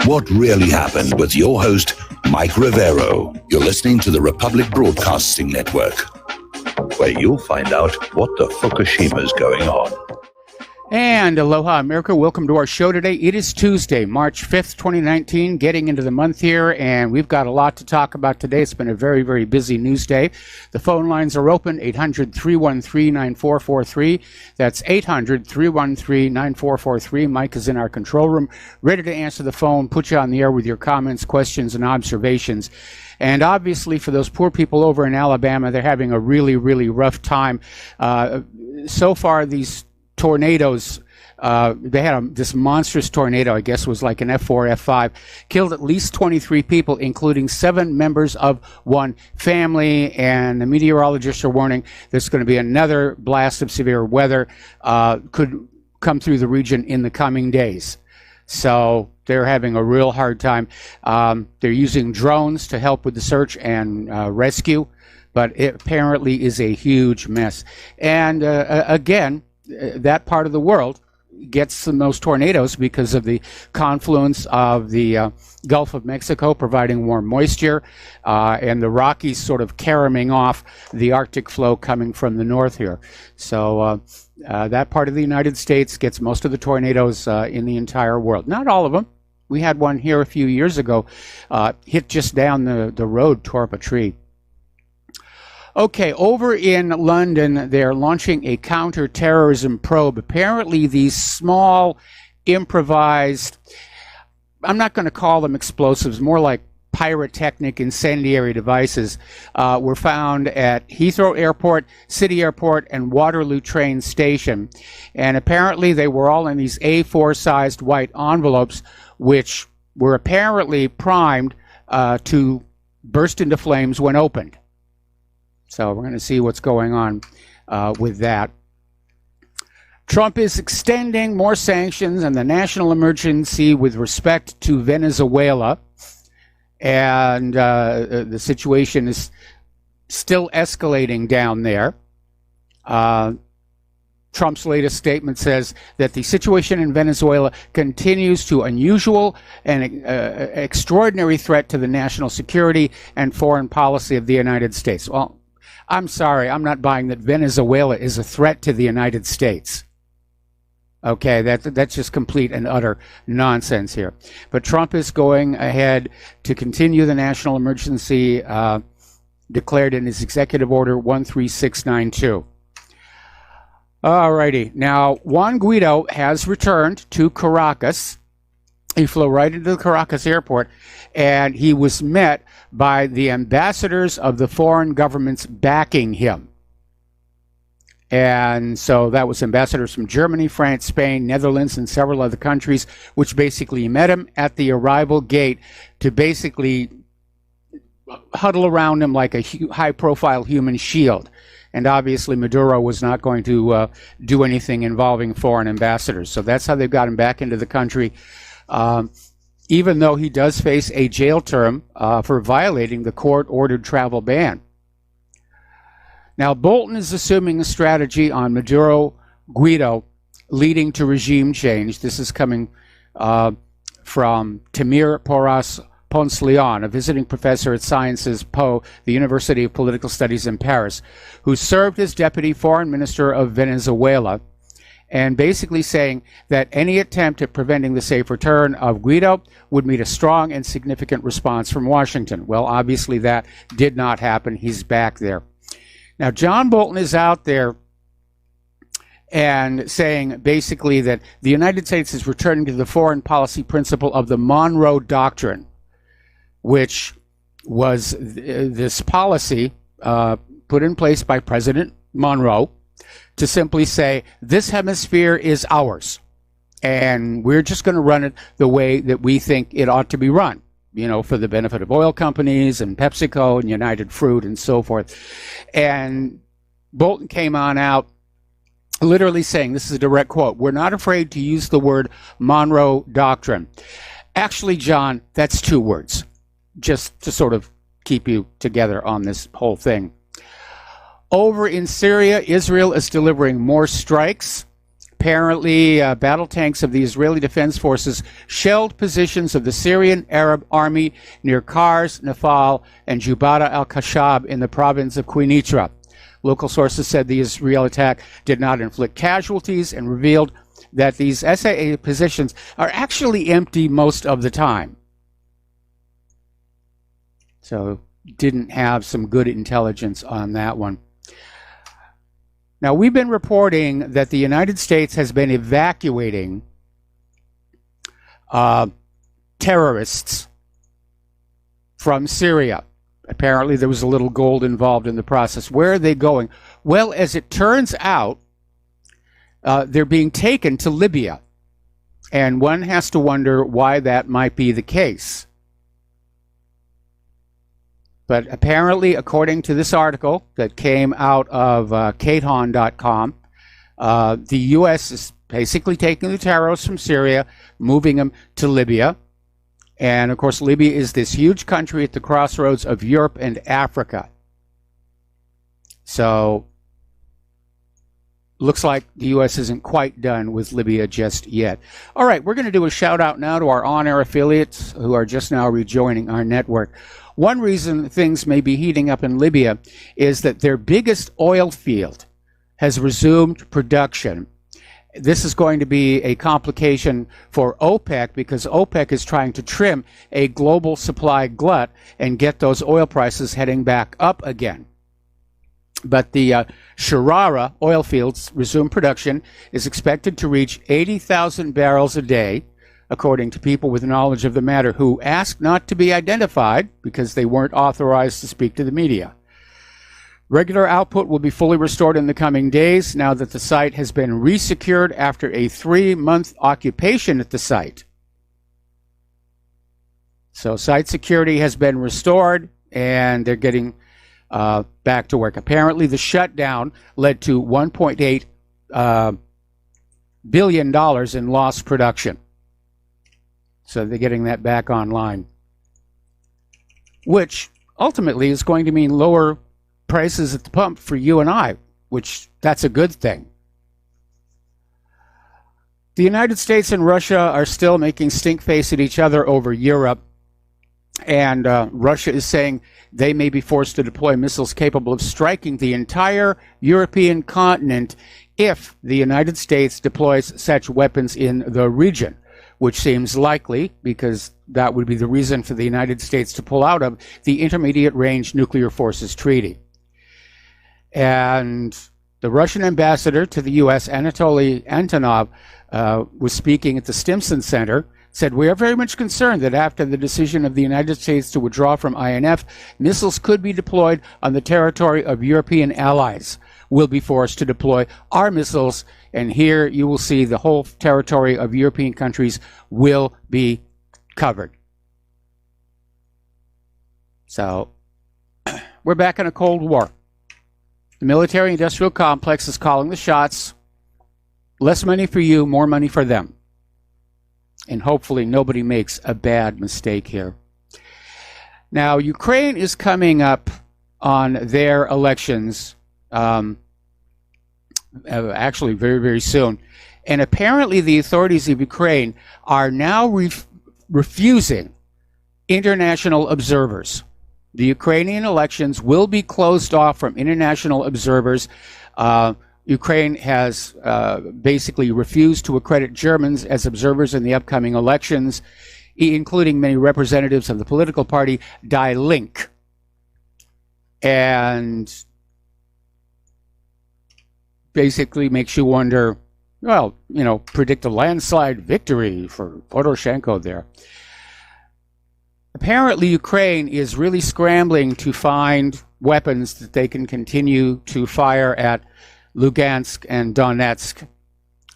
What really happened with your host, Mike Rivero. You're listening to the Republic Broadcasting Network, where you'll find out what the Fukushima's going on. And aloha, America. Welcome to our show today. It is Tuesday, March 5th, 2019, getting into the month here, and we've got a lot to talk about today. It's been a very, very busy news day. The phone lines are open, 800-313-9443. That's 800-313-9443. Mike is in our control room, ready to answer the phone, put you on the air with your comments, questions, and observations. And obviously, for those poor people over in Alabama, they're having a really, really rough time. So far, these tornadoes, they had this monstrous tornado, I guess was like an F4, F5, killed at least 23 people, including 7 members of one family. And the meteorologists are warning there's going to be another blast of severe weather could come through the region in the coming days. So they're having a real hard time. They're using drones to help with the search and rescue, but it apparently is a huge mess. And again, that part of the world gets the most tornadoes because of the confluence of the Gulf of Mexico providing warm moisture and the Rockies sort of caroming off the Arctic flow coming from the north here. So that part of the United States gets most of the tornadoes in the entire world. Not all of them. We had one here a few years ago, hit just down the road, tore up a tree. Okay, over in London, they're launching a counter-terrorism probe. Apparently, these small, improvised, I'm not going to call them explosives, more like pyrotechnic incendiary devices, were found at Heathrow Airport, City Airport, and Waterloo train station. And apparently, they were all in these A4-sized white envelopes, which were apparently primed to burst into flames when opened. So we're going to see what's going on with that. Trump is extending more sanctions and the national emergency with respect to Venezuela. And the situation is still escalating down there. Trump's latest statement says that the situation in Venezuela continues to unusual and extraordinary threat to the national security and foreign policy of the United States. Well, I'm sorry, I'm not buying that Venezuela is a threat to the United States. Okay, that's just complete and utter nonsense here. But Trump is going ahead to continue the national emergency declared in his executive order 13692. All righty. Now, Juan Guido has returned to Caracas. He flew right into the Caracas airport, and he was met by the ambassadors of the foreign governments backing him. And so that was ambassadors from Germany, France, Spain, Netherlands, and several other countries, which basically met him at the arrival gate to basically huddle around him like a high-profile human shield. And obviously Maduro was not going to do anything involving foreign ambassadors. So that's how they got him back into the country. Even though he does face a jail term for violating the court-ordered travel ban. Now, Bolton is assuming a strategy on Maduro Guido leading to regime change. This is coming from Tamir Porras Ponce Leon, a visiting professor at Sciences Po, the University of Political Studies in Paris, who served as deputy foreign minister of Venezuela, and basically saying that any attempt at preventing the safe return of Guido would meet a strong and significant response from Washington. Well, obviously that did not happen. He's back there. Now, John Bolton is out there and saying basically that the United States is returning to the foreign policy principle of the Monroe Doctrine, which was this policy put in place by President Monroe to simply say, this hemisphere is ours, and we're just going to run it the way that we think it ought to be run, you know, for the benefit of oil companies and PepsiCo and United Fruit and so forth. And Bolton came on out literally saying, this is a direct quote, "We're not afraid to use the word Monroe Doctrine." Actually, John, that's 2 words, just to sort of keep you together on this whole thing. Over in Syria, Israel is delivering more strikes, Apparently, battle tanks of the Israeli Defense Forces shelled positions of the Syrian Arab Army near Kars, Nafal, and Jubata al-Khashab in the province of Quneitra. Local sources said the Israel attack did not inflict casualties and revealed that these SAA positions are actually empty most of the time. So, didn't have some good intelligence on that one. Now, we've been reporting that the United States has been evacuating terrorists from Syria. Apparently, there was a little gold involved in the process. Where are they going? Well, as it turns out, they're being taken to Libya. And one has to wonder why that might be the case. But apparently, according to this article that came out of kathon.com, the U.S. is basically taking the terrorists from Syria, moving them to Libya. And, of course, Libya is this huge country at the crossroads of Europe and Africa. So, looks like the U.S. isn't quite done with Libya just yet. All right, we're going to do a shout-out now to our on-air affiliates who are just now rejoining our network. One reason things may be heating up in Libya is that their biggest oil field has resumed production. This is going to be a complication for OPEC because OPEC is trying to trim a global supply glut and get those oil prices heading back up again. But the Sharara oil fields resume production is expected to reach 80,000 barrels a day, according to people with knowledge of the matter who asked not to be identified because they weren't authorized to speak to the media. Regular output will be fully restored in the coming days now that the site has been resecured after a 3-month occupation at the site. So site security has been restored and they're getting back to work. Apparently the shutdown led to $1.8 billion in lost production. So they're getting that back online, which ultimately is going to mean lower prices at the pump for you and I, which that's a good thing. The United States and Russia are still making stink face at each other over Europe, and Russia is saying they may be forced to deploy missiles capable of striking the entire European continent if the United States deploys such weapons in the region, which seems likely because that would be the reason for the United States to pull out of the Intermediate Range Nuclear Forces Treaty. And the Russian ambassador to the U.S., Anatoly Antonov, was speaking at the Stimson Center, said, "We are very much concerned that after the decision of the United States to withdraw from INF, missiles could be deployed on the territory of European allies. We'll be forced to deploy our missiles, and here you will see the whole territory of European countries will be covered." So, we're back in a Cold War. The military-industrial complex is calling the shots. Less money for you, more money for them. And hopefully nobody makes a bad mistake here. Now, Ukraine is coming up on their elections actually very, very soon. And apparently the authorities of Ukraine are now refusing international observers. The Ukrainian elections will be closed off from international observers. Ukraine has basically refused to accredit Germans as observers in the upcoming elections, including many representatives of the political party Die Linke. And basically makes you wonder, well, predict a landslide victory for Poroshenko there. Apparently, Ukraine is really scrambling to find weapons that they can continue to fire at Lugansk and Donetsk,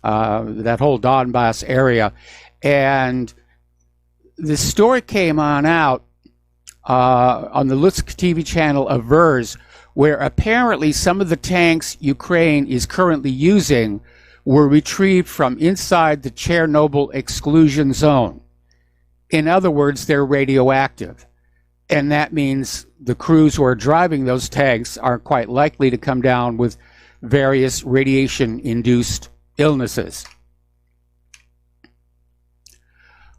that whole Donbass area. And the story came out on the Lutsk TV channel of Vers, where apparently some of the tanks Ukraine is currently using were retrieved from inside the Chernobyl exclusion zone. In other words, they're radioactive. And that means the crews who are driving those tanks are quite likely to come down with various radiation-induced illnesses.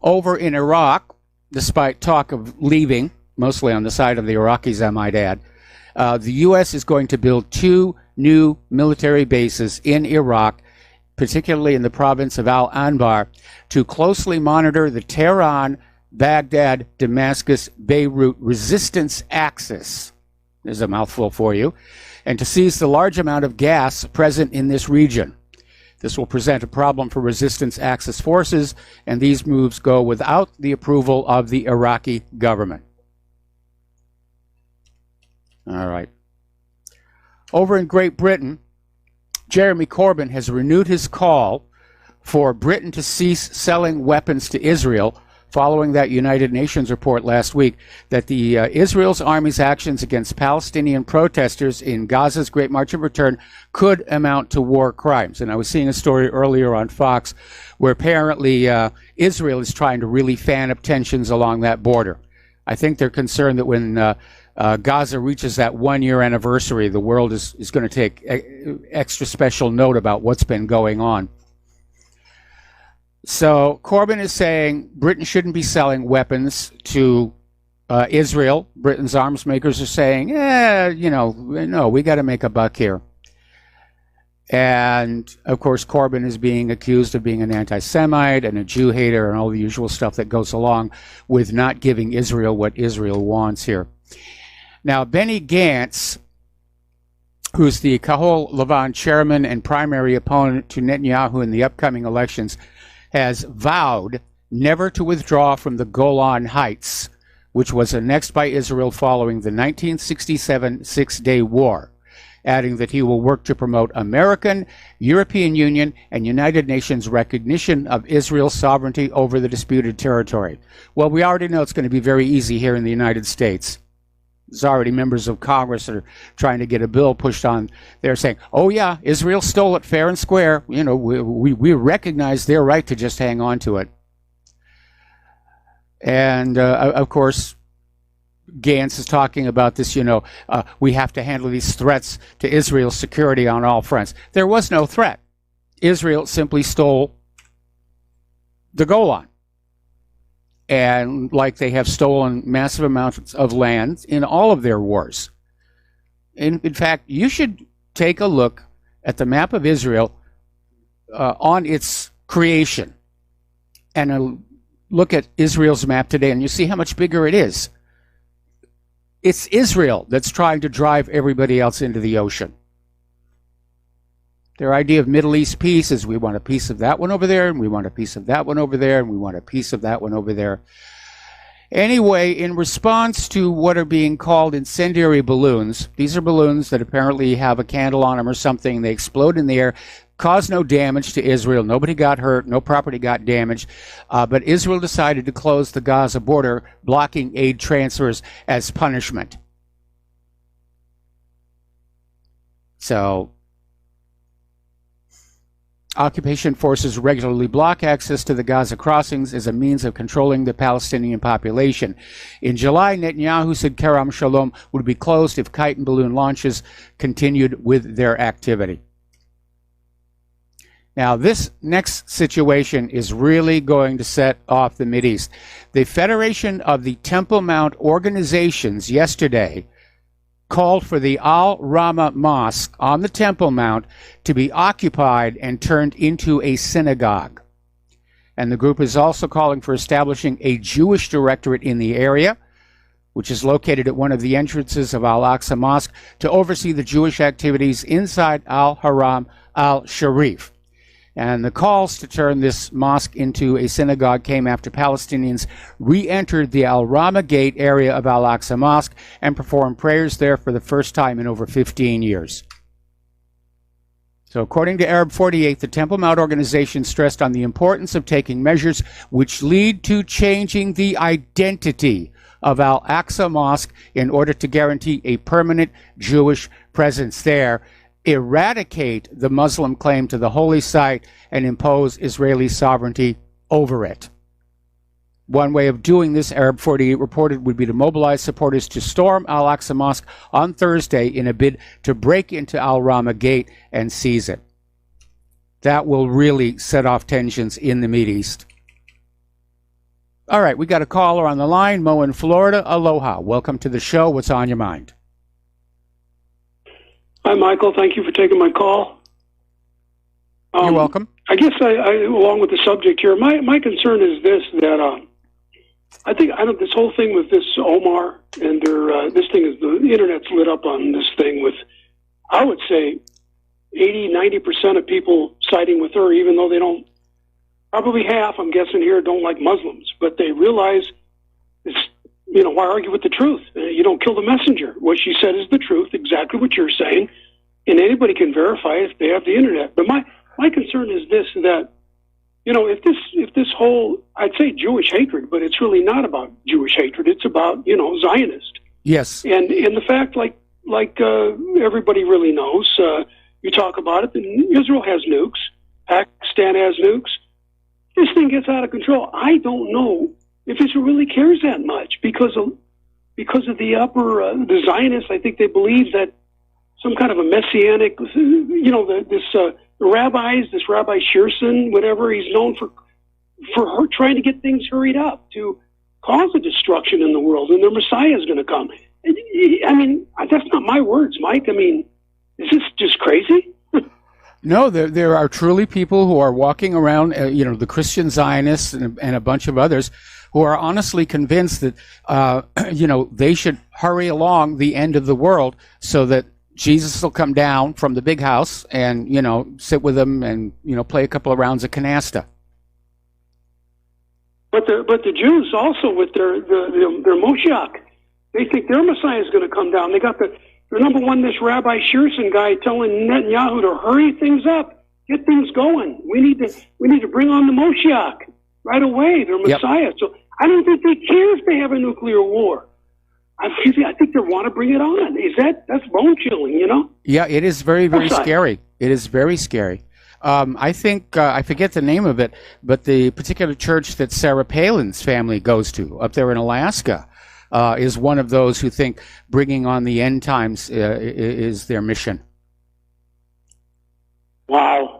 Over in Iraq, despite talk of leaving, mostly on the side of the Iraqis, I might add, the U.S. is going to build 2 new military bases in Iraq, particularly in the province of Al-Anbar, to closely monitor the Tehran, Baghdad, Damascus, Beirut resistance axis. There's a mouthful for you. And to seize the large amount of gas present in this region. This will present a problem for resistance axis forces, and these moves go without the approval of the Iraqi government. All right. Over in Great Britain, Jeremy Corbyn has renewed his call for Britain to cease selling weapons to Israel following that United Nations report last week that the Israel's army's actions against Palestinian protesters in Gaza's Great March of Return could amount to war crimes. And I was seeing a story earlier on Fox where apparently Israel is trying to really fan up tensions along that border. I think they're concerned that when Gaza reaches that 1-year anniversary, the world is going to take extra special note about what's been going on. So Corbyn is saying Britain shouldn't be selling weapons to Israel. Britain's arms makers are saying, no, we got to make a buck here. And, of course, Corbyn is being accused of being an anti-Semite and a Jew hater and all the usual stuff that goes along with not giving Israel what Israel wants here. Now, Benny Gantz, who's the Kahol Lavan chairman and primary opponent to Netanyahu in the upcoming elections, has vowed never to withdraw from the Golan Heights, which was annexed by Israel following the 1967 Six-Day War, adding that he will work to promote American, European Union, and United Nations recognition of Israel's sovereignty over the disputed territory. Well, we already know it's going to be very easy here in the United States. There's already members of Congress that are trying to get a bill pushed on. They're saying, oh yeah, Israel stole it fair and square. You know, we recognize their right to just hang on to it. And of course, Gantz is talking about this, we have to handle these threats to Israel's security on all fronts. There was no threat. Israel simply stole the Golan. And like they have stolen massive amounts of land in all of their wars. In fact, you should take a look at the map of Israel on its creation and look at Israel's map today, and you see how much bigger it is. It's Israel that's trying to drive everybody else into the ocean. Their idea of Middle East peace is we want a piece of that one over there, and we want a piece of that one over there, and we want a piece of that one over there. Anyway, in response to what are being called incendiary balloons, these are balloons that apparently have a candle on them or something. They explode in the air, cause no damage to Israel. Nobody got hurt. No property got damaged. But Israel decided to close the Gaza border, blocking aid transfers as punishment. So occupation forces regularly block access to the Gaza crossings as a means of controlling the Palestinian population. In July, Netanyahu said Kerem Shalom would be closed if kite and balloon launches continued with their activity. Now, this next situation is really going to set off the Mideast. The Federation of the Temple Mount Organizations yesterday called for the Al-Rama Mosque on the Temple Mount to be occupied and turned into a synagogue. And the group is also calling for establishing a Jewish directorate in the area, which is located at one of the entrances of Al-Aqsa Mosque, to oversee the Jewish activities inside Al-Haram al-Sharif. And the calls to turn this mosque into a synagogue came after Palestinians re-entered the Al-Rama Gate area of Al-Aqsa Mosque and performed prayers there for the first time in over 15 years. So according to Arab 48, the Temple Mount organization stressed on the importance of taking measures which lead to changing the identity of Al-Aqsa Mosque in order to guarantee a permanent Jewish presence there, eradicate the Muslim claim to the holy site, and impose Israeli sovereignty over it. One way of doing this, Arab 48 reported, would be to mobilize supporters to storm Al-Aqsa Mosque on Thursday in a bid to break into Al-Rama Gate and seize it. that will really set off tensions in the Mideast. All right, we got a caller on the line, Mo in Florida. Aloha. Welcome to the show. What's on your mind? Hi, Michael. Thank you for taking my call. You're welcome. I guess I along with the subject here, my concern is this, that I think this whole thing with this Omar and this thing is the internet's lit up on this thing with, I would say, 80-90% of people siding with her, even though they don't. Probably half, I'm guessing here, don't like Muslims, but they realize it's, why argue with the truth? You don't kill the messenger. What she said is the truth, exactly what you're saying, and anybody can verify if they have the internet. But my concern is this, that, if this whole, I'd say Jewish hatred, but it's really not about Jewish hatred. It's about, Zionist. Yes. And the fact, like everybody really knows, you talk about it, and Israel has nukes, Pakistan has nukes. This thing gets out of control. I don't know if Israel really cares that much because of the Zionists. I think they believe that some kind of a messianic, the rabbis, this Rabbi Shearson, whatever, he's known for her trying to get things hurried up to cause a destruction in the world, and their Messiah is going to come. I mean, that's not my words, Mike. I mean, is this just crazy? No, there are truly people who are walking around, the Christian Zionists and a bunch of others who are honestly convinced that, they should hurry along the end of the world so that Jesus will come down from the big house and, sit with them and, play a couple of rounds of canasta. But the Jews also with their Moshiach, they think their Messiah is going to come down. They got the number one, this Rabbi Shearson guy telling Netanyahu to hurry things up, get things going. We need to bring on the Moshiach right away, their Messiah. Yep. So I don't think they care if they have a nuclear war. I think they want to bring it on. That's bone chilling, Yeah, it is very, very scary. It is very scary. I think, I forget the name of it, but the particular church that Sarah Palin's family goes to up there in Alaska is one of those who think bringing on the end times is their mission. Wow.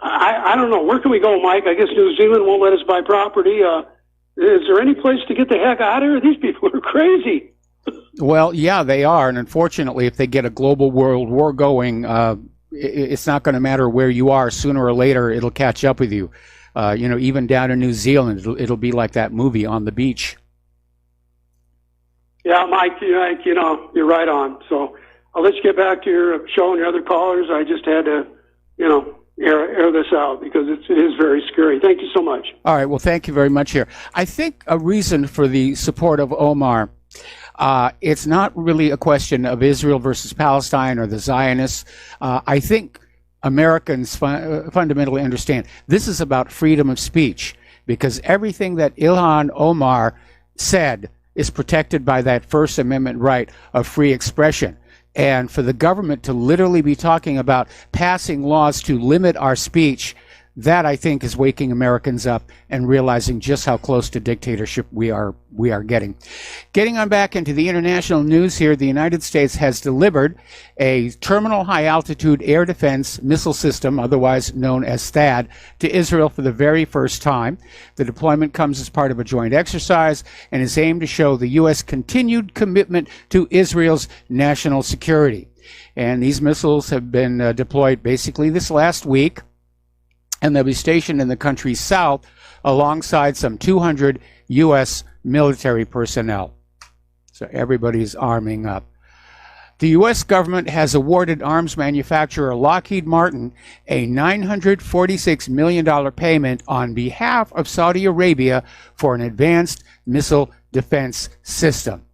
I don't know. Where can we go, Mike? I guess New Zealand won't let us buy property. Is there any place to get the heck out of here? These people are crazy. Well, yeah, they are. And unfortunately, if they get a global world war going, it's not going to matter where you are. Sooner or later, it'll catch up with you. Even down in New Zealand, it'll be like that movie On the Beach. Yeah, Mike, you're right on. So I'll let you get back to your show and your other callers. I just had to, air this out because it is very scary. Thank you so much. All right. Well, thank you very much here. I think a reason for the support of Omar, it's not really a question of Israel versus Palestine or the Zionists. I think Americans fundamentally understand this is about freedom of speech because everything that Ilhan Omar said is protected by that First Amendment right of free expression. And for the government to literally be talking about passing laws to limit our speech, that I think is waking Americans up and realizing just how close to dictatorship we are getting. Getting on back into the international news here, the United States has delivered a terminal high altitude air defense missile system, otherwise known as THAAD, to Israel for the very first time. The deployment comes as part of a joint exercise and is aimed to show the U.S. continued commitment to Israel's national security. And these missiles have been deployed basically this last week, and they'll be stationed in the country's south alongside some 200 U.S. military personnel. So everybody's arming up. The U.S. government has awarded arms manufacturer Lockheed Martin a $946 million payment on behalf of Saudi Arabia for an advanced missile defense system.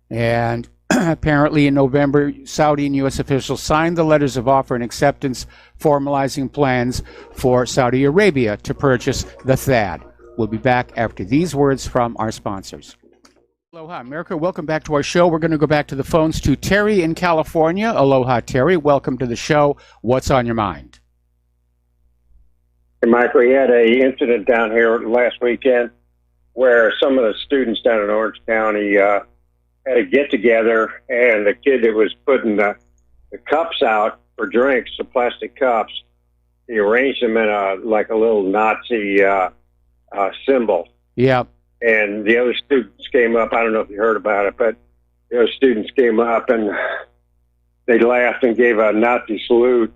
And apparently in November, Saudi and U.S. officials signed the letters of offer and acceptance formalizing plans for Saudi Arabia to purchase the THAAD. We'll be back after these words from our sponsors. Aloha, America. Welcome back to our show. We're going to go back to the phones to Terry in California. Aloha, Terry. Welcome to the show. What's on your mind? Hey, Mike, we had an incident down here last weekend where some of the students down in Orange County had a get-together, and the kid that was putting the cups out for drinks, the plastic cups, he arranged them in a little Nazi symbol. Yeah. And the other students came up. I don't know if you heard about it, but the other students came up and they laughed and gave a Nazi salute.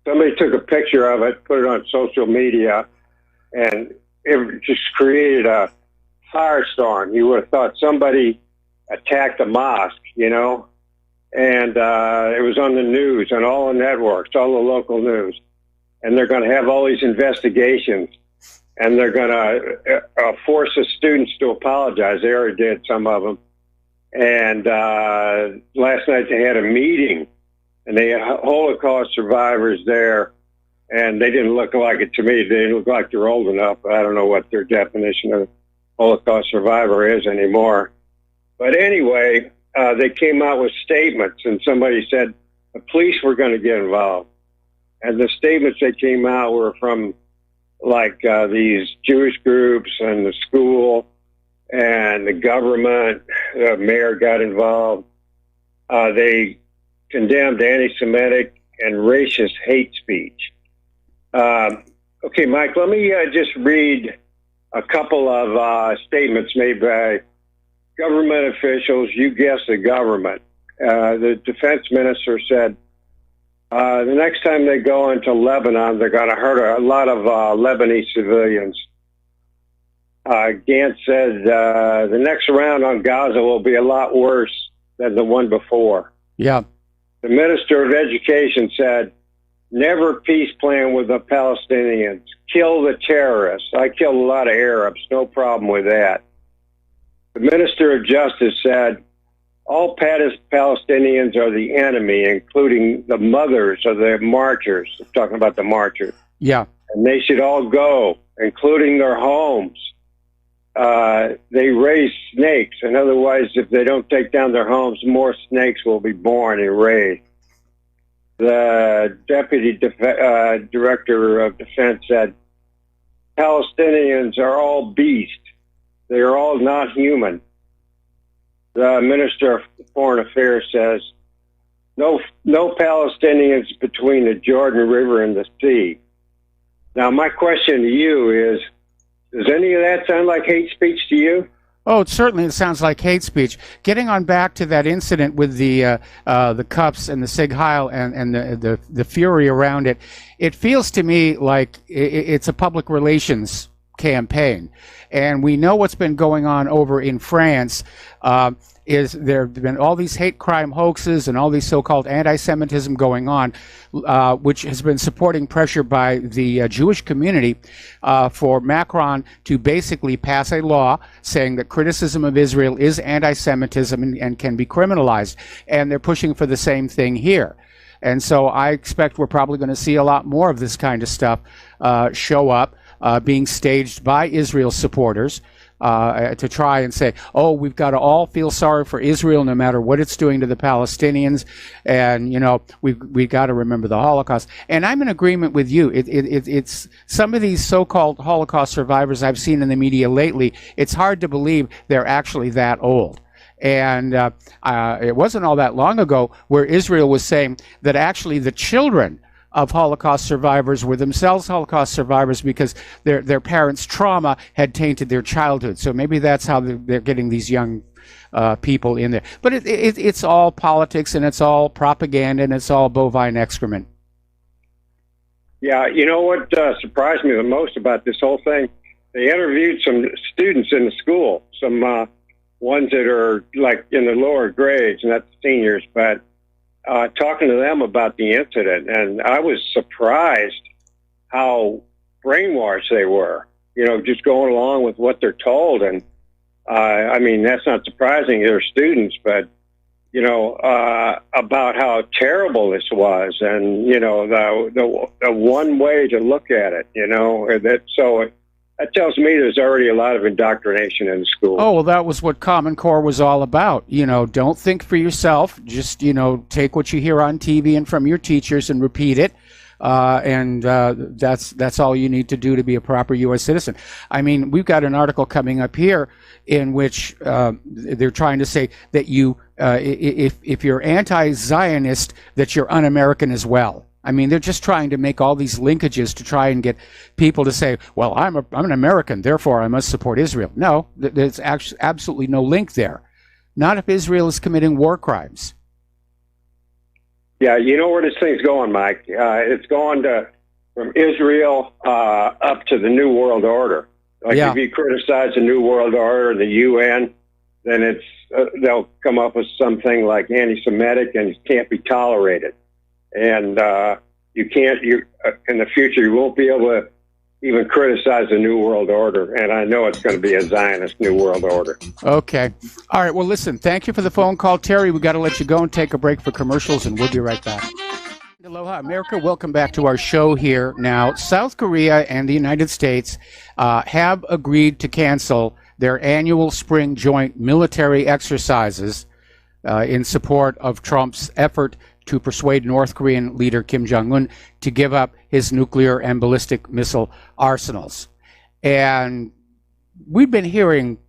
Somebody took a picture of it, put it on social media, and it just created a firestorm. You would have thought somebody attacked a mosque, you know? And it was on the news, on all the networks, all the local news. And they're going to have all these investigations. And they're going to force the students to apologize. They already did, some of them. And last night they had a meeting, and they had Holocaust survivors there, and they didn't look like it to me. They didn't look like they're old enough. I don't know what their definition of Holocaust survivor is anymore. But anyway, they came out with statements, and somebody said the police were going to get involved. And the statements that came out were from these Jewish groups and the school and the government. The mayor got involved. They condemned anti-Semitic and racist hate speech. Okay, Mike, let me just read a couple of statements made by government officials. You guessed the government. The defense minister said, the next time they go into Lebanon, they're going to hurt a lot of Lebanese civilians. Gantz said the next round on Gaza will be a lot worse than the one before. Yeah. The Minister of Education said, never peace plan with the Palestinians. Kill the terrorists. I killed a lot of Arabs. No problem with that. The Minister of Justice said, all Palestinians are the enemy, including the mothers of the marchers. I'm talking about the marchers. Yeah. And they should all go, including their homes. They raise snakes, and otherwise, if they don't take down their homes, more snakes will be born and raised. The Deputy Director of Defense said, Palestinians are all beasts. They are all not human. The Minister of Foreign Affairs says, no Palestinians between the Jordan River and the sea. Now, my question to you is, does any of that sound like hate speech to you? Oh, it sounds like hate speech. Getting on back to that incident with the cups and the Sig Heil and the fury around it, it feels to me like it's a public relations campaign. And we know what's been going on over in France. Is there have been all these hate crime hoaxes and all these so-called anti-Semitism going on, which has been supporting pressure by the Jewish community for Macron to basically pass a law saying that criticism of Israel is anti-Semitism and can be criminalized. And they're pushing for the same thing here. And so I expect we're probably going to see a lot more of this kind of stuff show up, being staged by Israel supporters. To try and say, oh, we've got to all feel sorry for Israel no matter what it's doing to the Palestinians, and we've got to remember the Holocaust. And I'm in agreement with you. It's some of these so-called Holocaust survivors I've seen in the media lately. It's hard to believe they're actually that old. And it wasn't all that long ago where Israel was saying that actually the children of Holocaust survivors were themselves Holocaust survivors because their parents' trauma had tainted their childhood. So maybe that's how they're getting these young people in there. But it's all politics, and it's all propaganda, and it's all bovine excrement. Yeah, you know what surprised me the most about this whole thing? They interviewed some students in the school, some ones that are like in the lower grades, not the seniors, but talking to them about the incident, and I was surprised how brainwashed they were, just going along with what they're told. And I mean, that's not surprising. They're students, but, about how terrible this was, and, the one way to look at it, that tells me there's already a lot of indoctrination in the school. Oh, well, that was what Common Core was all about. Don't think for yourself. Just, take what you hear on TV and from your teachers and repeat it. And that's all you need to do to be a proper U.S. citizen. I mean, we've got an article coming up here in which they're trying to say that if you're anti-Zionist, that you're un-American as well. I mean, they're just trying to make all these linkages to try and get people to say, well, I'm an American, therefore I must support Israel. No, there's actually absolutely no link there. Not if Israel is committing war crimes. Yeah, you know where this thing's going, Mike. It's going from Israel up to the New World Order. Like if you criticize the New World Order, the UN, then it's they'll come up with something like anti-Semitic and it can't be tolerated. And you can't. In the future, you won't be able to even criticize the New World Order. And I know it's going to be a Zionist New World Order. Okay. All right. Well, listen, thank you for the phone call, Terry. We got to let you go and take a break for commercials, and we'll be right back. Aloha, America. Welcome back to our show here. Now, South Korea and the United States have agreed to cancel their annual spring joint military exercises in support of Trump's effort to persuade North Korean leader Kim Jong-un to give up his nuclear and ballistic missile arsenals. And we've been hearing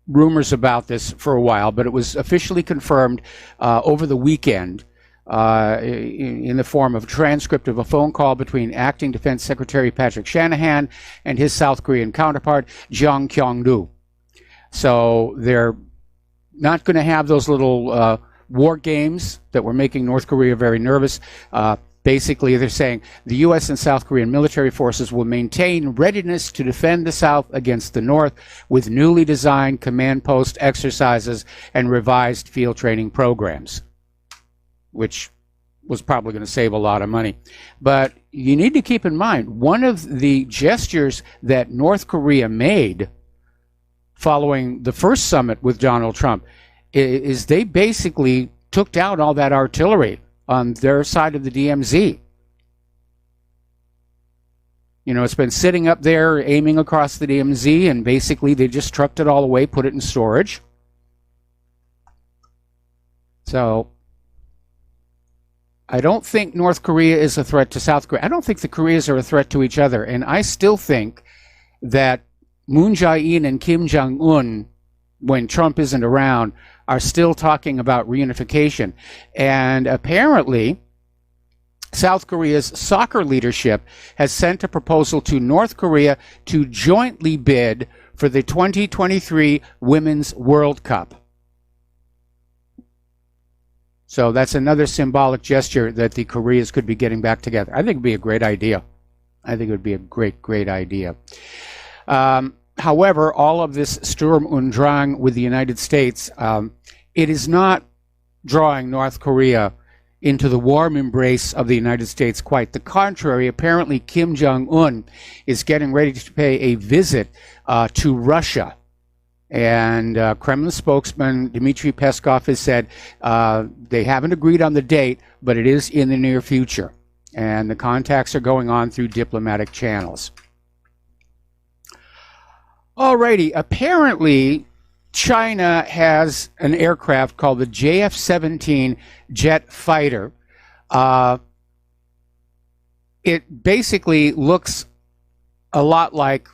rumors about this for a while, but it was officially confirmed over the weekend in the form of a transcript of a phone call between Acting Defense Secretary Patrick Shanahan and his South Korean counterpart, Jang Kyung-do. So they're not going to have those little war games that were making North Korea very nervous. Basically, they're saying the U.S. and South Korean military forces will maintain readiness to defend the South against the North with newly designed command post exercises and revised field training programs, which was probably going to save a lot of money. But you need to keep in mind, one of the gestures that North Korea made following the first summit with Donald Trump is they basically took down all that artillery on their side of the DMZ. You know, it's been sitting up there aiming across the DMZ, and basically they just trucked it all away, put it in storage. So I don't think North Korea is a threat to South Korea. I don't think the Koreas are a threat to each other. And I still think that Moon Jae-in and Kim Jong-un, when Trump isn't around, are still talking about reunification. And apparently, South Korea's soccer leadership has sent a proposal to North Korea to jointly bid for the 2023 Women's World Cup. So that's another symbolic gesture that the Koreas could be getting back together. I think it would be a great idea. I think it would be a great, great idea. However, all of this Sturm und Drang with the United States, it is not drawing North Korea into the warm embrace of the United States. Quite the contrary. Apparently, Kim Jong-un is getting ready to pay a visit to Russia. And Kremlin spokesman Dmitry Peskov has said they haven't agreed on the date, but it is in the near future. And the contacts are going on through diplomatic channels. Alrighty, apparently China has an aircraft called the JF-17 jet fighter. It basically looks a lot like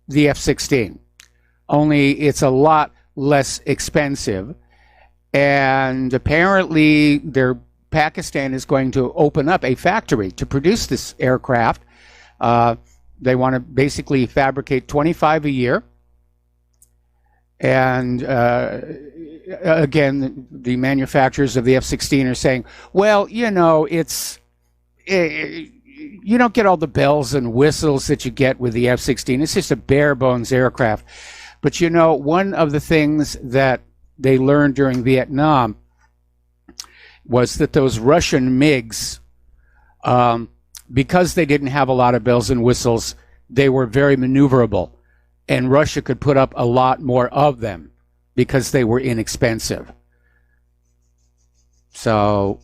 the F-16, only it's a lot less expensive. And apparently Pakistan is going to open up a factory to produce this aircraft. They want to basically fabricate 25 a year. And again, the manufacturers of the F-16 are saying, well, you know, you don't get all the bells and whistles that you get with the F-16. It's just a bare bones aircraft. But you know, one of the things that they learned during Vietnam was that those Russian MiGs, because they didn't have a lot of bells and whistles, they were very maneuverable. And Russia could put up a lot more of them because they were inexpensive. So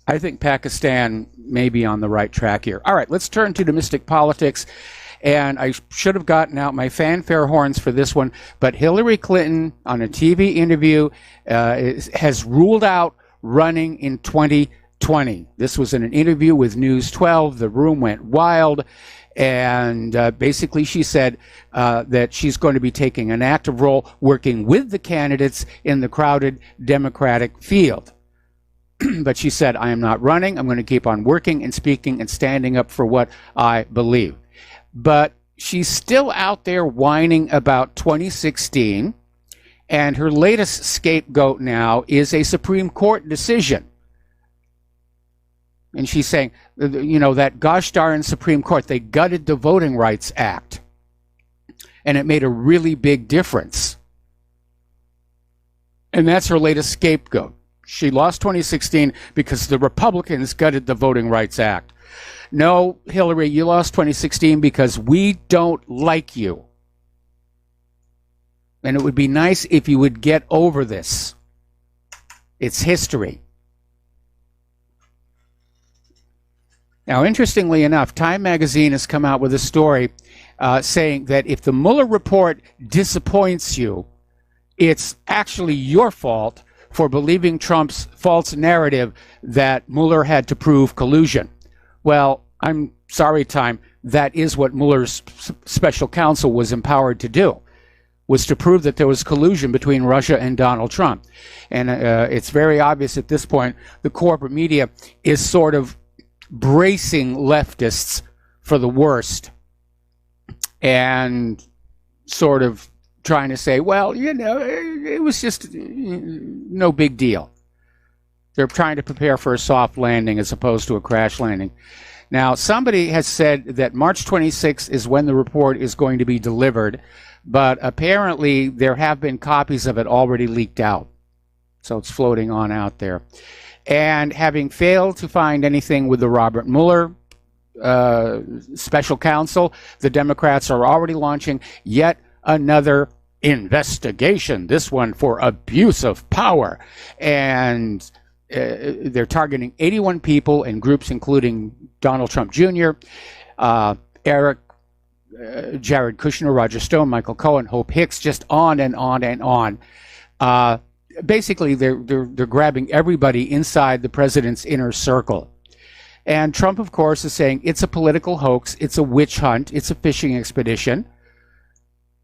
I think Pakistan may be on the right track here. All right, let's turn to domestic politics. And I should have gotten out my fanfare horns for this one, but Hillary Clinton, on a TV interview, has ruled out running in 2020. This was in an interview with News 12. The room went wild. And basically she said that she's going to be taking an active role working with the candidates in the crowded Democratic field. but she said, I am not running. I'm going to keep on working and speaking and standing up for what I believe. But she's still out there whining about 2016, and her latest scapegoat now is a Supreme Court decision. And she's saying, you know, that gosh darn Supreme Court, they gutted the Voting Rights Act, and it made a really big difference. And that's her latest scapegoat. She lost 2016 because the Republicans gutted the Voting Rights Act. No, Hillary, you lost 2016 because we don't like you. And it would be nice if you would get over this. It's history. Now, interestingly enough, Time magazine has come out with a story saying that if the Mueller report disappoints you, it's actually your fault for believing Trump's false narrative that Mueller had to prove collusion. Well, I'm sorry, Time, that is what Mueller's special counsel was empowered to do, was to prove that there was collusion between Russia and Donald Trump. And it's very obvious at this point the corporate media is sort of bracing leftists for the worst and sort of trying to say, well, you know, it was just no big deal. They're trying to prepare for a soft landing as opposed to a crash landing. Now, somebody has said that March 26th is when the report is going to be delivered, but apparently there have been copies of it already leaked out. So it's floating on out there. And having failed to find anything with the Robert Mueller special counsel, the Democrats are already launching yet another investigation, this one for abuse of power. And they're targeting 81 people and groups including Donald Trump Jr., Jared Kushner, Roger Stone, Michael Cohen, Hope Hicks, just on and on and on. Basically, they're grabbing everybody inside the president's inner circle. And Trump, of course, is saying it's a political hoax, it's a witch hunt, it's a fishing expedition.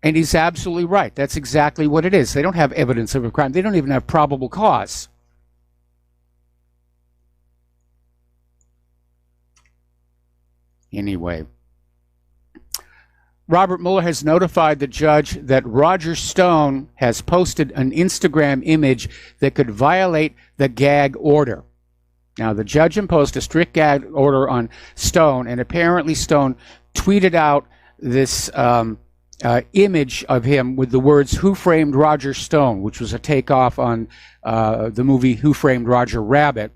And he's absolutely right. That's exactly what it is. They don't have evidence of a crime. They don't even have probable cause. Anyway, Robert Mueller has notified the judge that Roger Stone has posted an Instagram image that could violate the gag order. Now, the judge imposed a strict gag order on Stone, and apparently Stone tweeted out this image of him with the words, "Who Framed Roger Stone?" which was a takeoff on the movie Who Framed Roger Rabbit.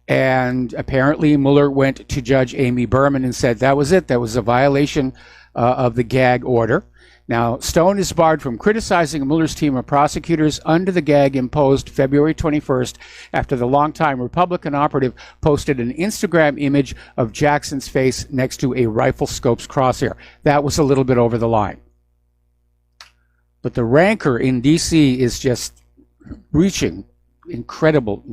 And apparently Mueller went to Judge Amy Berman and said that was it. That was a violation of the gag order. Now, Stone is barred from criticizing Mueller's team of prosecutors under the gag imposed February 21st after the longtime Republican operative posted an Instagram image of Jackson's face next to a rifle scope's crosshair. That was a little bit over the line. But the rancor in D.C. is just reaching incredible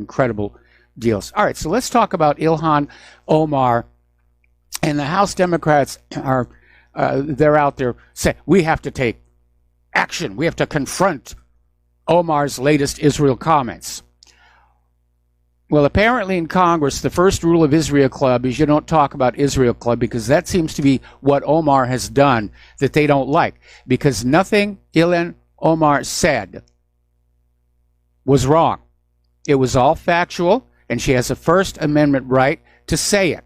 deals. All right, so let's talk about Ilhan Omar. And the House Democrats are they're out there saying, we have to take action. We have to confront Omar's latest Israel comments. Well, apparently in Congress, the first rule of Israel Club is you don't talk about Israel Club, because that seems to be what Omar has done that they don't like. Because nothing Ilhan Omar said was wrong. It was all factual, and she has a First Amendment right to say it.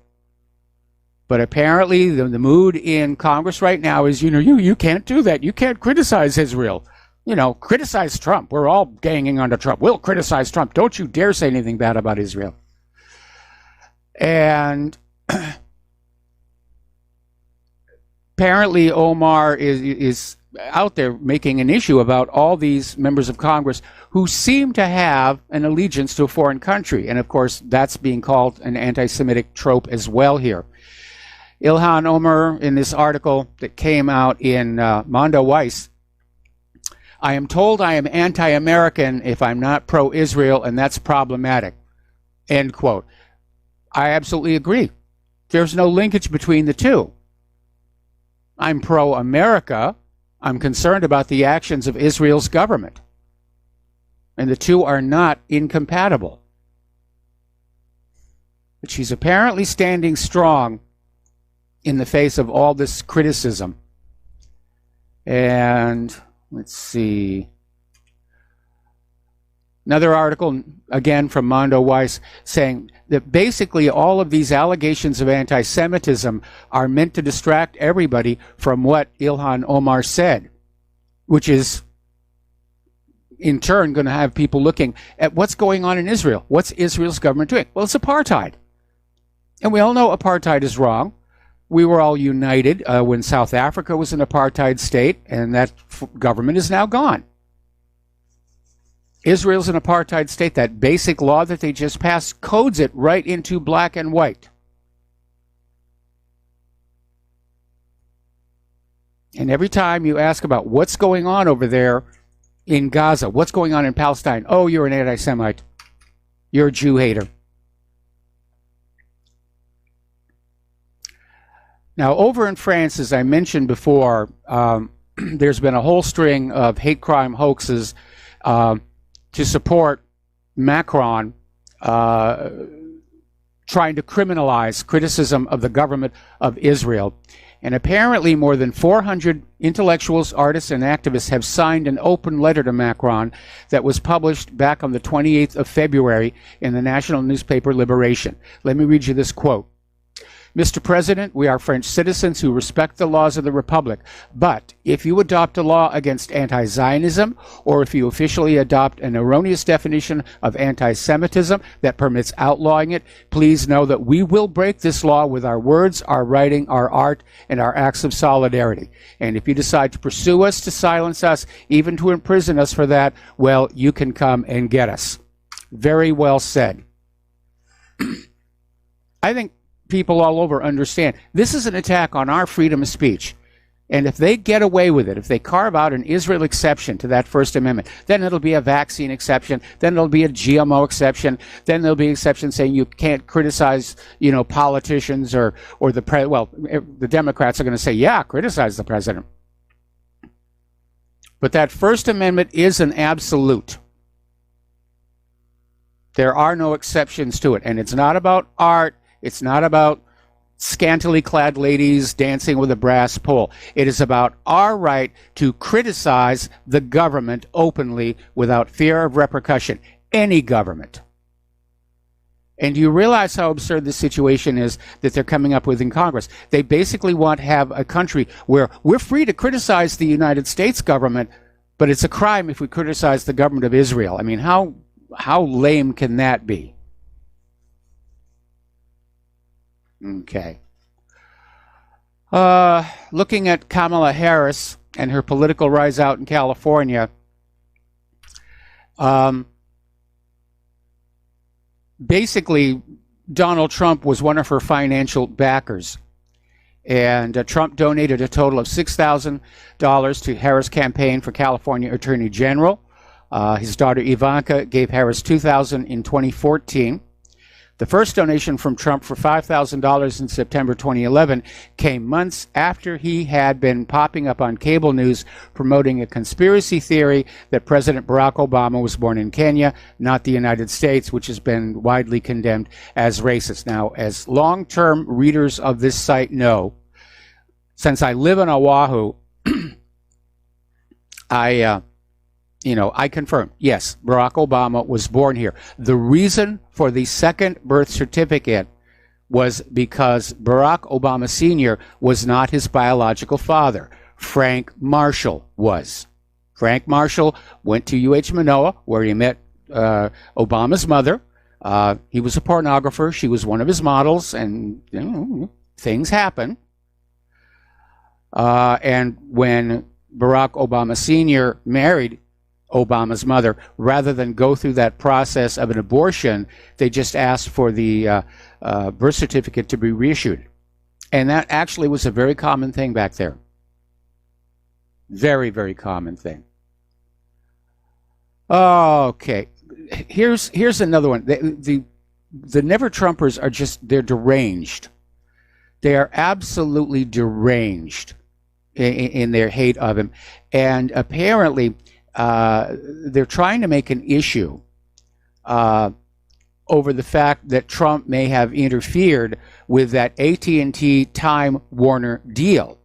But apparently the mood in Congress right now is, you can't do that. You can't criticize Israel. Criticize Trump. We're all ganging onto Trump. We'll criticize Trump. Don't you dare say anything bad about Israel. And apparently Omar is out there making an issue about all these members of Congress who seem to have an allegiance to a foreign country. And of course, that's being called an anti-Semitic trope as well here. Ilhan Omar, in this article that came out in Mondo Weiss, I am told I am anti-American if I'm not pro-Israel, and that's problematic. End quote. I absolutely agree. There's no linkage between the two. I'm pro-America. I'm concerned about the actions of Israel's government. And the two are not incompatible. But she's apparently standing strong in the face of all this criticism. And let's see. Another article, again from Mondo Weiss, saying that basically all of these allegations of anti-Semitism are meant to distract everybody from what Ilhan Omar said, which is in turn going to have people looking at what's going on in Israel. What's Israel's government doing? Well, it's apartheid. And we all know apartheid is wrong. We were all united when South Africa was an apartheid state, and that government is now gone. Israel's an apartheid state. That basic law that they just passed codes it right into black and white. And every time you ask about what's going on over there in Gaza, what's going on in Palestine, oh, you're an anti-Semite. You're a Jew hater. Now, over in France, as I mentioned before, there's been a whole string of hate crime hoaxes to support Macron trying to criminalize criticism of the government of Israel. And apparently more than 400 intellectuals, artists, and activists have signed an open letter to Macron that was published back on the 28th of February in the national newspaper Liberation. Let me read you this quote. Mr. President, we are French citizens who respect the laws of the Republic. But if you adopt a law against anti-Zionism, or if you officially adopt an erroneous definition of anti-Semitism that permits outlawing it, please know that we will break this law with our words, our writing, our art, and our acts of solidarity. And if you decide to pursue us, to silence us, even to imprison us for that, well, you can come and get us. Very well said. I think people all over understand this is an attack on our freedom of speech. And if they get away with it, if they carve out an Israel exception to that First Amendment, then it'll be a vaccine exception, then it'll be a GMO exception, then there'll be an exception saying you can't criticize, politicians or the Democrats are going to say, yeah, criticize the president. But that First Amendment is an absolute. There are no exceptions to it. And it's not about art. It's not about scantily clad ladies dancing with a brass pole. It is about our right to criticize the government openly without fear of repercussion. Any government. And you realize how absurd the situation is that they're coming up with in Congress. They basically want to have a country where we're free to criticize the United States government, but it's a crime if we criticize the government of Israel. I mean, how lame can that be? Okay. Looking at Kamala Harris and her political rise out in California, basically Donald Trump was one of her financial backers. And Trump donated a total of $6,000 to Harris' campaign for California Attorney General. His daughter Ivanka gave Harris $2,000 in 2014. The first donation from Trump for $5,000 in September 2011 came months after he had been popping up on cable news promoting a conspiracy theory that President Barack Obama was born in Kenya, not the United States, which has been widely condemned as racist. Now, as long-term readers of this site know, since I live in Oahu, I confirm, yes, Barack Obama was born here. The reason for the second birth certificate was because Barack Obama Sr. was not his biological father. Frank Marshall was. Frank Marshall went to UH Manoa, where he met Obama's mother. He was a pornographer. She was one of his models, and things happen. And when Barack Obama Sr. married Obama's mother, rather than go through that process of an abortion, they just asked for the birth certificate to be reissued. And that actually was a very common thing back there. Very, very common thing. Okay. Here's another one. The Never-Trumpers are they're deranged. They are absolutely deranged in their hate of him. And apparently, they're trying to make an issue over the fact that Trump may have interfered with that AT&T Time Warner deal.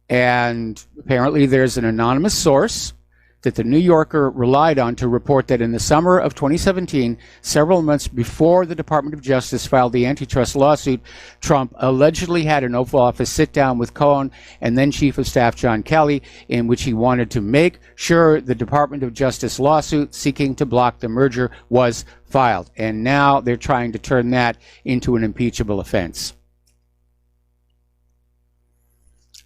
And apparently there's an anonymous source that the New Yorker relied on to report that in the summer of 2017, several months before the Department of Justice filed the antitrust lawsuit, Trump allegedly had an Oval Office sit-down with Cohen and then Chief of Staff John Kelly, in which he wanted to make sure the Department of Justice lawsuit seeking to block the merger was filed. And now they're trying to turn that into an impeachable offense.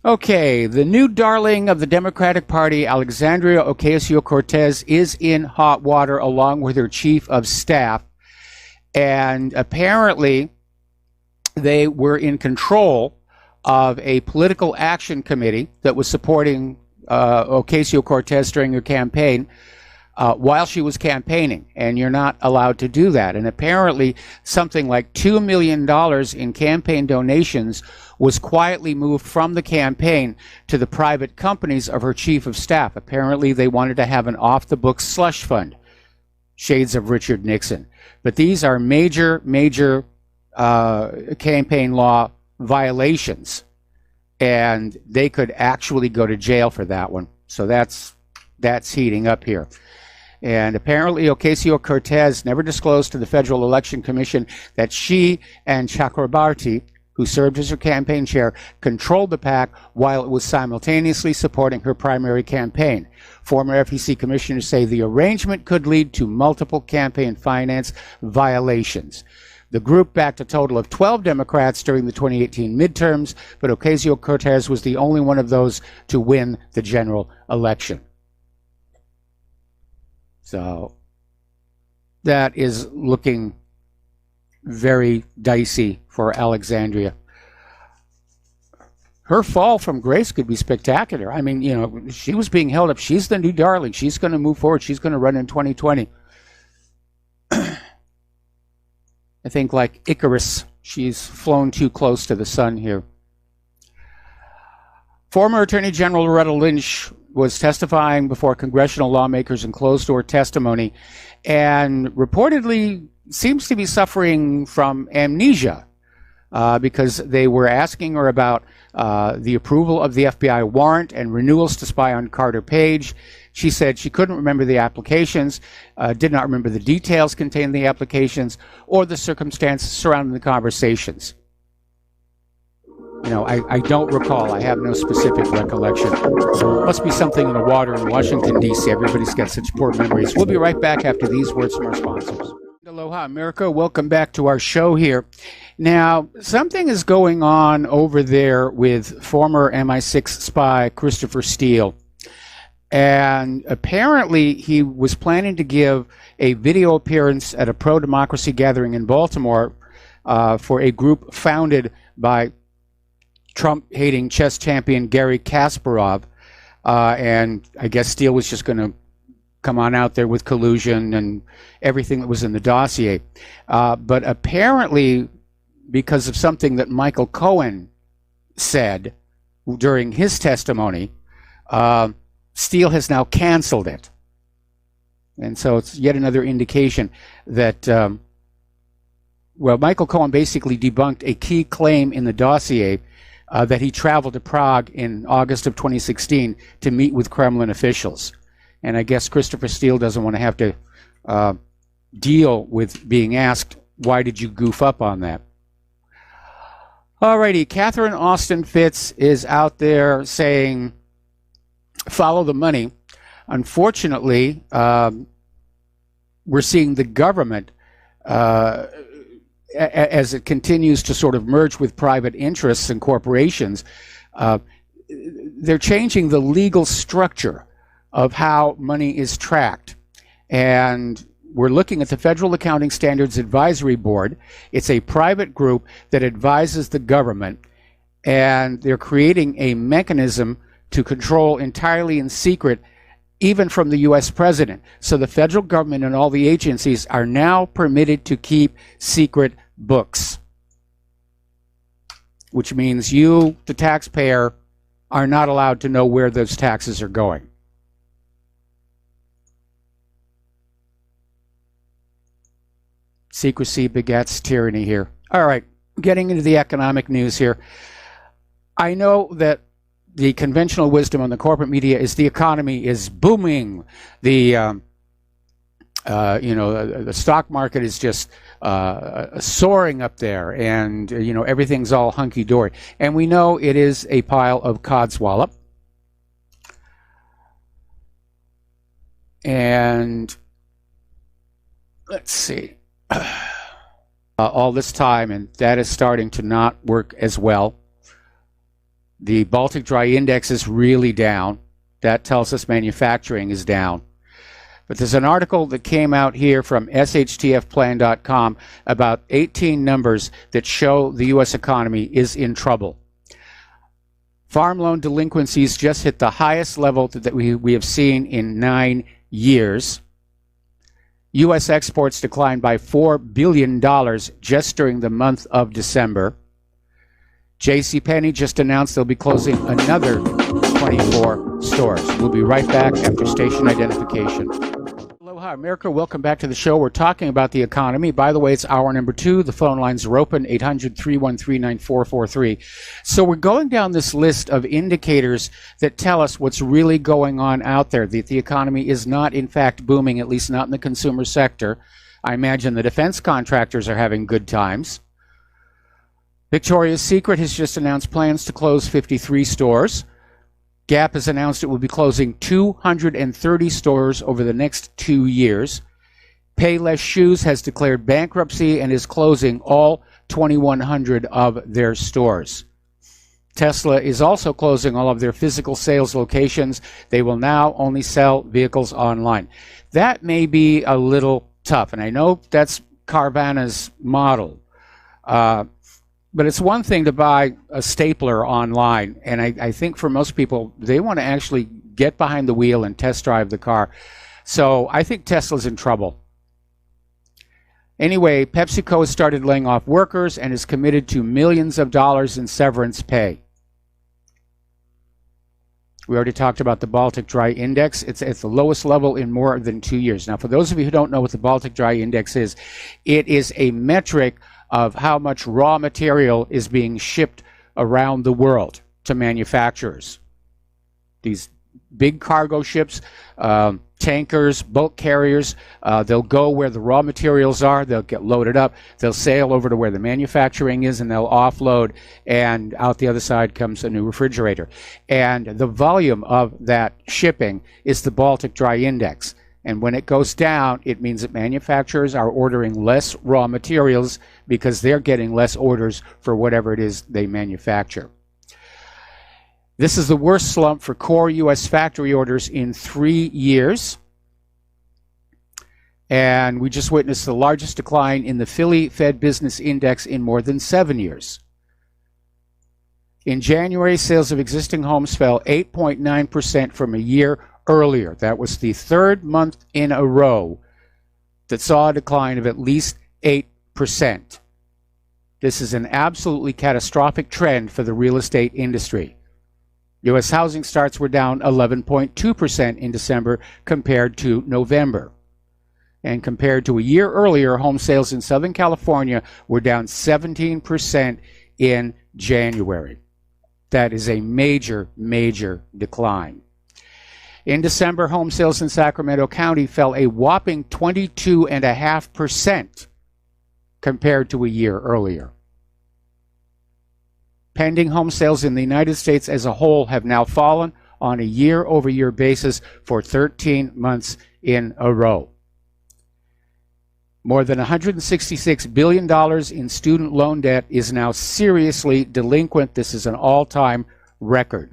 Okay, the new darling of the Democratic Party, Alexandria Ocasio-Cortez, is in hot water along with her chief of staff. And apparently they were in control of a political action committee that was supporting Ocasio-Cortez during her campaign while she was campaigning. And you're not allowed to do that. And apparently something like $2 million in campaign donations was quietly moved from the campaign to the private companies of her chief of staff. Apparently they wanted to have an off-the-books slush fund, shades of Richard Nixon. But these are major campaign law violations, and they could actually go to jail for that one. So that's heating up here. And apparently Ocasio-Cortez never disclosed to the Federal Election Commission that she and Chakrabarti, who served as her campaign chair, controlled the PAC while it was simultaneously supporting her primary campaign. Former FEC commissioners say the arrangement could lead to multiple campaign finance violations. The group backed a total of 12 Democrats during the 2018 midterms, but Ocasio-Cortez was the only one of those to win the general election. So that is looking very dicey for Alexandria. Her fall from grace could be spectacular. I mean, you know, she was being held up. She's the new darling. She's going to move forward. She's going to run in 2020. I think like Icarus, she's flown too close to the sun here. Former Attorney General Loretta Lynch was testifying before congressional lawmakers in closed-door testimony and reportedly seems to be suffering from amnesia because they were asking her about the approval of the FBI warrant and renewals to spy on Carter Page. She said she couldn't remember the applications, did not remember the details contained in the applications or the circumstances surrounding the conversations. You know, I don't recall. I have no specific recollection. Must be something in the water in Washington, D.C. Everybody's got such poor memories. We'll be right back after these words from our sponsors. Aloha, America. Welcome back to our show here. Now, something is going on over there with former MI6 spy Christopher Steele. And apparently he was planning to give a video appearance at a pro-democracy gathering in Baltimore for a group founded by Trump-hating chess champion Garry Kasparov. And I guess Steele was just going to come on out there with collusion and everything that was in the dossier. But apparently, because of something that Michael Cohen said during his testimony, Steele has now canceled it. And so it's yet another indication that, well, Michael Cohen basically debunked a key claim in the dossier that he traveled to Prague in August of 2016 to meet with Kremlin officials. And I guess Christopher Steele doesn't want to have to deal with being asked, why did you goof up on that? Alrighty, Catherine Austin Fitts is out there saying, follow the money. Unfortunately, we're seeing the government, as it continues to sort of merge with private interests and corporations, they're changing the legal structure of how money is tracked. And we're looking at the Federal Accounting Standards Advisory Board. It's a private group that advises the government, and they're creating a mechanism to control entirely in secret, even from the U.S. president. So the federal government and all the agencies are now permitted to keep secret books, which means you, the taxpayer, are not allowed to know where those taxes are going. Secrecy begets tyranny here. All right, getting into the economic news here. I know that the conventional wisdom on the corporate media is the economy is booming. The the stock market is just soaring up there, and everything's all hunky dory. And we know it is a pile of codswallop. And let's see, all this time, and that is starting to not work as well. The Baltic Dry Index is really down. That tells us manufacturing is down. But there's an article that came out here from shtfplan.com about 18 numbers that show the U.S. economy is in trouble. Farm loan delinquencies just hit the highest level that we have seen in 9 years. U.S. exports declined by $4 billion just during the month of December. JCPenney just announced they'll be closing another 24 stores. We'll be right back after station identification. Aloha, America. Welcome back to the show. We're talking about the economy. By the way, it's hour number 2. The phone lines are open, 800-313-9443. So we're going down this list of indicators that tell us what's really going on out there. That the economy is not, in fact, booming, at least not in the consumer sector. I imagine the defense contractors are having good times. Victoria's Secret has just announced plans to close 53 stores. Gap has announced it will be closing 230 stores over the next 2 years. Payless Shoes has declared bankruptcy and is closing all 2,100 of their stores. Tesla is also closing all of their physical sales locations. They will now only sell vehicles online. That may be a little tough, and I know that's Carvana's model. But it's one thing to buy a stapler online, and I think for most people, they want to actually get behind the wheel and test drive the car. So I think Tesla's in trouble. Anyway, PepsiCo has started laying off workers and is committed to millions of dollars in severance pay. We already talked about the Baltic Dry Index. It's at the lowest level in more than 2 years. Now, for those of you who don't know what the Baltic Dry Index is, it is a metric of how much raw material is being shipped around the world to manufacturers. These big cargo ships, tankers, bulk carriers, they'll go where the raw materials are, they'll get loaded up, they'll sail over to where the manufacturing is, and they'll offload, and out the other side comes a new refrigerator. And the volume of that shipping is the Baltic Dry Index. And when it goes down, it means that manufacturers are ordering less raw materials because they're getting less orders for whatever it is they manufacture. This is the worst slump for core U.S. factory orders in 3 years. And we just witnessed the largest decline in the Philly Fed Business Index in more than 7 years. In January, sales of existing homes fell 8.9% from a year earlier. That was the third month in a row that saw a decline of at least 8%. This is an absolutely catastrophic trend for the real estate industry. U.S. housing starts were down 11.2% in December compared to November. And compared to a year earlier, home sales in Southern California were down 17% in January. That is a major, major decline. In December, home sales in Sacramento County fell a whopping 22.5% compared to a year earlier. Pending home sales in the United States as a whole have now fallen on a year-over-year basis for 13 months in a row. More than $166 billion in student loan debt is now seriously delinquent. This is an all-time record.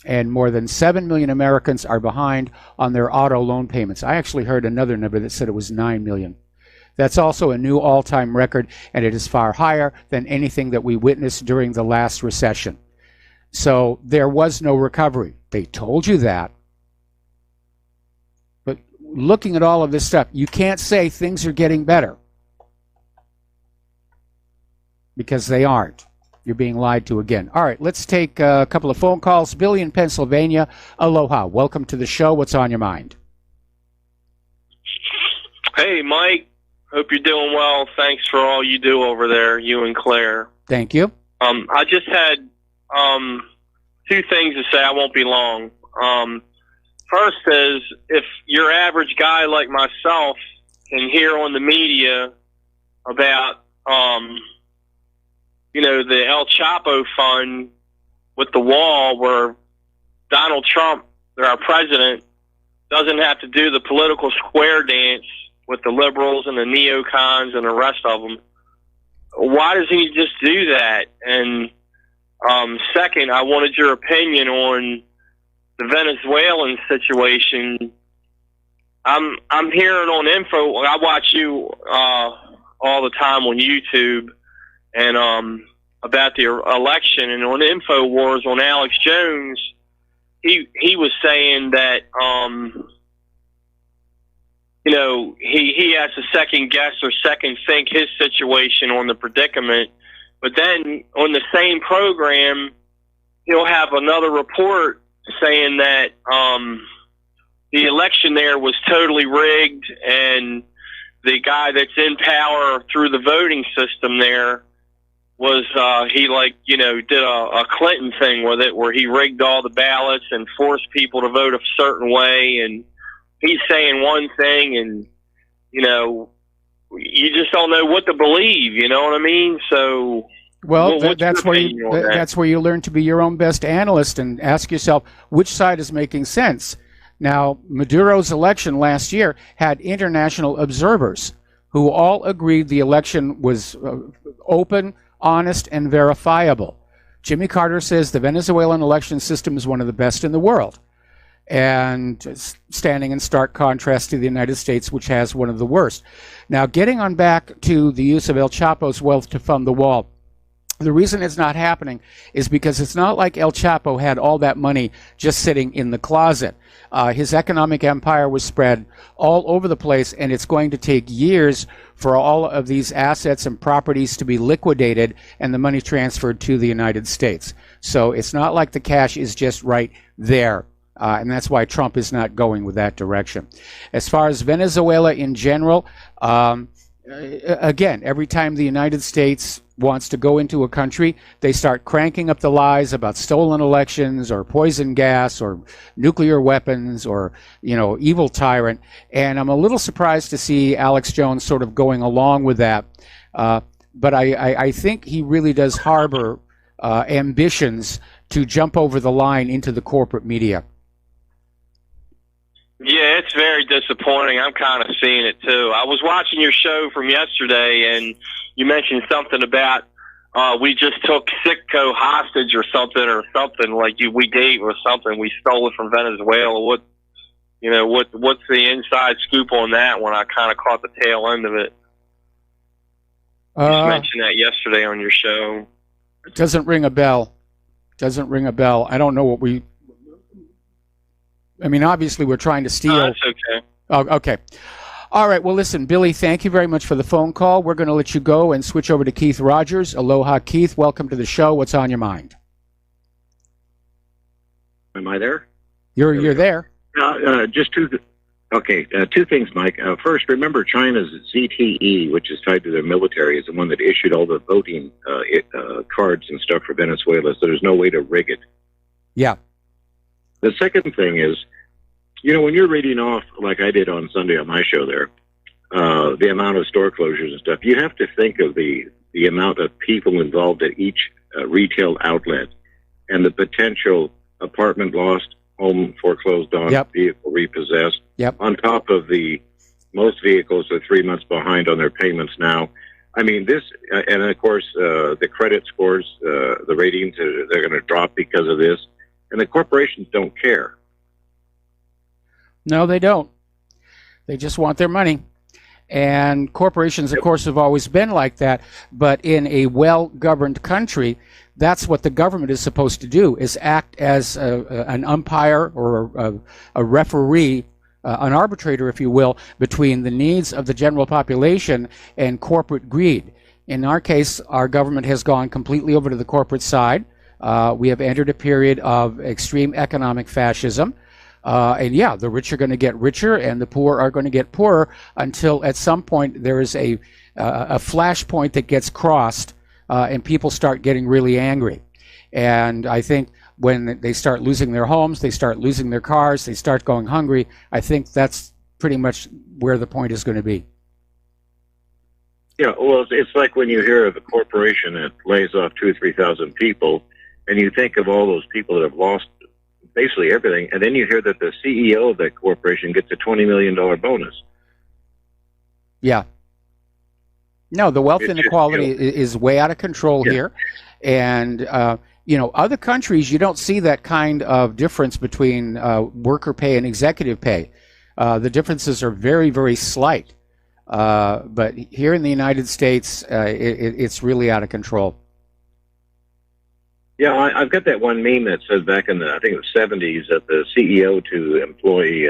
And more than 7 million Americans are behind on their auto loan payments. I actually heard another number that said it was 9 million. That's also a new all-time record, and it is far higher than anything that we witnessed during the last recession. So there was no recovery. They told you that. But looking at all of this stuff, you can't say things are getting better, because they aren't. You're being lied to again. All right, let's take a couple of phone calls. Billy in Pennsylvania. Aloha. Welcome to the show. What's on your mind? Hey, Mike. Hope you're doing well. Thanks for all you do over there, you and Claire. Thank you. I just had two things to say. I won't be long. First is, if your average guy like myself can hear on the media about, the El Chapo fund with the wall, where Donald Trump, our president, doesn't have to do the political square dance with the liberals and the neocons and the rest of them, why doesn't he just do that? And second, I wanted your opinion on the Venezuelan situation. I'm hearing on info. I watch you all the time on YouTube, and about the election, and on InfoWars on Alex Jones, he was saying that he has to second guess or second think his situation on the predicament, but then on the same program he'll have another report saying that the election there was totally rigged, and the guy that's in power through the voting system there was did a Clinton thing with it, where he rigged all the ballots and forced people to vote a certain way, and he's saying one thing, and you just don't know what to believe, you know what I mean? So that's where you learn to be your own best analyst and ask yourself which side is making sense. Now, Maduro's election last year had international observers who all agreed the election was open, honest, and verifiable. Jimmy Carter says the Venezuelan election system is one of the best in the world, and standing in stark contrast to the United States, which has one of the worst. Now, getting on back to the use of El Chapo's wealth to fund the wall, the reason it's not happening is because it's not like El Chapo had all that money just sitting in the closet. His economic empire was spread all over the place, and it's going to take years for all of these assets and properties to be liquidated and the money transferred to the United States. So it's not like the cash is just right there. And that's why Trump is not going with that direction. As far as Venezuela in general, again, every time the United States wants to go into a country, they start cranking up the lies about stolen elections or poison gas or nuclear weapons or, evil tyrant. And I'm a little surprised to see Alex Jones sort of going along with that. But I think he really does harbor ambitions to jump over the line into the corporate media. Yeah, it's very disappointing. I'm kind of seeing it too. I was watching your show from yesterday, and you mentioned something about we just took Sitco hostage or something like we gave or something. We stole it from Venezuela. What's the inside scoop on that one? I kind of caught the tail end of it. You mentioned that yesterday on your show. It doesn't ring a bell. I don't know what we... obviously we're trying to steal... No, that's okay. Oh, okay. All right, well, listen, Billy, thank you very much for the phone call. We're going to let you go and switch over to Keith Rogers. Aloha, Keith. Welcome to the show. What's on your mind? Am I there? You're there. Just two things, Mike. First, remember China's ZTE, which is tied to their military, is the one that issued all the voting cards and stuff for Venezuela, so there's no way to rig it. Yeah. The second thing is, when you're reading off, like I did on Sunday on my show there, the amount of store closures and stuff, you have to think of the amount of people involved at each retail outlet and the potential apartment lost, home foreclosed on, vehicle repossessed. Yep. On top of most vehicles are 3 months behind on their payments now. This, and of course, the credit scores, the ratings, they're going to drop because of this. And the corporations don't care. No, they don't. They just want their money. And corporations, of course, have always been like that. But in a well-governed country, that's what the government is supposed to do, is act as an umpire or a referee, an arbitrator, if you will, between the needs of the general population and corporate greed. In our case, our government has gone completely over to the corporate side. We have entered a period of extreme economic fascism. And yeah, the rich are going to get richer and the poor are going to get poorer until at some point there is a flashpoint that gets crossed and people start getting really angry. And I think when they start losing their homes, they start losing their cars, they start going hungry, I think that's pretty much where the point is going to be. Yeah, well, it's like when you hear of a corporation that lays off 2,000 or 3,000 people, and you think of all those people that have lost basically everything, and then you hear that the CEO of that corporation gets a $20 million bonus. Yeah. No, the wealth inequality is way out of control here. And, other countries, you don't see that kind of difference between worker pay and executive pay. The differences are very, very slight. But here in the United States, it's really out of control. Yeah, I've got that one meme that says back in I think it was 70s, that the CEO to employee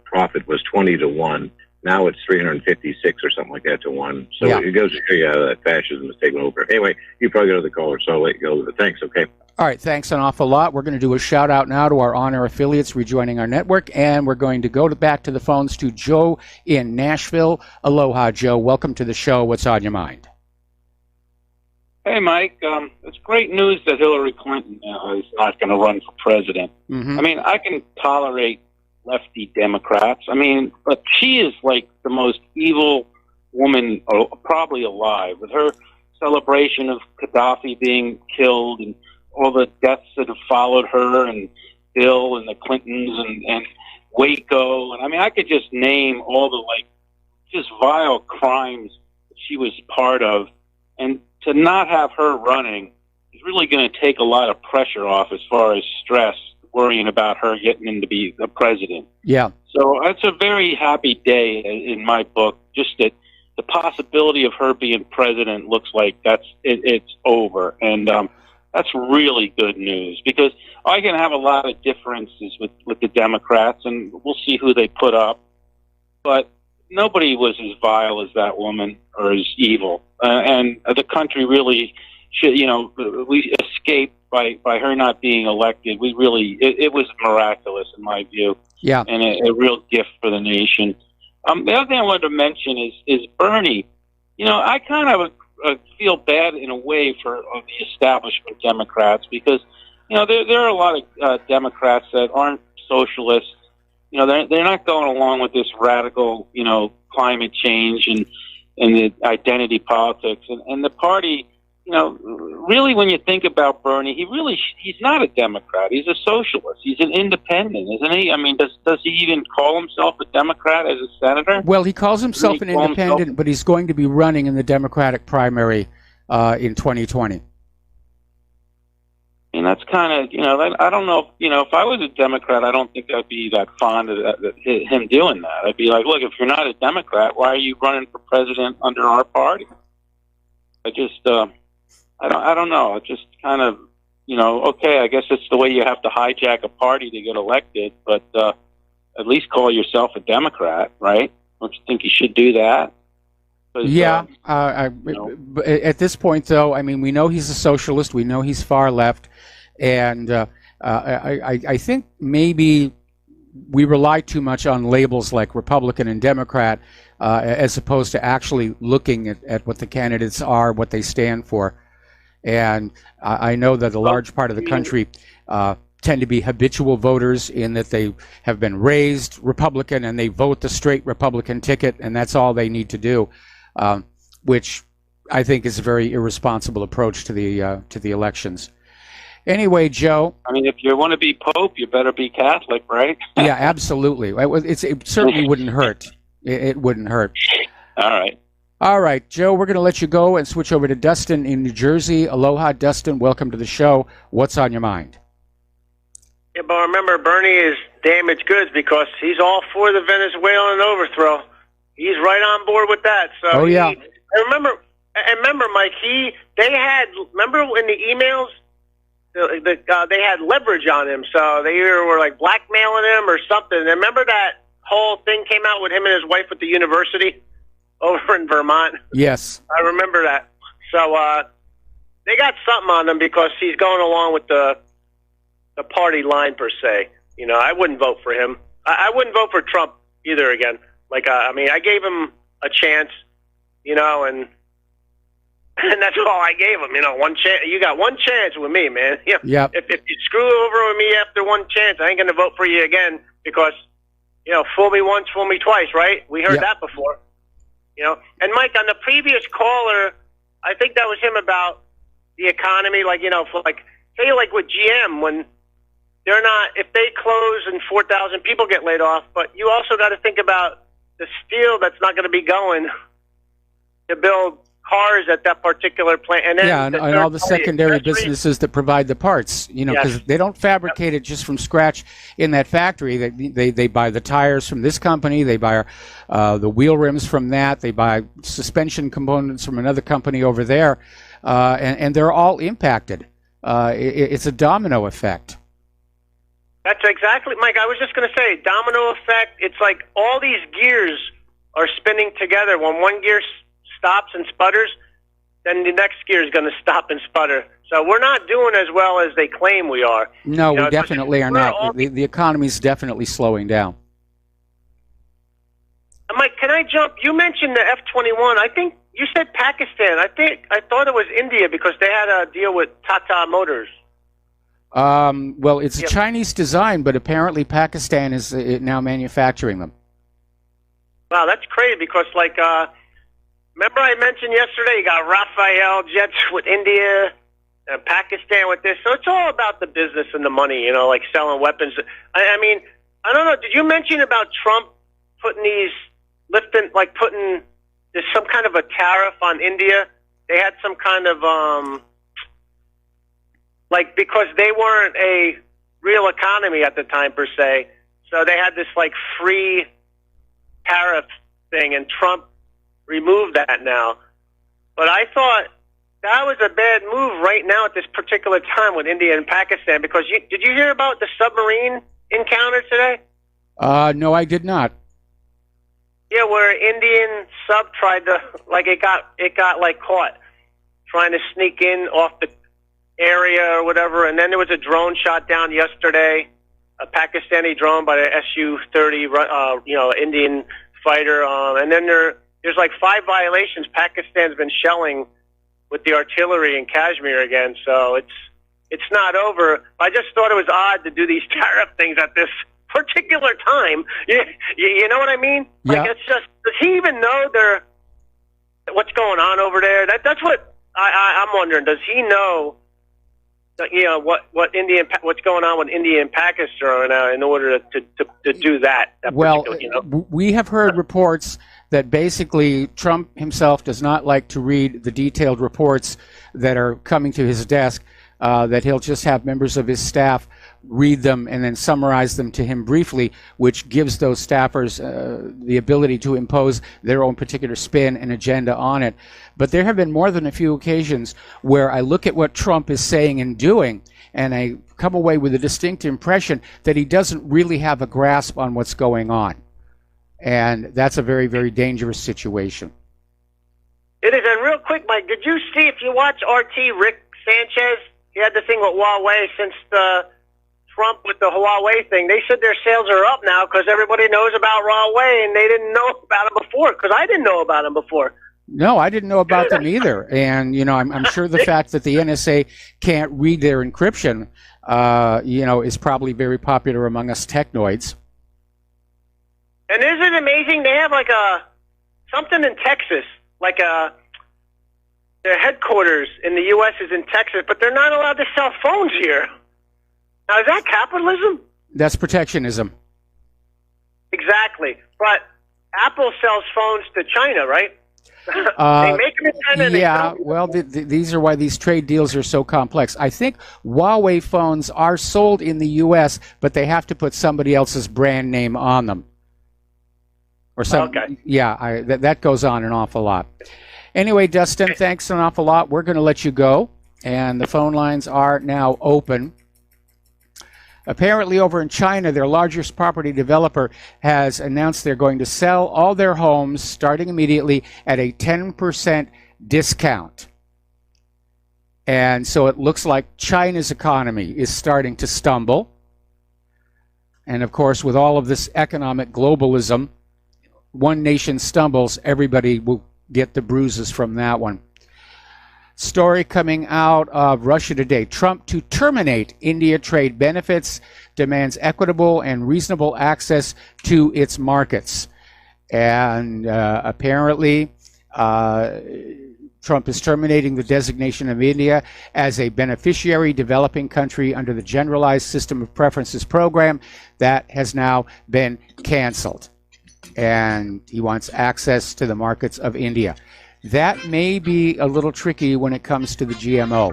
profit was 20 to 1. Now it's 356 or something like that to 1. So it goes to show you how that fascism is taking over. Anyway, you probably got other callers, so I'll let you go. But thanks, okay? All right, thanks an awful lot. We're going to do a shout-out now to our on-air affiliates rejoining our network, and we're going to go back to the phones to Joe in Nashville. Aloha, Joe. Welcome to the show. What's on your mind? Hey, Mike. It's great news that Hillary Clinton is not going to run for president. Mm-hmm. I mean, I can tolerate lefty Democrats. I mean, but she is like the most evil woman probably alive, with her celebration of Gaddafi being killed and all the deaths that have followed her, and Bill and the Clintons and Waco. And I mean, I could just name all the just vile crimes that she was part of. And to not have her running is really going to take a lot of pressure off as far as stress, worrying about her getting in to be the president. Yeah. So it's a very happy day in my book. Just that the possibility of her being president looks like it's over. And that's really good news, because I can have a lot of differences with the Democrats, and we'll see who they put up. But nobody was as vile as that woman, or as evil. And the country really should, we escaped by her not being elected. We really, it was miraculous in my view. Yeah. And a real gift for the nation. The other thing I wanted to mention is Bernie. I kind of feel bad in a way for the establishment Democrats, because, there are a lot of Democrats that aren't socialists. They're not going along with this radical, climate change and the identity politics. And the party, really, when you think about Bernie, he's not a Democrat. He's a socialist. He's an independent, isn't he? I mean, does he even call himself a Democrat as a senator? Well, he calls himself an independent, but he's going to be running in the Democratic primary in 2020. And that's kind of, I don't know, if I was a Democrat, I don't think I'd be that fond of him doing that. I'd be like, look, if you're not a Democrat, why are you running for president under our party? I don't know. It's just kind of, okay, I guess it's the way you have to hijack a party to get elected, but at least call yourself a Democrat, right? Don't you think you should do that? Yeah. At this point, though, I mean, we know he's a socialist. We know he's far left. And I think maybe we rely too much on labels like Republican and Democrat as opposed to actually looking at what the candidates are, what they stand for. And I know that a large part of the country tend to be habitual voters, in that they have been raised Republican and they vote the straight Republican ticket, and that's all they need to do, which I think is a very irresponsible approach to the elections. Anyway, Joe. I mean, if you want to be Pope, you better be Catholic, right? Yeah, absolutely. It certainly wouldn't hurt. It wouldn't hurt. All right, Joe, we're going to let you go and switch over to Dustin in New Jersey. Aloha, Dustin. Welcome to the show. What's on your mind? Yeah, but remember, Bernie is damaged goods, because he's all for the Venezuelan overthrow. He's right on board with that. So I remember, Mike, remember in the emails, they had leverage on him, so they either were like blackmailing him or something. And remember that whole thing came out with him and his wife at the university over in Vermont? Yes. I remember that. So they got something on him, because he's going along with the party line, per se. I wouldn't vote for him. I wouldn't vote for Trump either again. I gave him a chance, and that's all I gave him. One chance. You got one chance with me, man. Yep. If you screw over with me after one chance, I ain't going to vote for you again because, fool me once, fool me twice, right? We heard that before. And Mike, on the previous caller, I think that was him about the economy, say with GM, when they're not, if they close and 4,000 people get laid off, but you also got to think about the steel that's not going to be going to build cars at that particular plant. And then and all the secondary businesses that provide the parts, because they don't fabricate it just from scratch in that factory. They buy the tires from this company, they buy the wheel rims from that, they buy suspension components from another company over there, and they're all impacted. It's a domino effect. That's exactly, Mike, I was just going to say, domino effect. It's like all these gears are spinning together. When one gear stops and sputters, then the next gear is going to stop and sputter. So we're not doing as well as they claim we are. No, we definitely are not. The economy's definitely slowing down. Mike, can I jump? You mentioned the F-21. I think you said Pakistan. I thought it was India because they had a deal with Tata Motors. Well, it's a Chinese design, but apparently Pakistan is now manufacturing them. Wow, that's crazy because, remember I mentioned yesterday you got Rafael jets with India and Pakistan with this. So it's all about the business and the money, selling weapons. I mean, I don't know. Did you mention about Trump putting there's some kind of a tariff on India? They had some kind of, because they weren't a real economy at the time per se. So they had this free tariff thing, and Trump removed that now. But I thought that was a bad move right now at this particular time with India and Pakistan, because did you hear about the submarine encounter today? No, I did not. Yeah, where Indian sub tried to, it got caught trying to sneak in off the area or whatever, and then there was a drone shot down yesterday, a Pakistani drone by the Su-30, Indian fighter, and then there's 5 violations. Pakistan's been shelling with the artillery in Kashmir again, so it's not over. I just thought it was odd to do these tariff things at this particular time. You know what I mean? Yeah. It's just, does he even know what's going on over there? That's what I'm wondering. Does he know? What's going on with India and Pakistan in order to do that? Well, we have heard reports that basically Trump himself does not like to read the detailed reports that are coming to his desk, that he'll just have members of his staff read them and then summarize them to him briefly, which gives those staffers the ability to impose their own particular spin and agenda on it. But there have been more than a few occasions where I look at what Trump is saying and doing, and I come away with a distinct impression that he doesn't really have a grasp on what's going on. And that's a very, very dangerous situation. It is. And real quick, Mike, did you see, if you watch RT, Rick Sanchez, he had the thing with Huawei since Trump with the Huawei thing. They said their sales are up now because everybody knows about Huawei, and they didn't know about them before, because I didn't know about them before. No, I didn't know about them either. And, I'm sure the fact that the NSA can't read their encryption, is probably very popular among us technoids. And isn't it amazing? They have something in Texas, their headquarters in the U.S. is in Texas, but they're not allowed to sell phones here. Now, is that capitalism? That's protectionism. Exactly. But Apple sells phones to China, right? They make them in China. Yeah, well, these are why these trade deals are so complex. I think Huawei phones are sold in the U.S., but they have to put somebody else's brand name on them. Or something. Okay. Yeah, that goes on an awful lot. Anyway, Dustin, thanks an awful lot. We're going to let you go, and the phone lines are now open. Apparently over in China, their largest property developer has announced they're going to sell all their homes starting immediately at a 10% discount. And so it looks like China's economy is starting to stumble. And of course, with all of this economic globalism, one nation stumbles, everybody will get the bruises from that one. Story coming out of Russia Today. Trump to terminate India trade benefits, demands equitable and reasonable access to its markets. And apparently, Trump is terminating the designation of India as a beneficiary developing country under the Generalized System of Preferences program that has now been canceled. And he wants access to the markets of India. That may be a little tricky when it comes to the GMO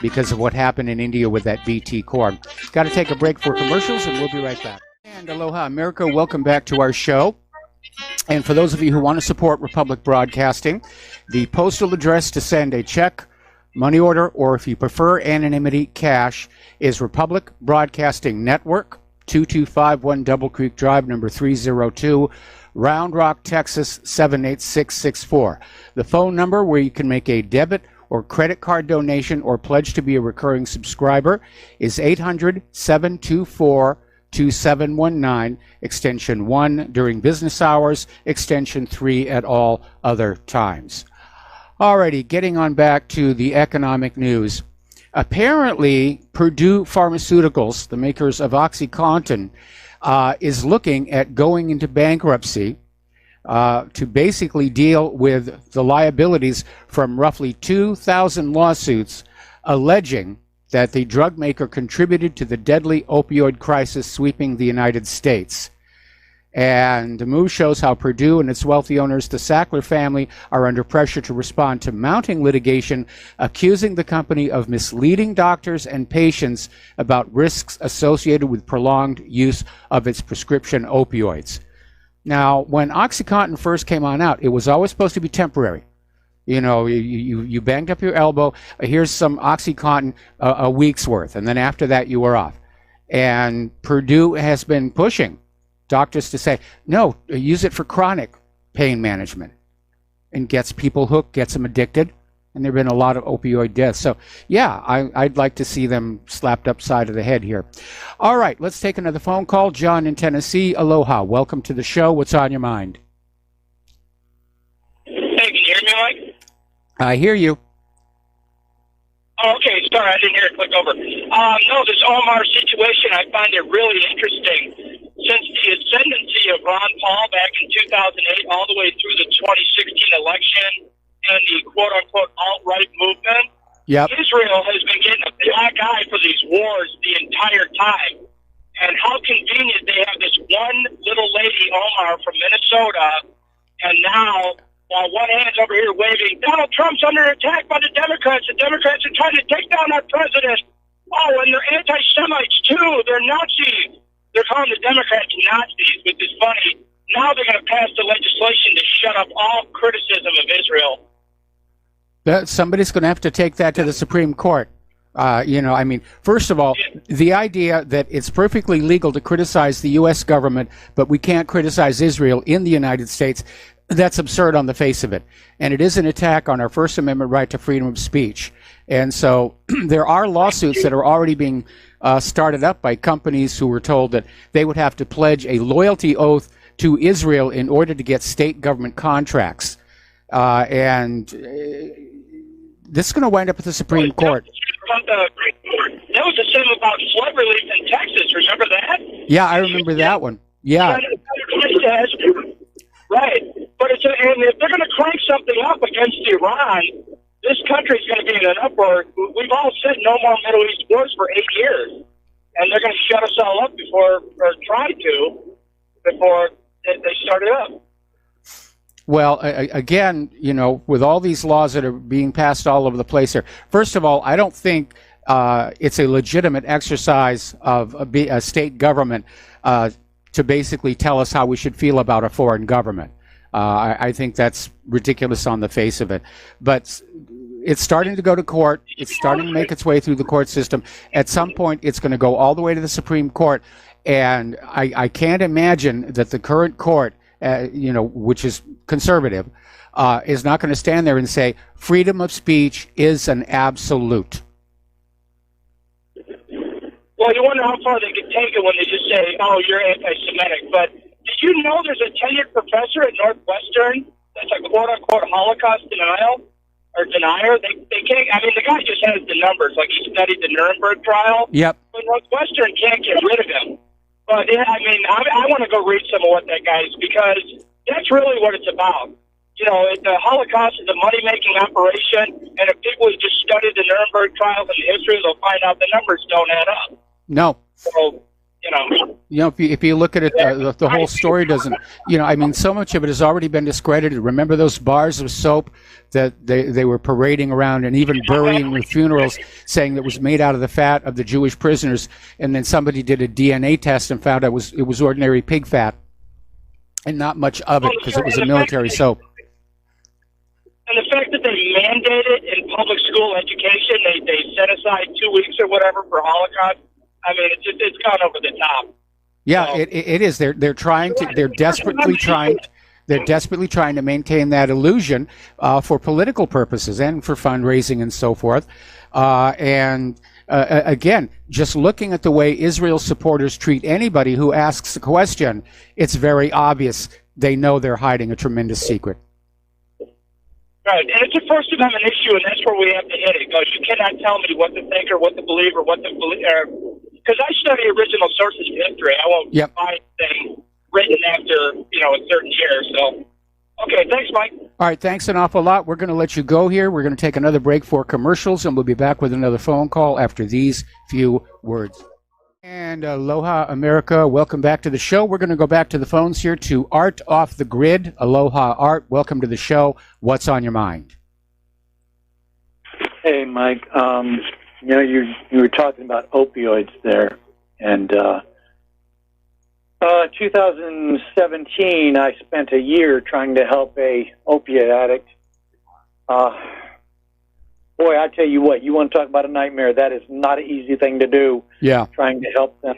because of what happened in India with that BT corn. Got to take a break for commercials, and we'll be right back. And aloha, America. Welcome back to our show. And for those of you who want to support Republic Broadcasting, the postal address to send a check, money order, or if you prefer anonymity, cash, is Republic Broadcasting Network, 2251 Double Creek Drive, number 302, Round Rock, Texas, 78664. The phone number where you can make a debit or credit card donation or pledge to be a recurring subscriber is 800-724-2719, extension 1 during business hours, extension 3 at all other times. Alrighty, getting on back to the economic news. Apparently, Purdue Pharmaceuticals, the makers of OxyContin, is looking at going into bankruptcy to basically deal with the liabilities from roughly 2,000 lawsuits alleging that the drug maker contributed to the deadly opioid crisis sweeping the United States. And the move shows how Purdue and its wealthy owners, the Sackler family, are under pressure to respond to mounting litigation, accusing the company of misleading doctors and patients about risks associated with prolonged use of its prescription opioids. Now, when OxyContin first came on out, it was always supposed to be temporary. You know, you banged up your elbow, here's some OxyContin, a week's worth, and then after that you were off. And Purdue has been pushing doctors to say, no, use it for chronic pain management, and gets people hooked, gets them addicted, and there have been a lot of opioid deaths. So, yeah, I'd like to see them slapped upside of the head here. All right, let's take another phone call. John in Tennessee, aloha. Welcome to the show. What's on your mind? Hey, can you hear me, Mike? I hear you. Oh, okay, sorry, I didn't hear it click over. No, this Omar situation, I find it really interesting. Since the ascendancy of Ron Paul back in 2008 all the way through the 2016 election and the quote-unquote alt-right movement, Israel has been getting a black eye for these wars the entire time. And how convenient they have this one little lady, Omar, from Minnesota, and now, while one hand's over here waving, Donald Trump's under attack by the Democrats are trying to take down our president. Oh, and they're anti-Semites, too. They're Nazis. They're calling the Democrats Nazis, which is funny. Now they're going to pass the legislation to shut up all criticism of Israel. Somebody's going to have to take that to the Supreme Court. First of all, the idea that it's perfectly legal to criticize the U.S. government, but we can't criticize Israel in the United States, that's absurd on the face of it. And it is an attack on our First Amendment right to freedom of speech. And so there are lawsuits that are already being started up by companies who were told that they would have to pledge a loyalty oath to Israel in order to get state government contracts. This is going to wind up at the Supreme Court. That was the same about flood relief in Texas. Remember that? Yeah, I remember that one. Yeah. Right. But and if they're going to crank something up against Iran, this country's going to be in an uproar. We've all said no more Middle East wars for 8 years. And they're going to shut us all up before they start it up. Well, again, with all these laws that are being passed all over the place here, first of all, I don't think it's a legitimate exercise of a state government to basically tell us how we should feel about a foreign government. I think that's ridiculous on the face of it. But it's starting to go to court. It's starting to make its way through the court system. At some point, it's going to go all the way to the Supreme Court. And I can't imagine that the current court, which is conservative, is not going to stand there and say freedom of speech is an absolute. Well, you wonder how far they could take it when they just say, "Oh, you're anti-Semitic." But did you know there's a tenured professor at Northwestern that's a quote-unquote Holocaust denier? They can't. I mean, the guy just has the numbers. Like, he studied the Nuremberg trial. Yep. But Northwestern can't get rid of him. But yeah, I mean, I want to go read some of what that guy is, because that's really what it's about. You know, the Holocaust is a money-making operation, and if people just study the Nuremberg trials and the history, they'll find out the numbers don't add up. No. So, if you look at it, the whole story doesn't. I mean, so much of it has already been discredited. Remember those bars of soap that they were parading around and even burying with funerals, saying that was made out of the fat of the Jewish prisoners, and then somebody did a DNA test and found it was ordinary pig fat, and not much of it because it was a military soap. And the fact that they mandate it in public school education, they set aside 2 weeks or whatever for Holocaust. I mean, it's gone over the top. Yeah, it is. They're desperately trying to maintain that illusion for political purposes and for fundraising and so forth. Again, just looking at the way Israel supporters treat anybody who asks a question, it's very obvious they know they're hiding a tremendous secret. Right, and it's a First Amendment issue, and that's where we have to hit it. Because you cannot tell me what to think or what to believe or what to believe. Because I study original sources of history. I won't find things written after a certain year. So, okay, thanks, Mike. All right, thanks an awful lot. We're going to let you go here. We're going to take another break for commercials, and we'll be back with another phone call after these few words. And aloha, America. Welcome back to the show. We're going to go back to the phones here to Art off the grid. Aloha, Art. Welcome to the show. What's on your mind? Hey, Mike. You were talking about opioids there, and 2017, I spent a year trying to help a opiate addict. Boy, I tell you what, you want to talk about a nightmare. That is not an easy thing to do. Yeah. Trying to help them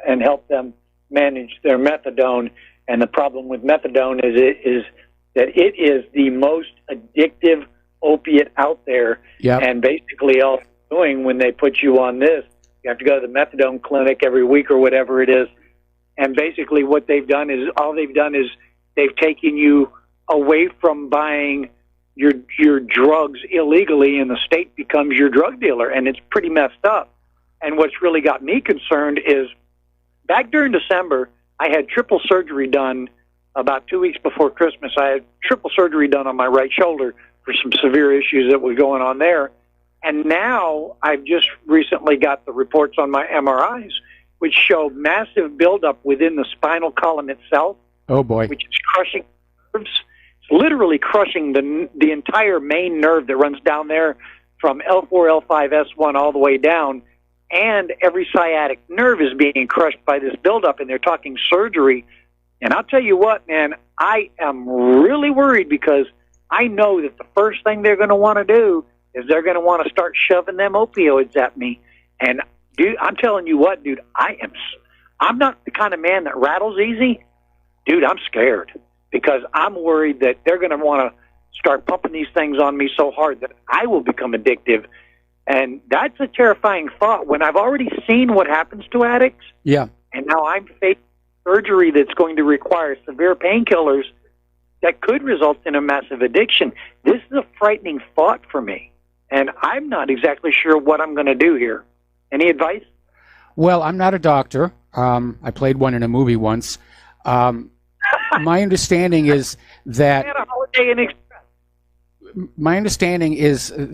and help them manage their methadone. And the problem with methadone is that it is the most addictive opiate out there. Yeah. And basically all they're doing when they put you on this, you have to go to the methadone clinic every week or whatever it is. And basically what they've done is they've taken you away from buying your drugs illegally, and the state becomes your drug dealer, and it's pretty messed up. And what's really got me concerned is back during December, I had triple surgery done about 2 weeks before Christmas. I had triple surgery done on my right shoulder for some severe issues that were going on there. And now I've just recently got the reports on my MRIs, which show massive buildup within the spinal column itself. Oh, boy. Which is crushing nerves. Literally crushing the entire main nerve that runs down there from L4, L5, S1 all the way down, and every sciatic nerve is being crushed by this buildup, and they're talking surgery. And I'll tell you what, man, I am really worried because I know that the first thing they're going to want to do is they're going to want to start shoving them opioids at me. And, dude, I'm telling you what, dude, I'm not the kind of man that rattles easy. Dude, I'm scared. Because I'm worried that they're going to want to start pumping these things on me so hard that I will become addictive. And that's a terrifying thought when I've already seen what happens to addicts. Yeah. And now I'm facing surgery that's going to require severe painkillers that could result in a massive addiction. This is a frightening thought for me. And I'm not exactly sure what I'm going to do here. Any advice? Well, I'm not a doctor. I played one in a movie once. My understanding is that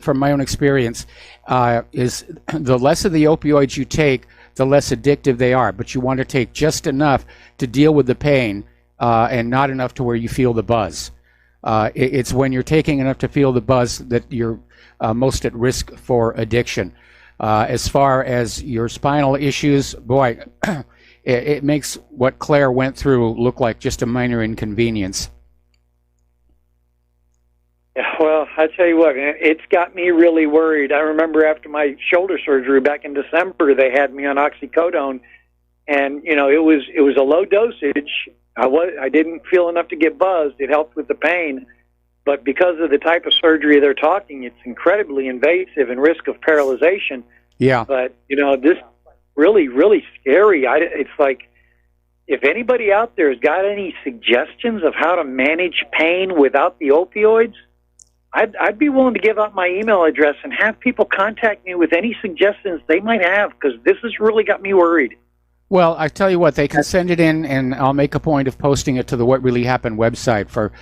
from my own experience, is the less of the opioids you take, the less addictive they are. But you want to take just enough to deal with the pain, and not enough to where you feel the buzz. It's when you're taking enough to feel the buzz that you're most at risk for addiction. As far as your spinal issues, boy. It makes what Claire went through look like just a minor inconvenience. Yeah, well, I tell you what, it's got me really worried. I remember after my shoulder surgery back in December, they had me on oxycodone, and it was a low dosage. I didn't feel enough to get buzzed. It helped with the pain, but because of the type of surgery they're talking, it's incredibly invasive and risk of paralyzation. Yeah. But really, really scary. It's like, if anybody out there has got any suggestions of how to manage pain without the opioids, I'd be willing to give out my email address and have people contact me with any suggestions they might have, because this has really got me worried. Well, I tell you what, they can send it in, and I'll make a point of posting it to the What Really Happened website for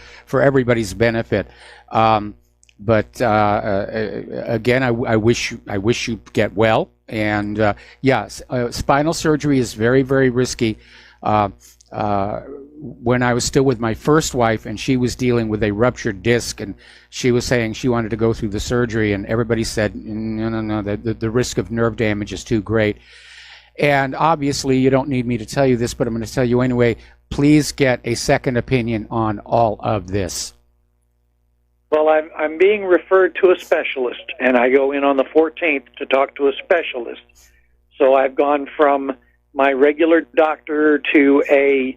everybody's benefit. But again, I wish you get well. And yes, spinal surgery is very, very risky. When I was still with my first wife, and she was dealing with a ruptured disc, and she was saying she wanted to go through the surgery, and everybody said, no, the risk of nerve damage is too great. And obviously, you don't need me to tell you this, but I'm going to tell you anyway, please get a second opinion on all of this. Well, I'm being referred to a specialist, and I go in on the 14th to talk to a specialist. So I've gone from my regular doctor to a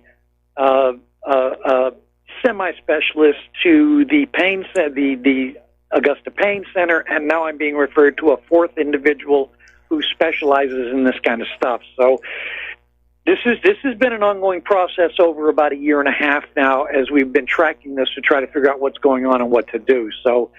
semi-specialist to the Augusta Pain Center, and now I'm being referred to a fourth individual who specializes in this kind of stuff. So this has been an ongoing process over about a year and a half now, as we've been tracking this to try to figure out what's going on and what to do. So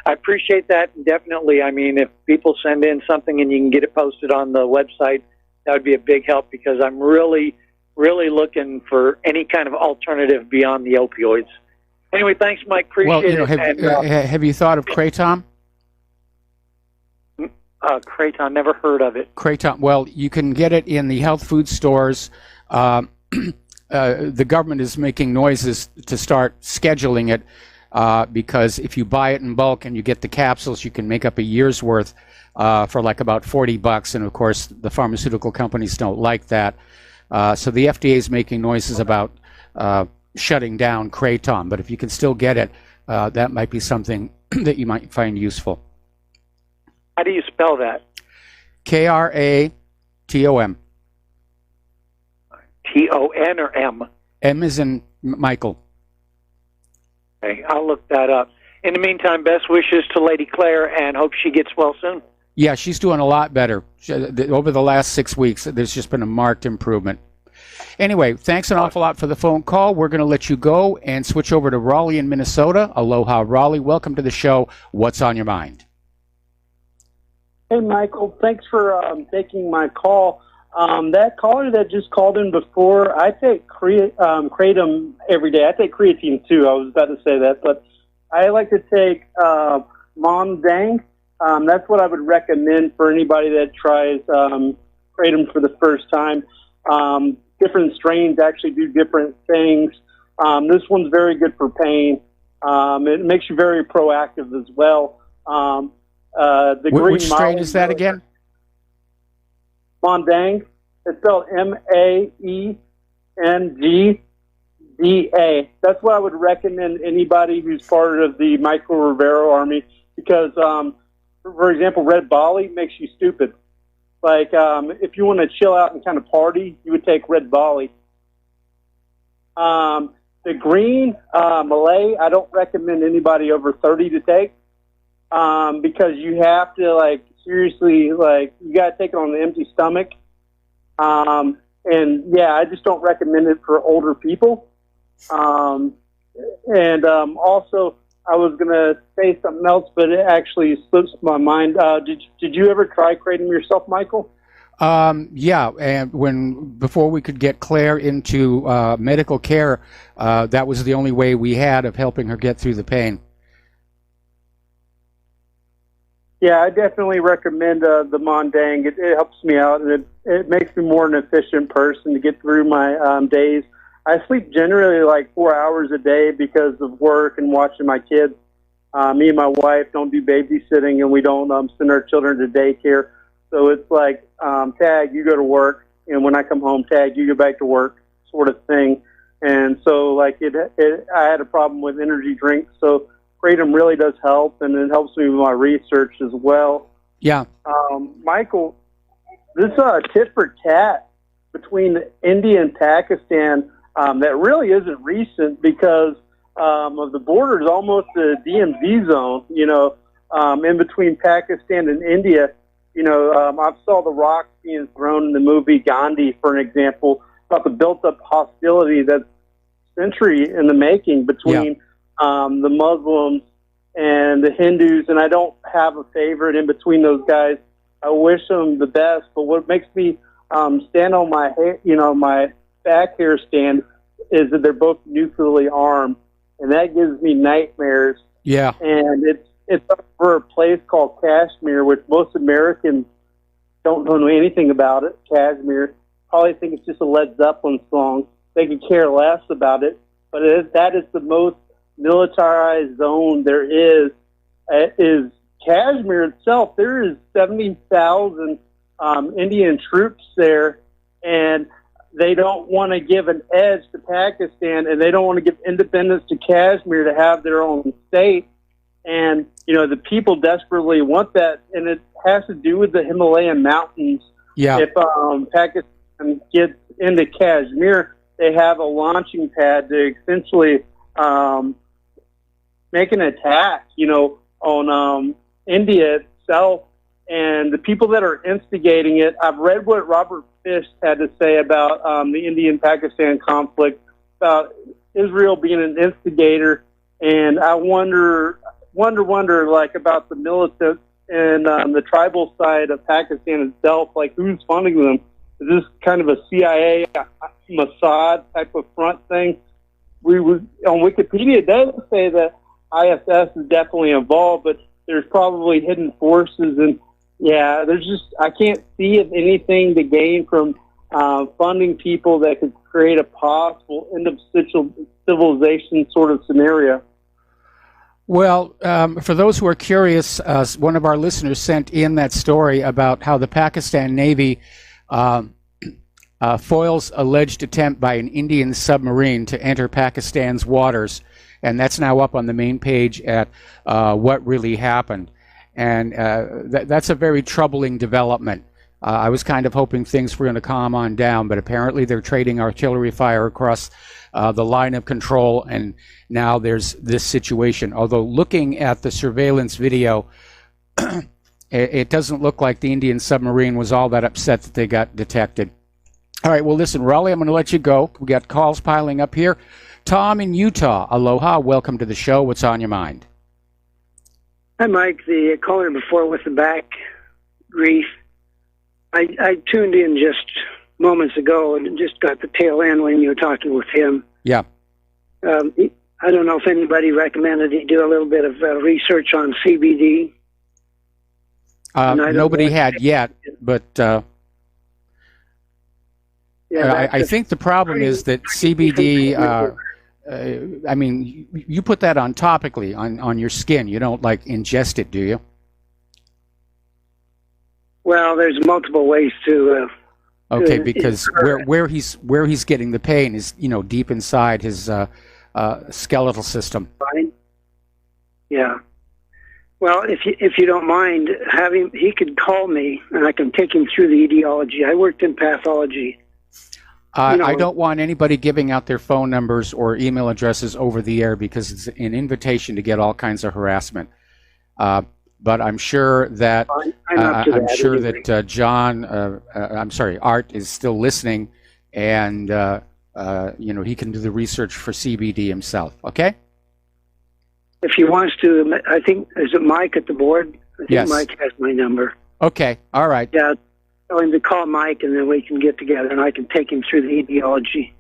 I appreciate that. Definitely, I mean, if people send in something and you can get it posted on the website, that would be a big help, because I'm really, really looking for any kind of alternative beyond the opioids. Anyway, thanks, Mike. Appreciate it. Have you thought of Kratom? Kratom, never heard of it. Kratom, well, you can get it in the health food stores. The government is making noises to start scheduling it, because if you buy it in bulk and you get the capsules, you can make up a year's worth for like about $40, and of course the pharmaceutical companies don't like that. So the FDA is making noises about shutting down Kratom, but if you can still get it, that might be something that you might find useful. How do you spell that? Kratom. Ton or M? M is in Michael. Okay, I'll look that up. In the meantime, best wishes to Lady Claire, and hope she gets well soon. Yeah, she's doing a lot better. Over the last 6 weeks, there's just been a marked improvement. Anyway, thanks an awful lot for the phone call. We're going to let you go and switch over to Raleigh in Minnesota. Aloha, Raleigh. Welcome to the show. What's on your mind? Hey, Michael. Thanks for taking my call. That caller that just called in before, I take Kratom every day. I take creatine, too. I was about to say that. But I like to take Mondang. That's what I would recommend for anybody that tries Kratom for the first time. Different strains actually do different things. This one's very good for pain. It makes you very proactive as well. Which strain is that again? Mondang. It's spelled Maendga. That's what I would recommend anybody who's part of the Michael Rivero Army, because, for example, Red Bali makes you stupid. Like, if you want to chill out and kind of party, you would take Red Bali. The green Malay, I don't recommend anybody over 30 to take, because you have to, like, seriously, like, you got to take it on an empty stomach. And, yeah, I just don't recommend it for older people. Also, I was going to say something else, but it actually slips my mind. Did you ever try Kratom yourself, Michael? Yeah, and before we could get Claire into medical care, that was the only way we had of helping her get through the pain. Yeah, I definitely recommend the Mondang. It helps me out, and it makes me more an efficient person to get through my days. I sleep generally like 4 hours a day because of work and watching my kids. Me and my wife don't do babysitting, and we don't send our children to daycare. So it's like, tag, you go to work, and when I come home, tag, you go back to work, sort of thing. And so, like, I had a problem with energy drinks, so Kratom really does help, and it helps me with my research as well. Yeah. Michael, this tit for tat between India and Pakistan, that really isn't recent, because of the border is almost a DMV zone, in between Pakistan and India. I saw the rocks being thrown in the movie Gandhi, for an example, about the built-up hostility that's century in the making between the Muslims and the Hindus, and I don't have a favorite in between those guys. I wish them the best, but what makes me stand on my my back hair stand is that they're both nuclearly armed, and that gives me nightmares. Yeah, and it's over a place called Kashmir, which most Americans don't know anything about it. Kashmir, probably think it's just a Led Zeppelin song. They could care less about it, but that is the most militarized zone there is Kashmir itself. There is 70,000 Indian troops there, and they don't want to give an edge to Pakistan, and they don't want to give independence to Kashmir to have their own state. And, the people desperately want that, and it has to do with the Himalayan mountains. Yeah. If Pakistan gets into Kashmir, they have a launching pad to essentially make an attack, on India itself. And the people that are instigating it, I've read what Robert Fish had to say about the Indian-Pakistan conflict, about Israel being an instigator. And I wonder, like, about the militant and the tribal side of Pakistan itself, like, who's funding them? Is this kind of a CIA, Mossad type of front thing? On Wikipedia, it does say that ISS is definitely involved, but there's probably hidden forces, and I can't see anything to gain from funding people that could create a possible end of civilization sort of scenario. Well, for those who are curious, one of our listeners sent in that story about how the Pakistan Navy foils alleged attempt by an Indian submarine to enter Pakistan's waters, and that's now up on the main page at What Really Happened. And that's a very troubling development. I was kind of hoping things were going to calm on down, but apparently they're trading artillery fire across the line of control, and now there's this situation. Although looking at the surveillance video, it doesn't look like the Indian submarine was all that upset that they got detected. All right, well, listen, Raleigh, I'm going to let you go. We got calls piling up here. Tom in Utah, aloha, welcome to the show. What's on your mind? Hi, Mike. The caller before with the back grief. I tuned in just moments ago and just got the tail end when you were talking with him. Yeah. I don't know if anybody recommended he do a little bit of research on CBD. Nobody had yet, but I think the problem is that CBD, I mean, you put that on topically on your skin. You don't, like, ingest it, do you? Well, there's multiple ways to... okay, because where he's getting the pain is, deep inside his skeletal system. Fine. Yeah. Well, if you don't mind, he could call me, and I can take him through the etiology. I worked in pathology. I don't want anybody giving out their phone numbers or email addresses over the air because it's an invitation to get all kinds of harassment. But I'm sure that Art is still listening, and he can do the research for CBD himself. Okay. If he wants to, I think, is it Mike at the board? I think Mike has my number. Okay. All right. Yeah. Tell him to call Mike, and then we can get together, and I can take him through the etiology.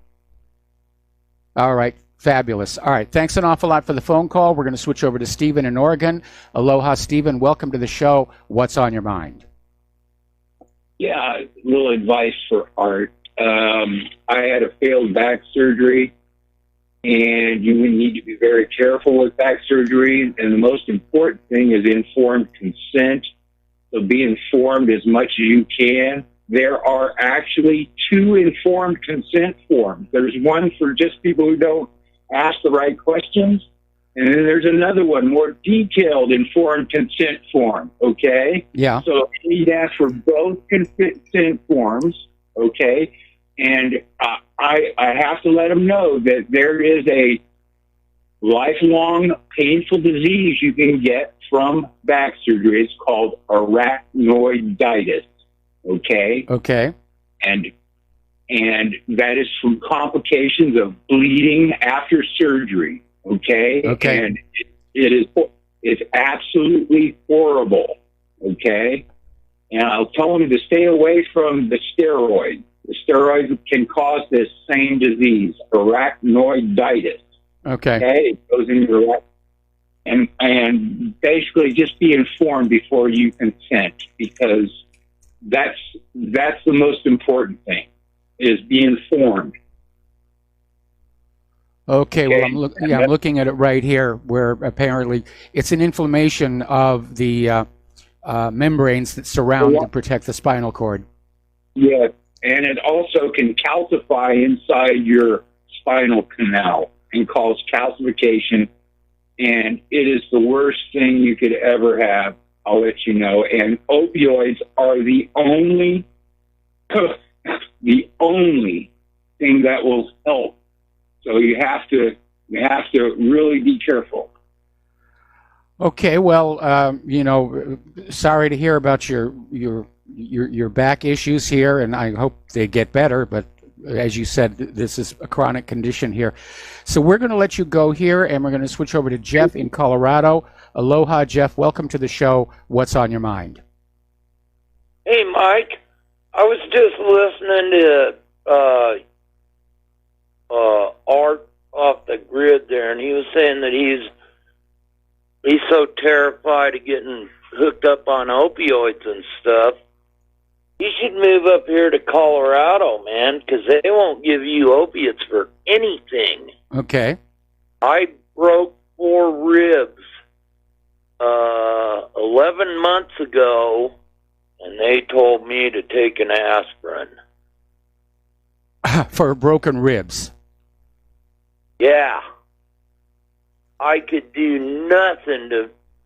All right. Fabulous. All right. Thanks an awful lot for the phone call. We're going to switch over to Stephen in Oregon. Aloha, Stephen. Welcome to the show. What's on your mind? Yeah, a little advice for Art. I had a failed back surgery, and you need to be very careful with back surgery. And the most important thing is informed consent. So be informed as much as you can. There are actually 2 informed consent forms. There's one for just people who don't ask the right questions, and then there's another one, more detailed informed consent form, okay? Yeah. So you need to ask for both consent forms, okay? And I have to let them know that there is a lifelong painful disease you can get from back surgery. It's called arachnoiditis. Okay? Okay. And that is from complications of bleeding after surgery. Okay? Okay. And it's absolutely horrible. Okay? And I'll tell them to stay away from the steroid. The steroids can cause this same disease, arachnoiditis. Okay. It goes in your life. And basically just be informed before you consent, because that's the most important thing, is be informed. Okay, well, I'm looking at it right here, where apparently it's an inflammation of the membranes that surround and protect the spinal cord. Yeah, and it also can calcify inside your spinal canal and cause calcification, and it is the worst thing you could ever have. I'll let you know. And opioids are the only thing that will help. So you have to really be careful. Okay, well, sorry to hear about your back issues here, and I hope they get better. But as you said, this is a chronic condition here. So we're going to let you go here, and we're going to switch over to Jeff in Colorado. Aloha, Jeff. Welcome to the show. What's on your mind? Hey, Mike. I was just listening to Art off the grid there, and he was saying that he's so terrified of getting hooked up on opioids and stuff. You should move up here to Colorado, man, because they won't give you opiates for anything. Okay. I broke 4 ribs 11 months ago, and they told me to take an aspirin. For broken ribs? Yeah. I could do nothing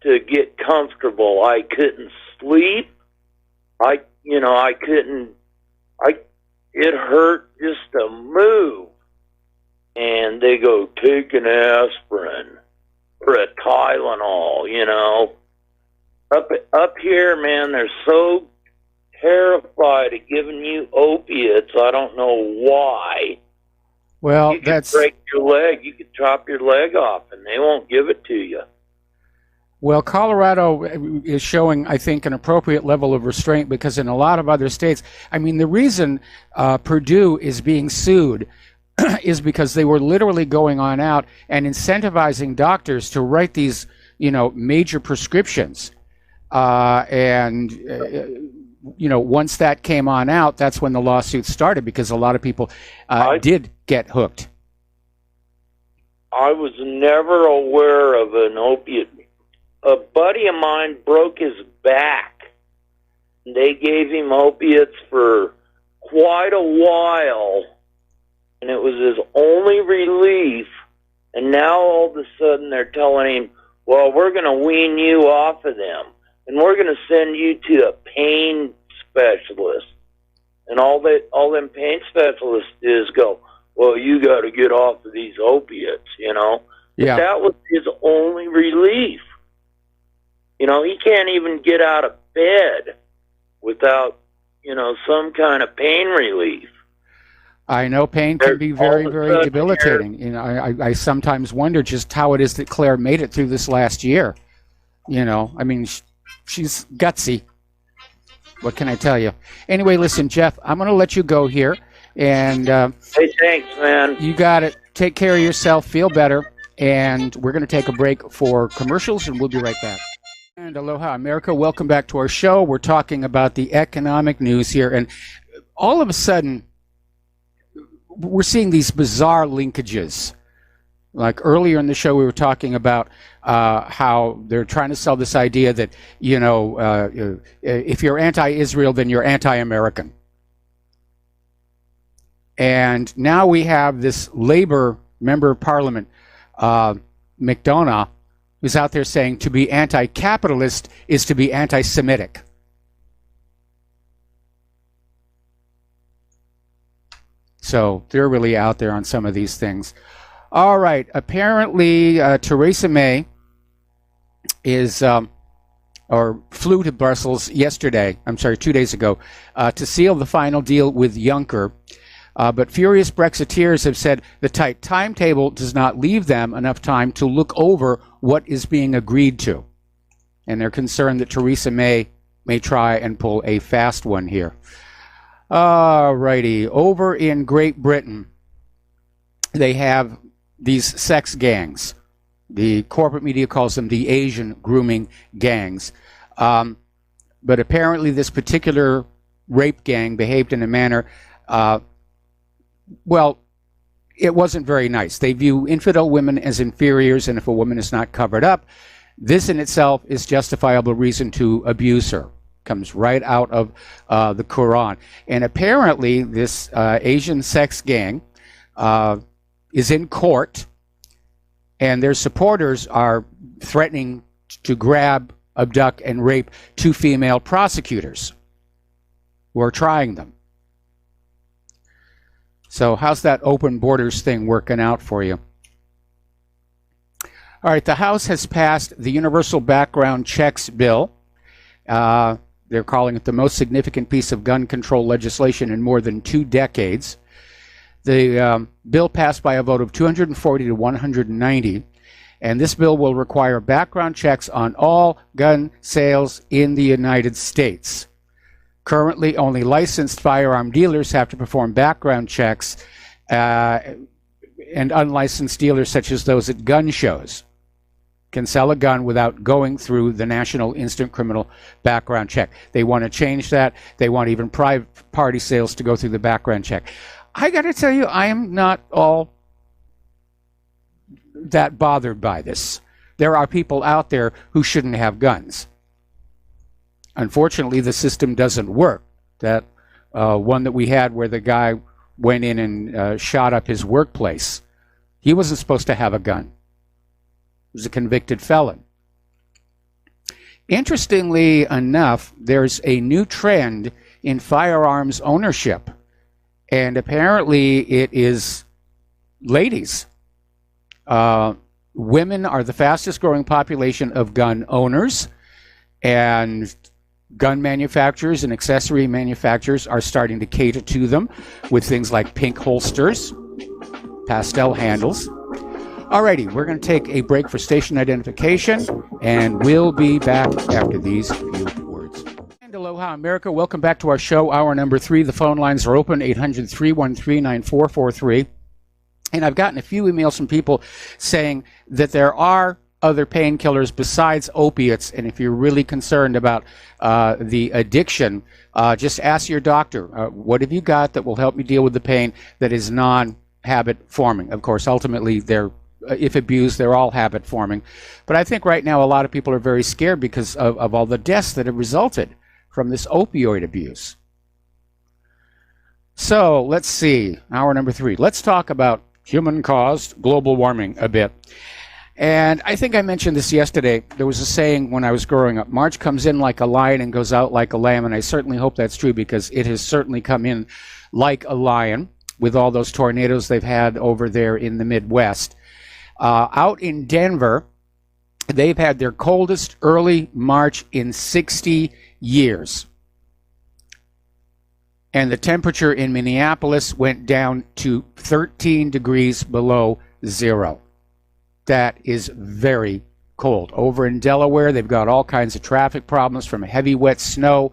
to get comfortable. I couldn't sleep. It hurt just to move. And they go, take an aspirin or a Tylenol, Up here, man, they're so terrified of giving you opiates. I don't know why. Well, you could break your leg. You could chop your leg off, and they won't give it to you. Well, Colorado is showing, I think, an appropriate level of restraint, because in a lot of other states, I mean, the reason Purdue is being sued is because they were literally going on out and incentivizing doctors to write these, major prescriptions. Once that came on out, that's when the lawsuit started, because a lot of people did get hooked. I was never aware of an opiate. A buddy of mine broke his back. They gave him opiates for quite a while, and it was his only relief. And now all of a sudden they're telling him, well, we're going to wean you off of them, and we're going to send you to a pain specialist. And all them pain specialists is go, well, you got to get off of these opiates, Yeah. But that was his only relief. He can't even get out of bed without, some kind of pain relief. I know pain can be very, very debilitating. I sometimes wonder just how it is that Claire made it through this last year. I mean, she's gutsy. What can I tell you? Anyway, listen, Jeff, I'm going to let you go here. And hey, thanks, man. You got it. Take care of yourself. Feel better. And we're going to take a break for commercials, and we'll be right back. And aloha, America. Welcome back to our show. We're talking about the economic news here. And all of a sudden, we're seeing these bizarre linkages. Like earlier in the show, we were talking about how they're trying to sell this idea that, if you're anti-Israel, then you're anti-American. And now we have this Labor member of Parliament, McDonough, who's out there saying to be anti-capitalist is to be anti-Semitic. So they're really out there on some of these things. All right. Apparently, Theresa May flew to Brussels yesterday, 2 days ago, to seal the final deal with Juncker. But furious Brexiteers have said the tight timetable does not leave them enough time to look over what is being agreed to. And they're concerned that Theresa May try and pull a fast one here. All righty. Over in Great Britain, they have these sex gangs. The corporate media calls them the Asian grooming gangs. But apparently this particular rape gang behaved in a manner, well, it wasn't very nice. They view infidel women as inferiors, and if a woman is not covered up, this in itself is justifiable reason to abuse her. Comes right out of the Quran. And apparently this Asian sex gang is in court, and their supporters are threatening to grab, abduct, and rape 2 female prosecutors who are trying them. So how's that open borders thing working out for you? All right, the House has passed the Universal Background Checks bill. They're calling it the most significant piece of gun control legislation in more than 2 decades. The bill passed by a vote of 240 to 190, and this bill will require background checks on all gun sales in the United States. Currently, only licensed firearm dealers have to perform background checks, and unlicensed dealers, such as those at gun shows, can sell a gun without going through the National Instant Criminal Background Check. They want to change that. They want even private party sales to go through the background check. I got to tell you, I am not all that bothered by this. There are people out there who shouldn't have guns. Unfortunately, the system doesn't work. That one that we had where the guy went in and shot up his workplace, he wasn't supposed to have a gun. He was a convicted felon. Interestingly enough, there's a new trend in firearms ownership. And apparently it is ladies. Women are the fastest growing population of gun owners, and gun manufacturers and accessory manufacturers are starting to cater to them with things like pink holsters, pastel handles. Alrighty, we're going to take a break for station identification, and we'll be back after these few words. And aloha, America. Welcome back to our show, hour number 3. The phone lines are open, 800-313-9443. And I've gotten a few emails from people saying that there are other painkillers besides opiates, and if you're really concerned about the addiction, just ask your doctor, what have you got that will help me deal with the pain that is non-habit forming? Of course, ultimately, if abused, they're all habit forming. But I think right now a lot of people are very scared because of all the deaths that have resulted from this opioid abuse. So let's see, hour number 3. Let's talk about human-caused global warming a bit. And I think I mentioned this yesterday. There was a saying when I was growing up, March comes in like a lion and goes out like a lamb, and I certainly hope that's true because it has certainly come in like a lion with all those tornadoes they've had over there in the Midwest. Out in Denver, they've had their coldest early March in 60 years. And the temperature in Minneapolis went down to 13 degrees below zero. That is very cold. Over in Delaware, they've got all kinds of traffic problems from heavy, wet snow.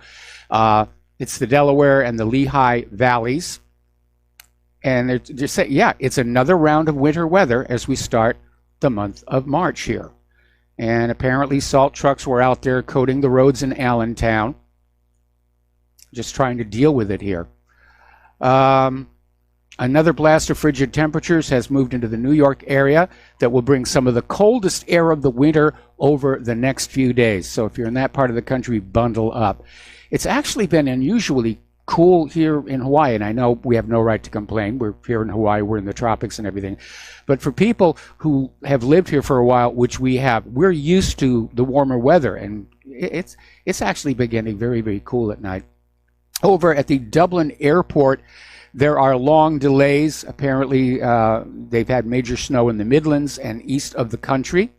It's the Delaware and the Lehigh valleys. And they're saying, yeah, it's another round of winter weather as we start the month of March here. And apparently salt trucks were out there coating the roads in Allentown, just trying to deal with it here. Another blast of frigid temperatures has moved into the New York area that will bring some of the coldest air of the winter over the next few days. So if you're in that part of the country, bundle up. It's actually been unusually cool here in Hawaii, and I know we have no right to complain. We're here in Hawaii, we're in the tropics and everything. But for people who have lived here for a while, which we have, we're used to the warmer weather, and it's actually been getting very, very cool at night. Over at the Dublin airport, There are long delays. Apparently, they've had major snow in the Midlands and east of the country.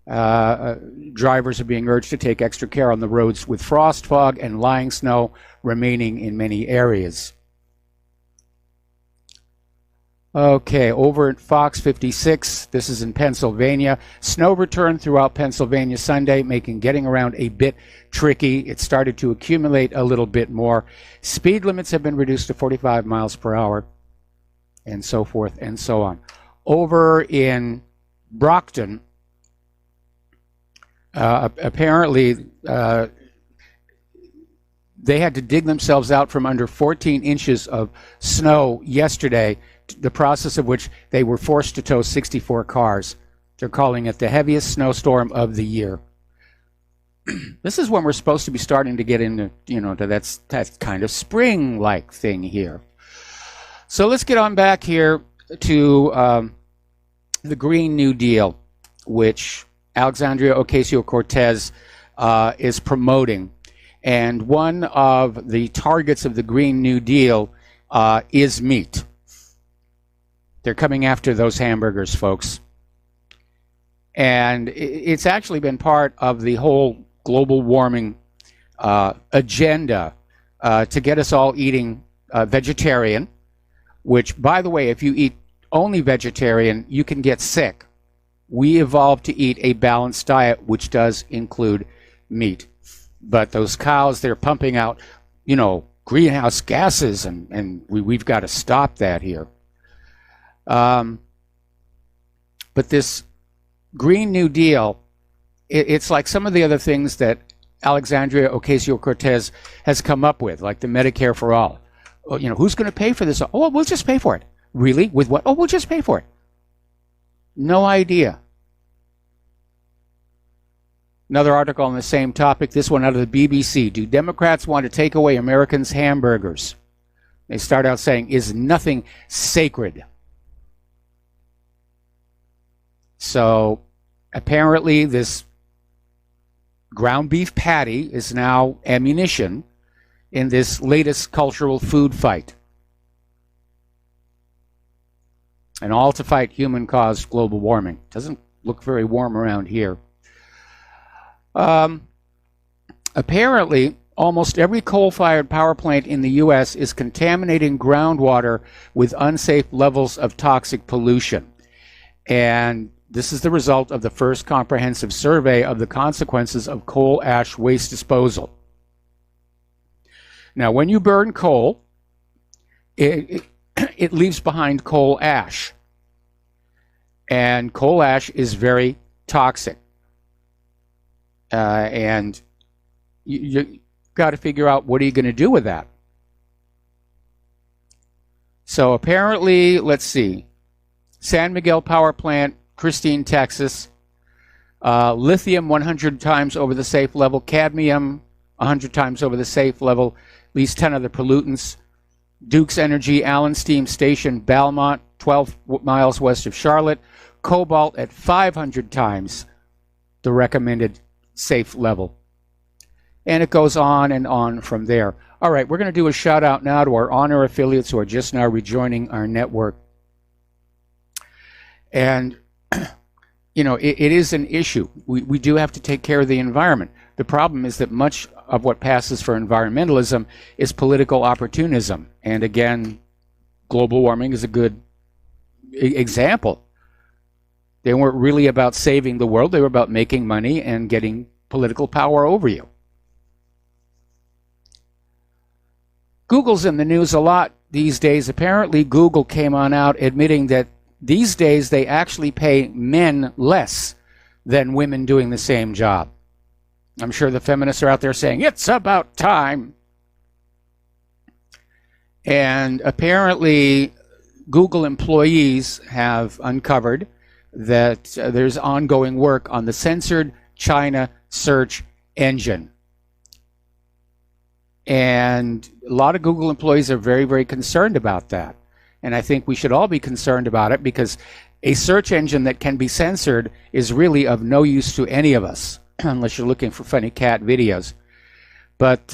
Drivers are being urged to take extra care on the roads with frost, fog, and lying snow remaining in many areas. Okay, over at Fox 56, this is in Pennsylvania. Snow returned throughout Pennsylvania Sunday, making getting around a bit tricky. It started to accumulate a little bit more. Speed limits have been reduced to 45 miles per hour, and so forth and so on. Over in Brockton, apparently they had to dig themselves out from under 14 inches of snow yesterday, the process of which they were forced to tow 64 cars. They're calling it the heaviest snowstorm of the year. This is when we're supposed to be starting to get into, to that kind of spring-like thing here. So let's get on back here to the Green New Deal, which Alexandria Ocasio-Cortez is promoting. And one of the targets of the Green New Deal is meat. They're coming after those hamburgers, folks. And it's actually been part of the whole global warming agenda to get us all eating vegetarian, which, by the way, if you eat only vegetarian, you can get sick. We evolved to eat a balanced diet, which does include meat. But those cows, they're pumping out, greenhouse gases, and we've got to stop that here. But this Green New Deal, it's like some of the other things that Alexandria Ocasio-Cortez has come up with, like the Medicare for All. Who's going to pay for this? Oh, we'll just pay for it. Really? With what? Oh, we'll just pay for it. No idea. Another article on the same topic, this one out of the BBC. Do Democrats want to take away Americans' hamburgers? They start out saying, is nothing sacred? So apparently this ground beef patty is now ammunition in this latest cultural food fight. And all to fight human-caused global warming. Doesn't look very warm around here. Apparently, almost every coal-fired power plant in the U.S. is contaminating groundwater with unsafe levels of toxic pollution. And this is the result of the first comprehensive survey of the consequences of coal ash waste disposal. Now, when you burn coal, it leaves behind coal ash. And coal ash is very toxic. And you got to figure out, what are you going to do with that? So apparently, let's see, San Miguel Power Plant, Christine, Texas, lithium 100 times over the safe level, cadmium 100 times over the safe level, at least 10 other pollutants. Duke's Energy, Allen Steam Station, Belmont, 12 miles west of Charlotte, cobalt at 500 times the recommended safe level. And it goes on and on from there. All right, we're going to do a shout out now to our honor affiliates who are just now rejoining our network. And, it is an issue. We do have to take care of the environment. The problem is that much of what passes for environmentalism is political opportunism. And again, global warming is a good example. They weren't really about saving the world. They were about making money and getting political power over you. Google's in the news a lot these days. Apparently, Google came on out admitting that these days they actually pay men less than women doing the same job. I'm sure the feminists are out there saying, it's about time. And apparently, Google employees have uncovered that there's ongoing work on the censored China search engine. And a lot of Google employees are very, very concerned about that. And I think we should all be concerned about it, because a search engine that can be censored is really of no use to any of us, unless you're looking for funny cat videos. But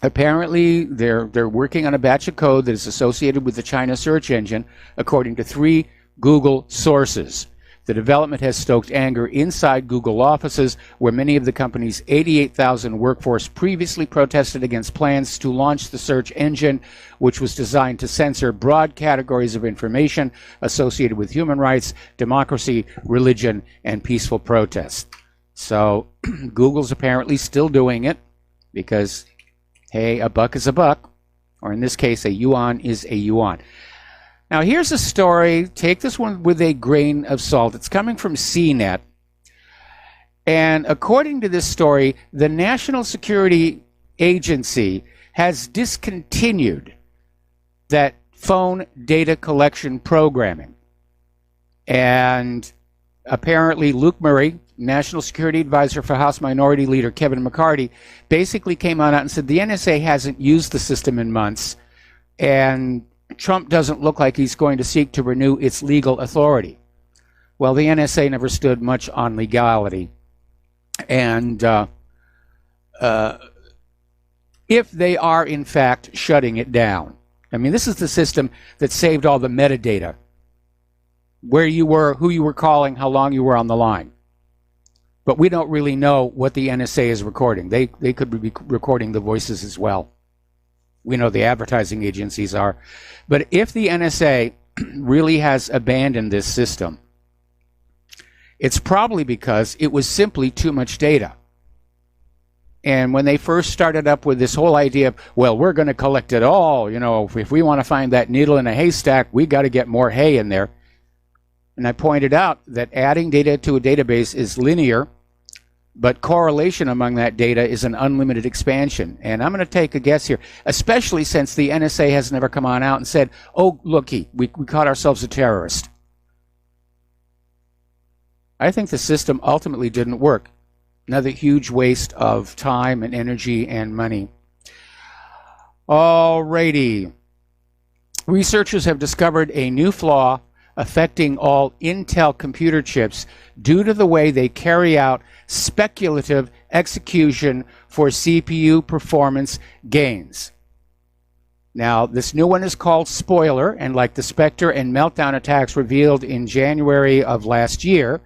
Apparently, they're working on a batch of code that is associated with the China search engine, according to 3 Google sources. The development has stoked anger inside Google offices, where many of the company's 88,000 workforce previously protested against plans to launch the search engine, which was designed to censor broad categories of information associated with human rights, democracy, religion, and peaceful protest. So Google's apparently still doing it because, hey, a buck is a buck, or in this case, a yuan is a yuan. Now, here's a story. Take this one with a grain of salt. It's coming from CNET. And according to this story, the National Security Agency has discontinued that phone data collection programming. And apparently Luke Murray, National Security Advisor for House Minority Leader Kevin McCarthy, basically came out and said the NSA hasn't used the system in months, and Trump doesn't look like he's going to seek to renew its legal authority. Well, the NSA never stood much on legality. And if they are, in fact, shutting it down, I mean, this is the system that saved all the metadata. Where you were, who you were calling, how long you were on the line. But we don't really know what the NSA is recording. They could be recording the voices as well. We know the advertising agencies are. But if the NSA really has abandoned this system, it's probably because it was simply too much data. And when they first started up with this whole idea of, well, we're going to collect it all, you know, if we want to find that needle in a haystack, we got to get more hay in there. And I pointed out that adding data to a database is linear, but correlation among that data is an unlimited expansion. And I'm going to take a guess here, especially since the NSA has never come on out and said, oh, looky, we caught ourselves a terrorist. I think the system ultimately didn't work. Another huge waste of time and energy and money. Alrighty. Researchers have discovered a new flaw affecting all Intel computer chips due to the way they carry out speculative execution for CPU performance gains. Now, this new one is called Spoiler, and like the Spectre and Meltdown attacks revealed in January of last year,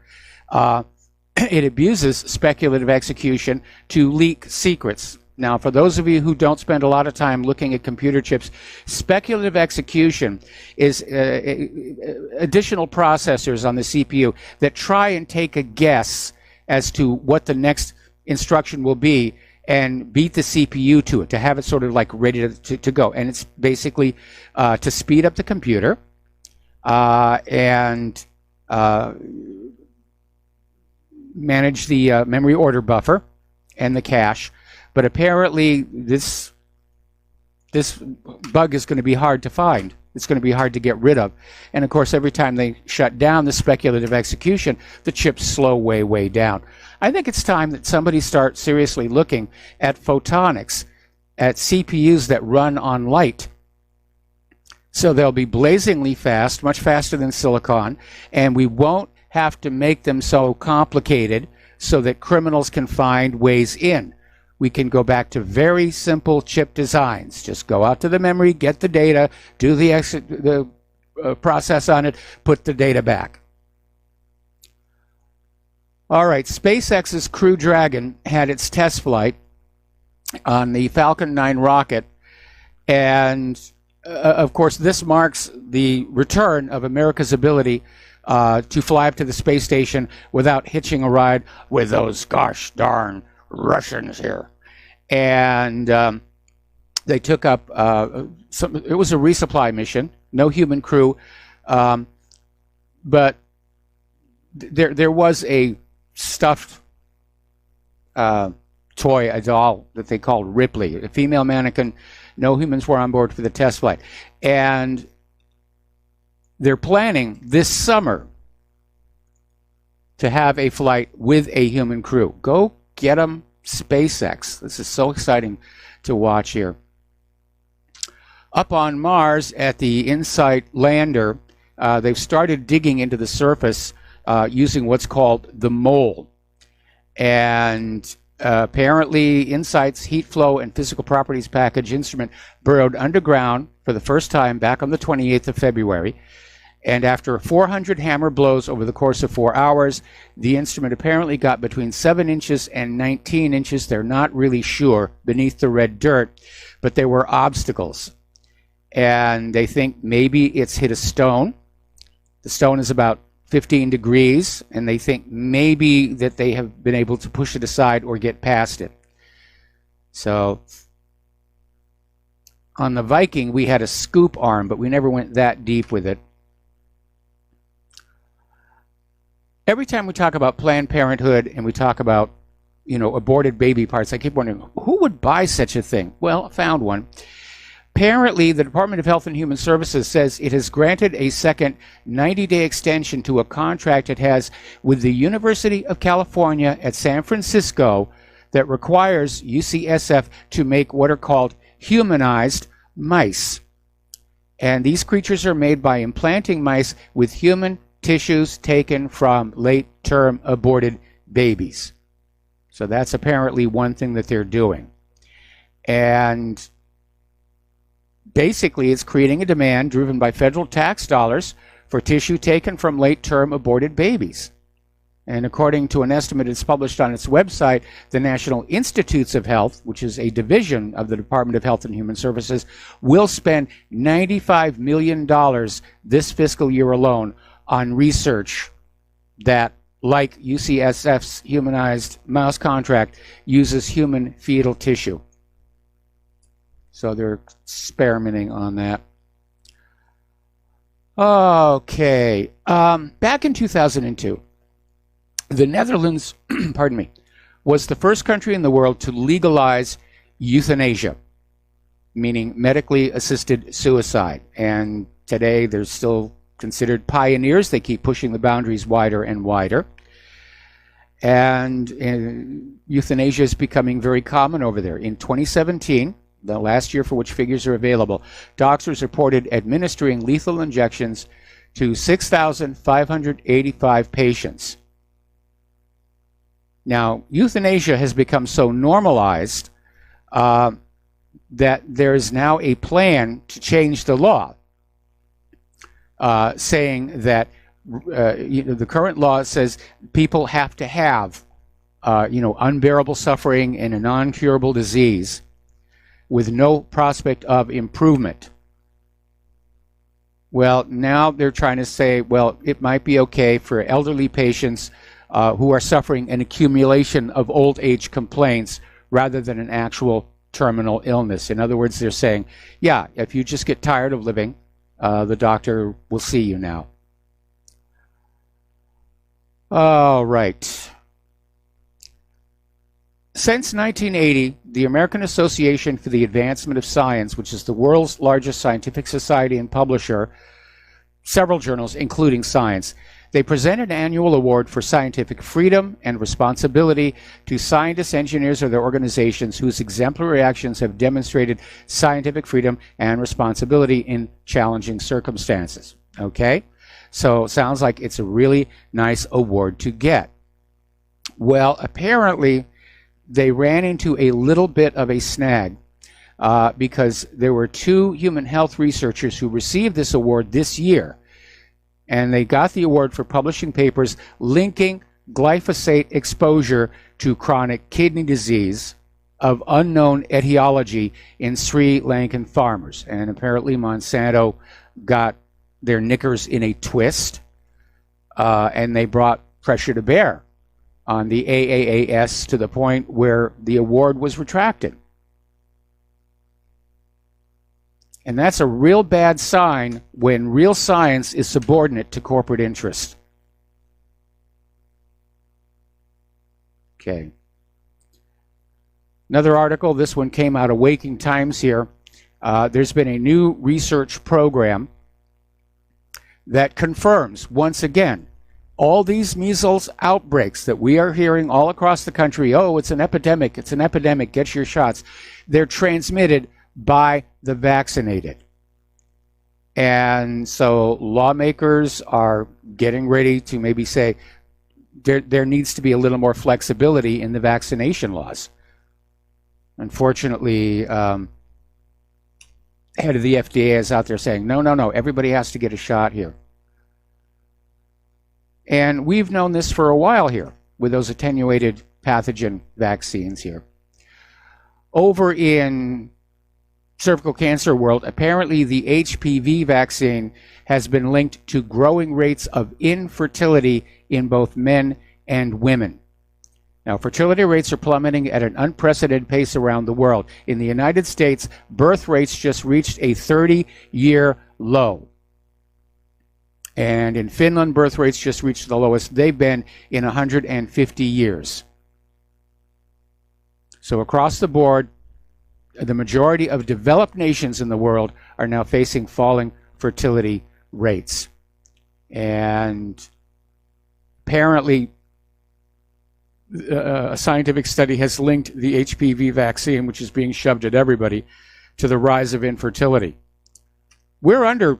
it abuses speculative execution to leak secrets. Now, for those of you who don't spend a lot of time looking at computer chips, speculative execution is additional processors on the CPU that try and take a guess as to what the next instruction will be and beat the CPU to it, to have it sort of like ready to go. And it's basically to speed up the computer and manage the memory order buffer and the cache. But apparently this bug is going to be hard to find. It's going to be hard to get rid of. And of course, every time they shut down the speculative execution, the chips slow way, way down. I think it's time that somebody starts seriously looking at photonics, at CPUs that run on light. So they'll be blazingly fast, much faster than silicon, and we won't have to make them so complicated so that criminals can find ways in. We can go back to very simple chip designs. Just go out to the memory, get the data, do the process on it, put the data back. All right, SpaceX's Crew Dragon had its test flight on the Falcon 9 rocket, and of course this marks the return of America's ability to fly up to the space station without hitching a ride with those gosh darn Russians here. And they took up it was a resupply mission, no human crew, but there was a stuffed toy, a doll that they called Ripley, a female mannequin. No humans were on board for the test flight, and they're planning this summer to have a flight with a human crew. Go get them, SpaceX. This is so exciting to watch here. Up on Mars at the InSight lander, they've started digging into the surface using what's called the mole. And Apparently, Insight's heat flow and physical properties package instrument burrowed underground for the first time back on the 28th of February. And after 400 hammer blows over the course of 4 hours, the instrument apparently got between 7 inches and 19 inches. They're not really sure beneath the red dirt, but there were obstacles. And they think maybe it's hit a stone. The stone is about 15 degrees, and they think maybe that they have been able to push it aside or get past it. So on the Viking, we had a scoop arm, but we never went that deep with it. Every time we talk about Planned Parenthood and we talk about, aborted baby parts, I keep wondering, who would buy such a thing? Well, I found one. Apparently, the Department of Health and Human Services says it has granted a second 90-day extension to a contract it has with the University of California at San Francisco that requires UCSF to make what are called humanized mice. And these creatures are made by implanting mice with human tissues taken from late-term aborted babies. So that's apparently one thing that they're doing. And basically, it's creating a demand driven by federal tax dollars for tissue taken from late-term aborted babies. And according to an estimate that's published on its website, the National Institutes of Health, which is a division of the Department of Health and Human Services, will spend $95 million this fiscal year alone on research that, like UCSF's humanized mouse contract, uses human fetal tissue. So they're experimenting on that. Okay. Back in 2002, the Netherlands, pardon me, was the first country in the world to legalize euthanasia, meaning medically assisted suicide. And today they're still considered pioneers. They keep pushing the boundaries wider and wider. And euthanasia is becoming very common over there. In 2017, the last year for which figures are available, doctors reported administering lethal injections to 6,585 patients. Now, euthanasia has become so normalized that there is now a plan to change the law, saying that the current law says people have to have unbearable suffering and a non-curable disease with no prospect of improvement. Well, now they're trying to say, well, it might be okay for elderly patients who are suffering an accumulation of old age complaints rather than an actual terminal illness. In other words, they're saying, yeah, if you just get tired of living, the doctor will see you now. All right. Since 1980, the American Association for the Advancement of Science, which is the world's largest scientific society and publisher, several journals, including Science, they present an annual award for scientific freedom and responsibility to scientists, engineers, or their organizations whose exemplary actions have demonstrated scientific freedom and responsibility in challenging circumstances. Okay? So sounds like it's a really nice award to get. Well, apparently, they ran into a little bit of a snag because there were 2 human health researchers who received this award this year. And they got the award for publishing papers linking glyphosate exposure to chronic kidney disease of unknown etiology in Sri Lankan farmers. And apparently Monsanto got their knickers in a twist, and they brought pressure to bear on the AAAS to the point where the award was retracted. And that's a real bad sign when real science is subordinate to corporate interest. Okay. Another article, this one came out of Waking Times here. There's been a new research program that confirms, once again, all these measles outbreaks that we are hearing all across the country. Oh, it's an epidemic, get your shots. They're transmitted by the vaccinated. And so lawmakers are getting ready to maybe say, there needs to be a little more flexibility in the vaccination laws. Unfortunately, head of the FDA is out there saying, no, everybody has to get a shot here. And we've known this for a while here with those attenuated pathogen vaccines here. Over in cervical cancer world, apparently the HPV vaccine has been linked to growing rates of infertility in both men and women. Now, fertility rates are plummeting at an unprecedented pace around the world. In the United States, birth rates just reached a 30-year low. And in Finland, birth rates just reached the lowest they've been in 150 years. So across the board, the majority of developed nations in the world are now facing falling fertility rates. And apparently, a scientific study has linked the HPV vaccine, which is being shoved at everybody, to the rise of infertility. We're under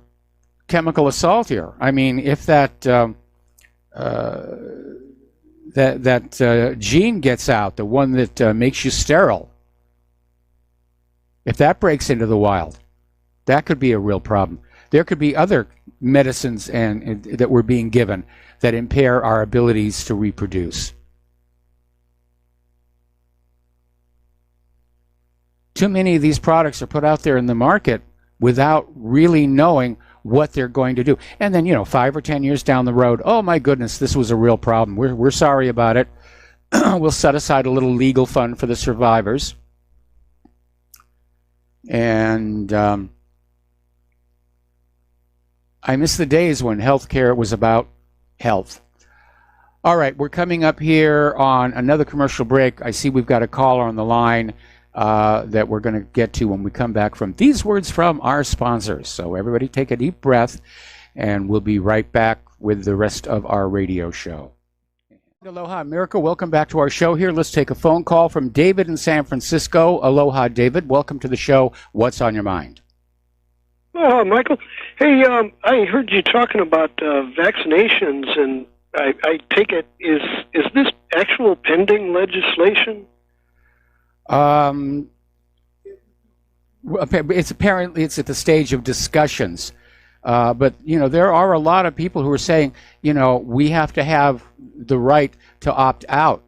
chemical assault here. I mean, if that gene gets out, the one that makes you sterile, if that breaks into the wild, that could be a real problem. There could be other medicines and that we're being given that impair our abilities to reproduce. Too many of these products are put out there in the market without really knowing what they're going to do. And then, 5 or 10 years down the road, oh my goodness, this was a real problem. We're sorry about it. We'll set aside a little legal fund for the survivors. And I miss the days when healthcare was about health. All right, we're coming up here on another commercial break. I see we've got a caller on the line that we're going to get to when we come back from these words from our sponsors. So everybody take a deep breath, and we'll be right back with the rest of our radio show. Aloha America, welcome back to our show here. Let's take a phone call from David in San Francisco. Aloha, David. Welcome to the show. What's on your mind? Oh, Michael. Hey, I heard you talking about vaccinations, and I take it, is this actual pending legislation? It's apparently it's at the stage of discussions. But, there are a lot of people who are saying, we have to have the right to opt out.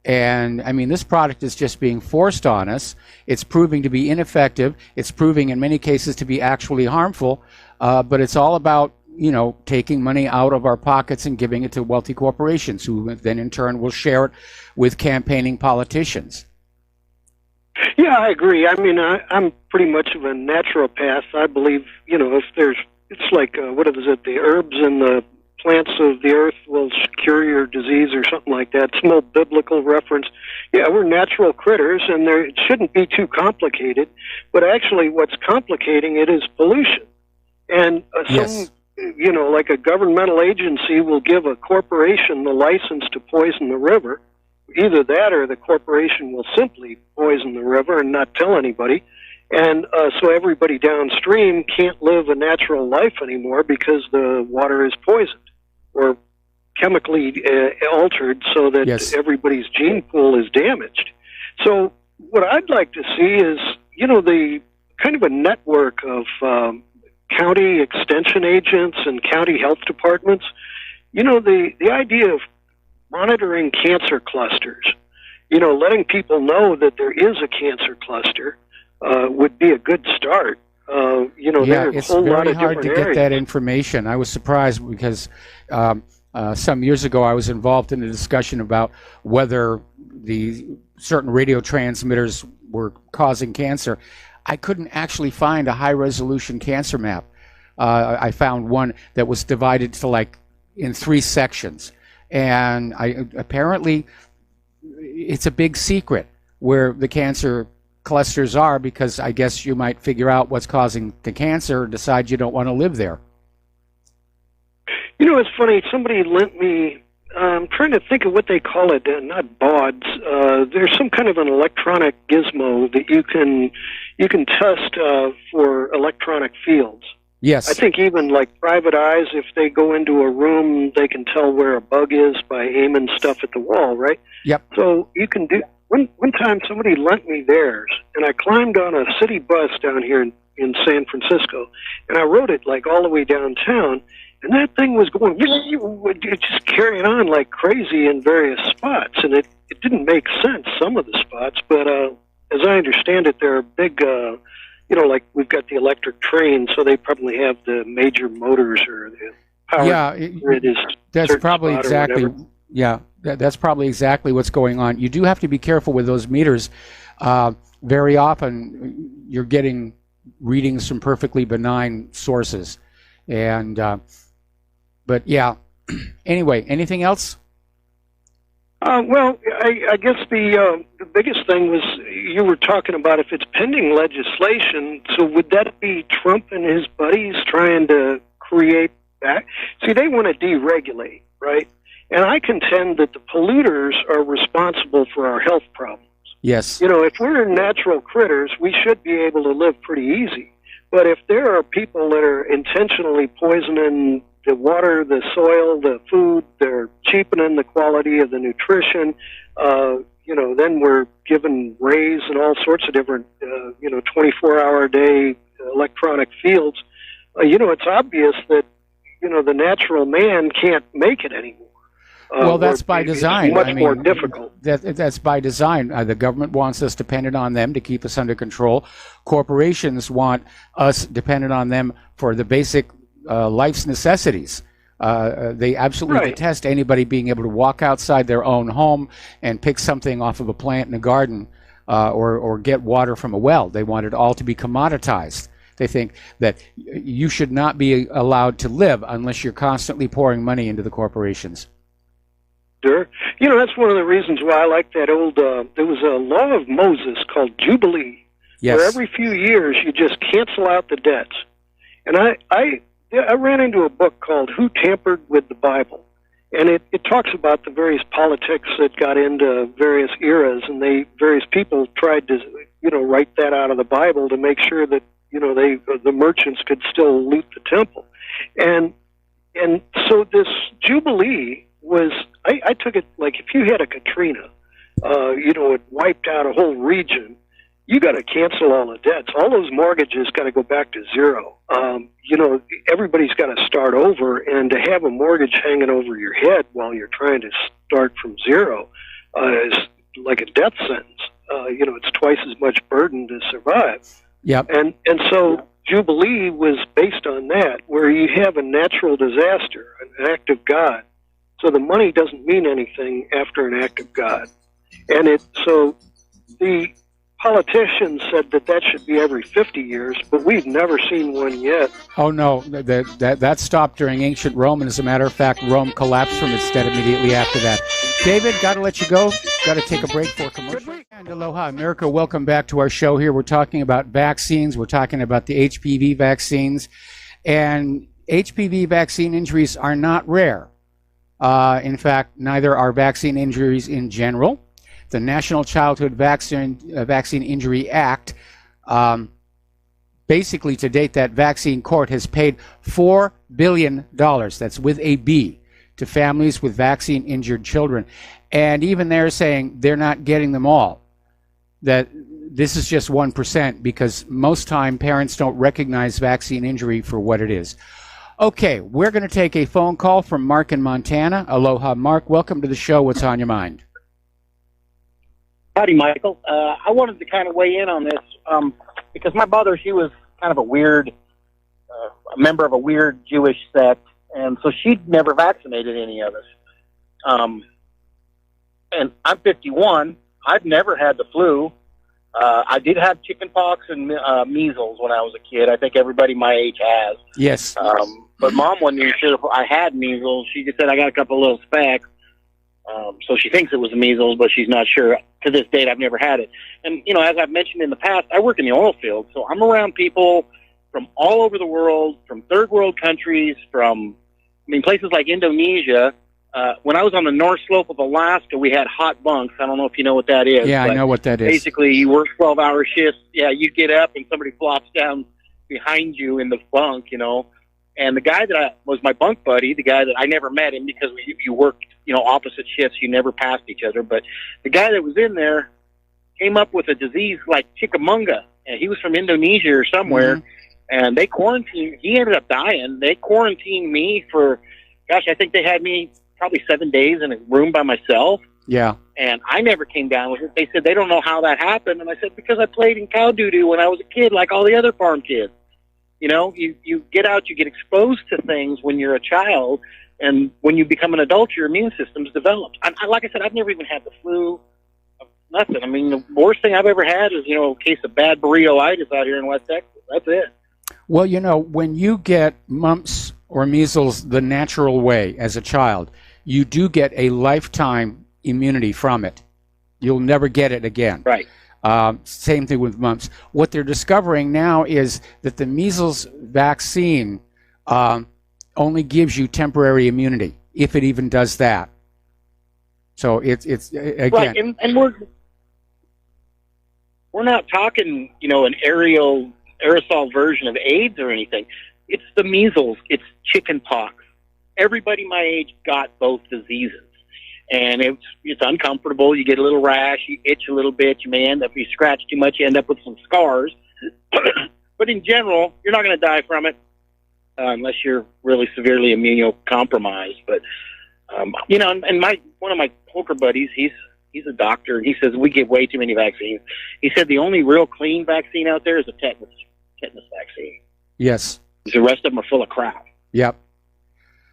And, I mean, this product is just being forced on us. It's proving to be ineffective. It's proving in many cases to be actually harmful. But it's all about, taking money out of our pockets and giving it to wealthy corporations who then in turn will share it with campaigning politicians. Yeah, I agree. I mean, I'm pretty much of a naturopath. I believe, if it's like, what is it, the herbs and the plants of the earth will cure your disease or something like that. It's an old biblical reference. Yeah, we're natural critters, and it shouldn't be too complicated. But actually what's complicating it is pollution. And yes. Like a governmental agency will give a corporation the license to poison the river. Either that or the corporation will simply poison the river and not tell anybody. And so everybody downstream can't live a natural life anymore because the water is poisoned or chemically altered so that yes. everybody's gene pool is damaged. So what I'd like to see is, the kind of a network of county extension agents and county health departments. The idea of monitoring cancer clusters, letting people know that there is a cancer cluster would be a good start. Yeah, it's very hard to get that information. I was surprised because some years ago I was involved in a discussion about whether the certain radio transmitters were causing cancer. I couldn't actually find a high-resolution cancer map. I found one that was divided to in 3 sections. And apparently it's a big secret where the cancer clusters are, because I guess you might figure out what's causing the cancer and decide you don't want to live there. It's funny. Somebody lent me, I'm trying to think of what they call it, not BODs. There's some kind of an electronic gizmo that you can test for electronic fields. Yes. I think even like private eyes, if they go into a room, they can tell where a bug is by aiming stuff at the wall, right? Yep. So you can do. One time somebody lent me theirs, and I climbed on a city bus down here in San Francisco, and I rode it like all the way downtown, and that thing was going, just carrying on like crazy in various spots, and it didn't make sense, some of the spots, but as I understand it, there are big, like we've got the electric train, so they probably have the major motors or the power grid is. That's probably exactly, that's probably exactly what's going on. You do have to be careful with those meters. Very often you're getting readings from perfectly benign sources. And, but yeah, anyway, anything else? Well, I guess the biggest thing was you were talking about if it's pending legislation. So would that be Trump and his buddies trying to create that? See, they want to deregulate, right? And I contend that the polluters are responsible for our health problems. Yes. If we're natural critters, we should be able to live pretty easy. But if there are people that are intentionally poisoning the water, the soil, the food, they're cheapening the quality of the nutrition, then we're given rays and all sorts of different, 24-hour-a-day electronic fields. It's obvious that, the natural man can't make it anymore. Well, that's by design. It's much more difficult. That's by design. The government wants us dependent on them to keep us under control. Corporations want us dependent on them for the basic life's necessities. They absolutely detest anybody being able to walk outside their own home and pick something off of a plant in a garden or get water from a well. They want it all to be commoditized. They think that you should not be allowed to live unless you're constantly pouring money into the corporations. Sure. That's one of the reasons why I like that old, there was a law of Moses called Jubilee, where every few years you just cancel out the debts. And I ran into a book called Who Tampered with the Bible? And it talks about the various politics that got into various eras, and various people tried to, write that out of the Bible to make sure that, the merchants could still loot the temple. And so this Jubilee was, I took it like if you had a Katrina, it wiped out a whole region, you got to cancel all the debts. All those mortgages got to go back to zero. Everybody's got to start over, and to have a mortgage hanging over your head while you're trying to start from zero is like a death sentence. It's twice as much burden to survive. Yep. And so Jubilee was based on that, where you have a natural disaster, an act of God. So the money doesn't mean anything after an act of God. And so the politicians said that should be every 50 years, but we've never seen one yet. Oh, no, that stopped during ancient Rome, and as a matter of fact, Rome collapsed from its debt immediately after that. David, got to let you go. Got to take a break for a commercial. And aloha, America. Welcome back to our show here. We're talking about vaccines. We're talking about the HPV vaccines. And HPV vaccine injuries are not rare. In fact, neither are vaccine injuries in general. The National Childhood Vaccine Injury Act, basically to date, that vaccine court has paid $4 billion, that's with a B, to families with vaccine injured children. And even they're saying they're not getting them all, that this is just 1%, because most time parents don't recognize vaccine injury for what it is. Okay, we're going to take a phone call from Mark in Montana. Aloha, Mark. Welcome to the show. What's on your mind? Howdy, Michael. I wanted to kind of weigh in on this because my mother, she was kind of a weird, a member of a weird Jewish sect, and so she'd never vaccinated any of us. And I'm 51. I've never had the flu. I did have chickenpox and measles when I was a kid. I think everybody my age has. Yes. But Mom wasn't even sure if I had measles. She just said I got a couple of little specks. So she thinks it was measles, but she's not sure. To this date, I've never had it. And, as I've mentioned in the past, I work in the oil field, so I'm around people from all over the world, from third world countries, from, places like Indonesia. When I was on the North Slope of Alaska, we had hot bunks. I don't know if you know what that is. Yeah, I know what that is. Basically, you work 12-hour shifts. Yeah, you get up and somebody flops down behind you in the bunk, you know. And the guy that was my bunk buddy, the guy that I never met him because you worked, you know, opposite shifts, you never passed each other. But the guy that was in there came up with a disease like chickamauga, and he was from Indonesia or somewhere. And they quarantined. He ended up dying. They quarantined me for, gosh, I think they had me probably 7 days in a room by myself. Yeah. And I never came down with it. They said they don't know how that happened, and I said because I played in cow doo-doo when I was a kid, like all the other farm kids. You know, you get out, you get exposed to things when you're a child, and when you become an adult, your immune system's developed. Like I said, I've never even had the flu, nothing. I mean, the worst thing I've ever had is, you know, a case of bad burrito-itis out here in West Texas. That's it. Well, you know, when you get mumps or measles the natural way as a child, you do get a lifetime immunity from it. You'll never get it again. Right. Same thing with mumps. What they're discovering now is that the measles vaccine only gives you temporary immunity, if it even does that. So it's again. Right, and we're not talking, you know, an aerosol version of AIDS or anything. It's the measles. It's chicken pox. Everybody my age got both diseases. And it's uncomfortable. You get a little rash. You itch a little bit. You may end up, if you scratch too much, you end up with some scars. But in general, you're not going to die from it unless you're really severely immunocompromised. But, you know, and one of my poker buddies, he's a doctor, and he says we give way too many vaccines. He said the only real clean vaccine out there is a tetanus vaccine. Yes. The rest of them are full of crap. Yep.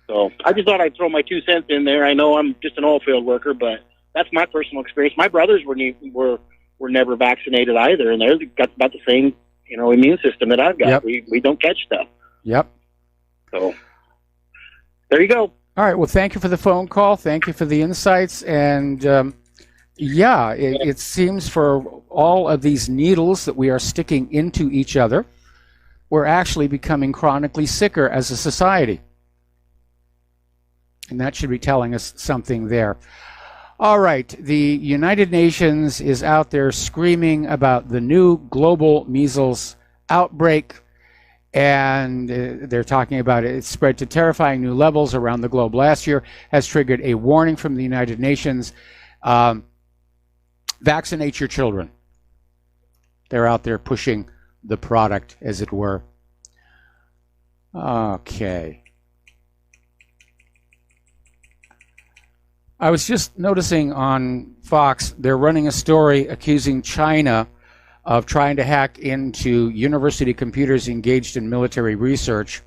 So I just thought I'd throw my 2 cents in there. I know I'm just an oil field worker, but that's my personal experience. My brothers were never vaccinated either, and they've got about the same, you know, immune system that I've got. Yep. We don't catch stuff. Yep. So there you go. All right. Well, thank you for the phone call. Thank you for the insights. And yeah, it seems for all of these needles that we are sticking into each other, we're actually becoming chronically sicker as a society. And that should be telling us something there. All right, the United Nations is out there screaming about the new global measles outbreak, and they're talking about it. It's spread to terrifying new levels around the globe last year, has triggered a warning from the United Nations. Vaccinate your children. They're out there pushing the product, as it were. Okay. I was just noticing on Fox, they're running a story accusing China of trying to hack into university computers engaged in military research.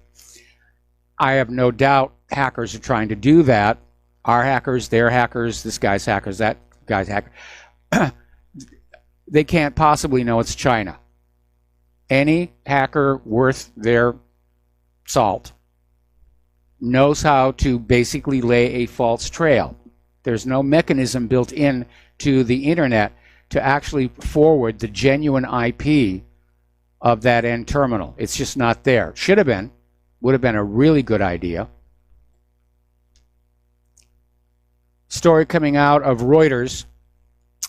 I have no doubt hackers are trying to do that. Our hackers, their hackers, this guy's hackers, that guy's hacker. They can't possibly know it's China. Any hacker worth their salt knows how to basically lay a false trail. There's no mechanism built in to the internet to actually forward the genuine IP of that end terminal. It's just not there. Should have been. Would have been a really good idea. Story coming out of Reuters.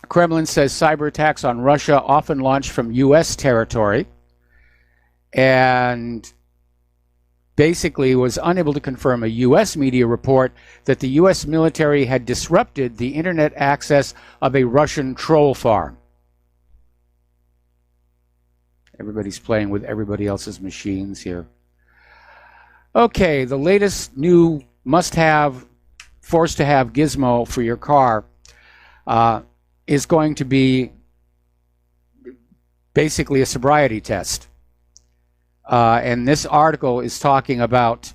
Kremlin says cyber attacks on Russia often launched from U.S. territory, and basically was unable to confirm a U.S. media report that the U.S. military had disrupted the internet access of a Russian troll farm. Everybody's playing with everybody else's machines here. Okay, the latest new must-have, forced-to-have gizmo for your car is going to be basically a sobriety test. And this article is talking about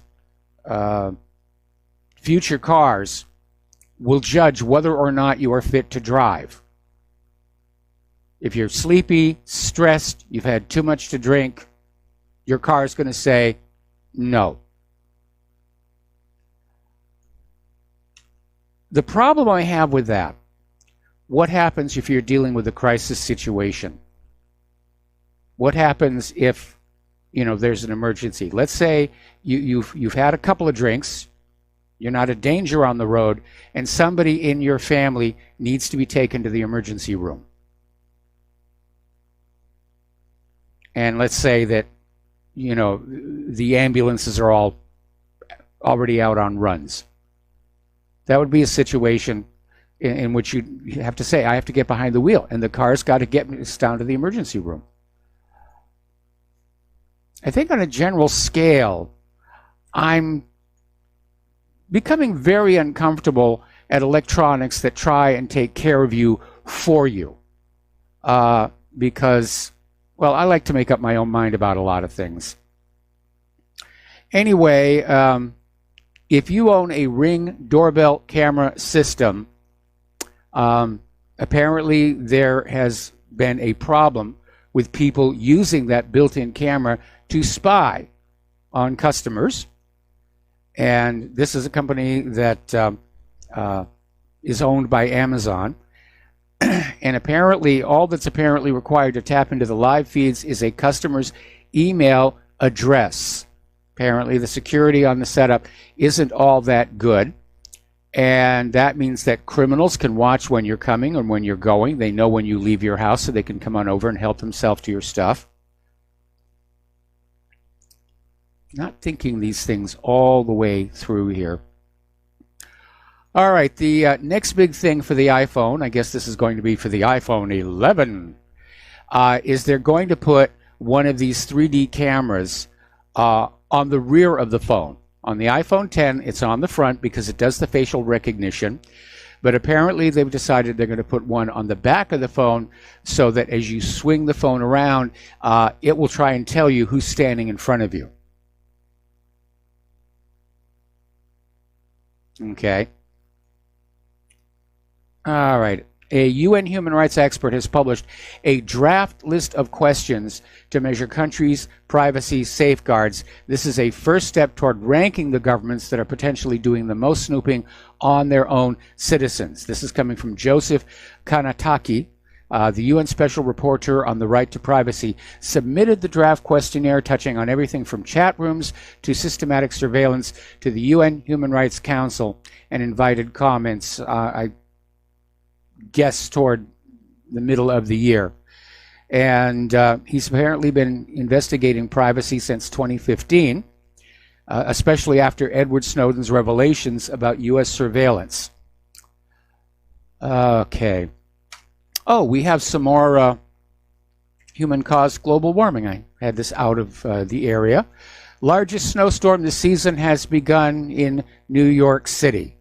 future cars will judge whether or not you are fit to drive. If you're sleepy, stressed, you've had too much to drink, your car is going to say no. The problem I have with that, what happens if you're dealing with a crisis situation? What happens if, you know, there's an emergency? Let's say you've had a couple of drinks, you're not a danger on the road, and somebody in your family needs to be taken to the emergency room. And let's say that the ambulances are all already out on runs. That would be a situation in which you have to say, I have to get behind the wheel, and the car's got to get me down to the emergency room. I think on a general scale, I'm becoming very uncomfortable at electronics that try and take care of you for you. Because, well, I like to make up my own mind about a lot of things. Anyway, if you own a Ring doorbell camera system, apparently there has been a problem with people using that built-in camera to spy on customers. And this is a company that is owned by Amazon. And apparently, all that's apparently required to tap into the live feeds is a customer's email address. Apparently, the security on the setup isn't all that good. And that means that criminals can watch when you're coming and when you're going. They know when you leave your house, so they can come on over and help themselves to your stuff. Not thinking these things all the way through here. All right, the next big thing for the iPhone, I guess this is going to be for the iPhone 11, is they're going to put one of these 3D cameras on the rear of the phone. On the iPhone 10, it's on the front because it does the facial recognition. But apparently they've decided they're going to put one on the back of the phone so that as you swing the phone around, it will try and tell you who's standing in front of you. Okay. All right. A UN human rights expert has published a draft list of questions to measure countries' privacy safeguards. This is a first step toward ranking the governments that are potentially doing the most snooping on their own citizens. This is coming from Joseph Kanataki. The UN Special Rapporteur on the Right to Privacy submitted the draft questionnaire touching on everything from chat rooms to systematic surveillance to the UN Human Rights Council and invited comments, I guess, toward the middle of the year. And he's apparently been investigating privacy since 2015, especially after Edward Snowden's revelations about U.S. surveillance. Okay. Oh, we have some more human-caused global warming. I had this out of the area. Largest snowstorm this season has begun in New York City.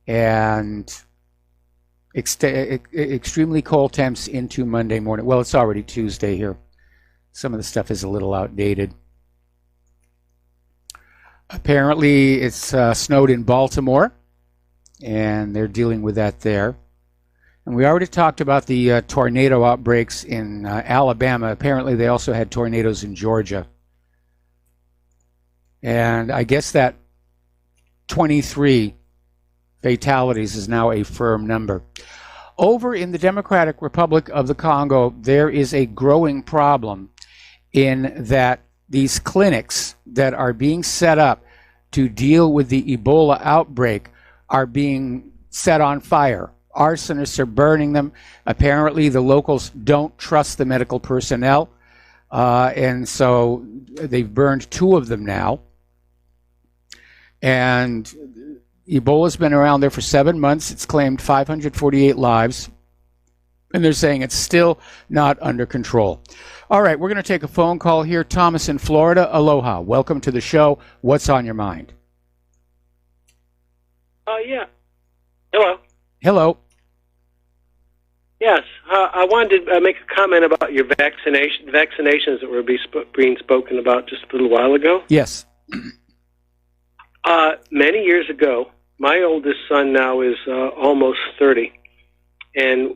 And extremely cold temps into Monday morning. Well, it's already Tuesday here. Some of the stuff is a little outdated. Apparently, it's snowed in Baltimore, and they're dealing with that there. And we already talked about the tornado outbreaks in Alabama. Apparently, they also had tornadoes in Georgia. And I guess that 23 fatalities is now a firm number. Over in the Democratic Republic of the Congo, there is a growing problem in that these clinics that are being set up to deal with the Ebola outbreak are being set on fire. Arsonists are burning them. Apparently, the locals don't trust the medical personnel, and so they've burned 2 of them now. And Ebola's been around there for 7 months. It's claimed 548 lives, and they're saying it's still not under control. All right, we're going to take a phone call here. Thomas in Florida. Aloha. Welcome to the show. What's on your mind? Yeah. Hello. Hello. Yes, I wanted to make a comment about your vaccinations that were being spoken about just a little while ago. Yes. Many years ago, my oldest son now is almost 30, and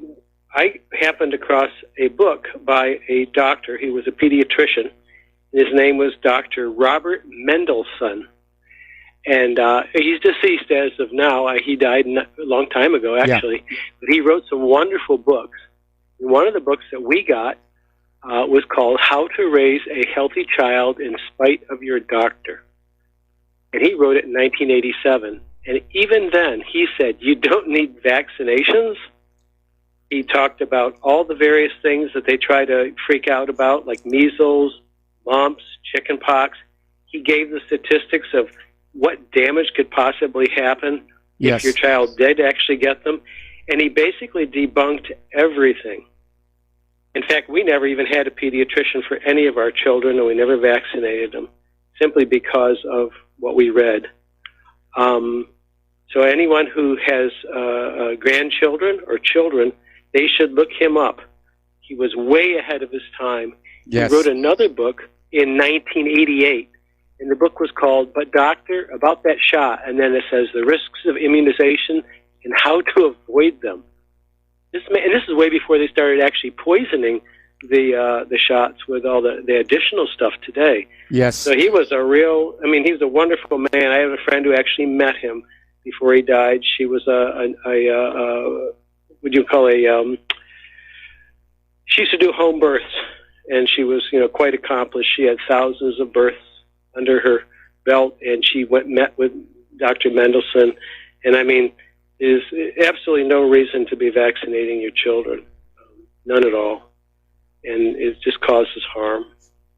I happened across a book by a doctor. He was a pediatrician. His name was Dr. Robert Mendelsohn, and he's deceased as of now. He died a long time ago, actually. Yeah. But he wrote some wonderful books. And one of the books that we got was called How to Raise a Healthy Child in Spite of Your Doctor. And he wrote it in 1987. And even then, he said, you don't need vaccinations. He talked about all the various things that they try to freak out about, like measles, mumps, chickenpox. He gave the statistics of what damage could possibly happen if your child did actually get them. And he basically debunked everything. In fact, we never even had a pediatrician for any of our children, and we never vaccinated them, simply because of what we read. So anyone who has grandchildren or children, they should look him up. He was way ahead of his time. Yes. He wrote another book in 1988, and the book was called "But Doctor, About That Shot," and then it says the risks of immunization and how to avoid them. This is way before they started actually poisoning the shots with all the additional stuff today. Yes. So he was he was a wonderful man. I have a friend who actually met him before he died. She was she used to do home births, and she was, quite accomplished. She had thousands of births under her belt, and she met with Dr. Mendelsohn. And there's absolutely no reason to be vaccinating your children, none at all, and it just causes harm.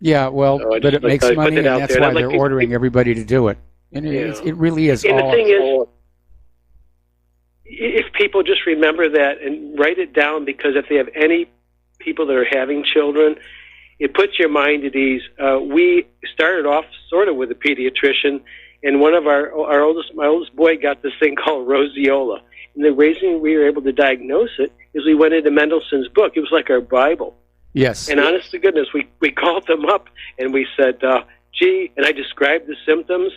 Yeah, well, but it makes money, and that's why they're ordering everybody to do it. And it really is. And the thing is, if people just remember that and write it down, because if they have any people that are having children, it puts your mind at ease. We started off sort of with a pediatrician, and one of my oldest boy got this thing called roseola. And the reason we were able to diagnose it is we went into Mendelssohn's book. It was like our Bible. Yes. And honest to goodness, we called them up and we said, and I described the symptoms,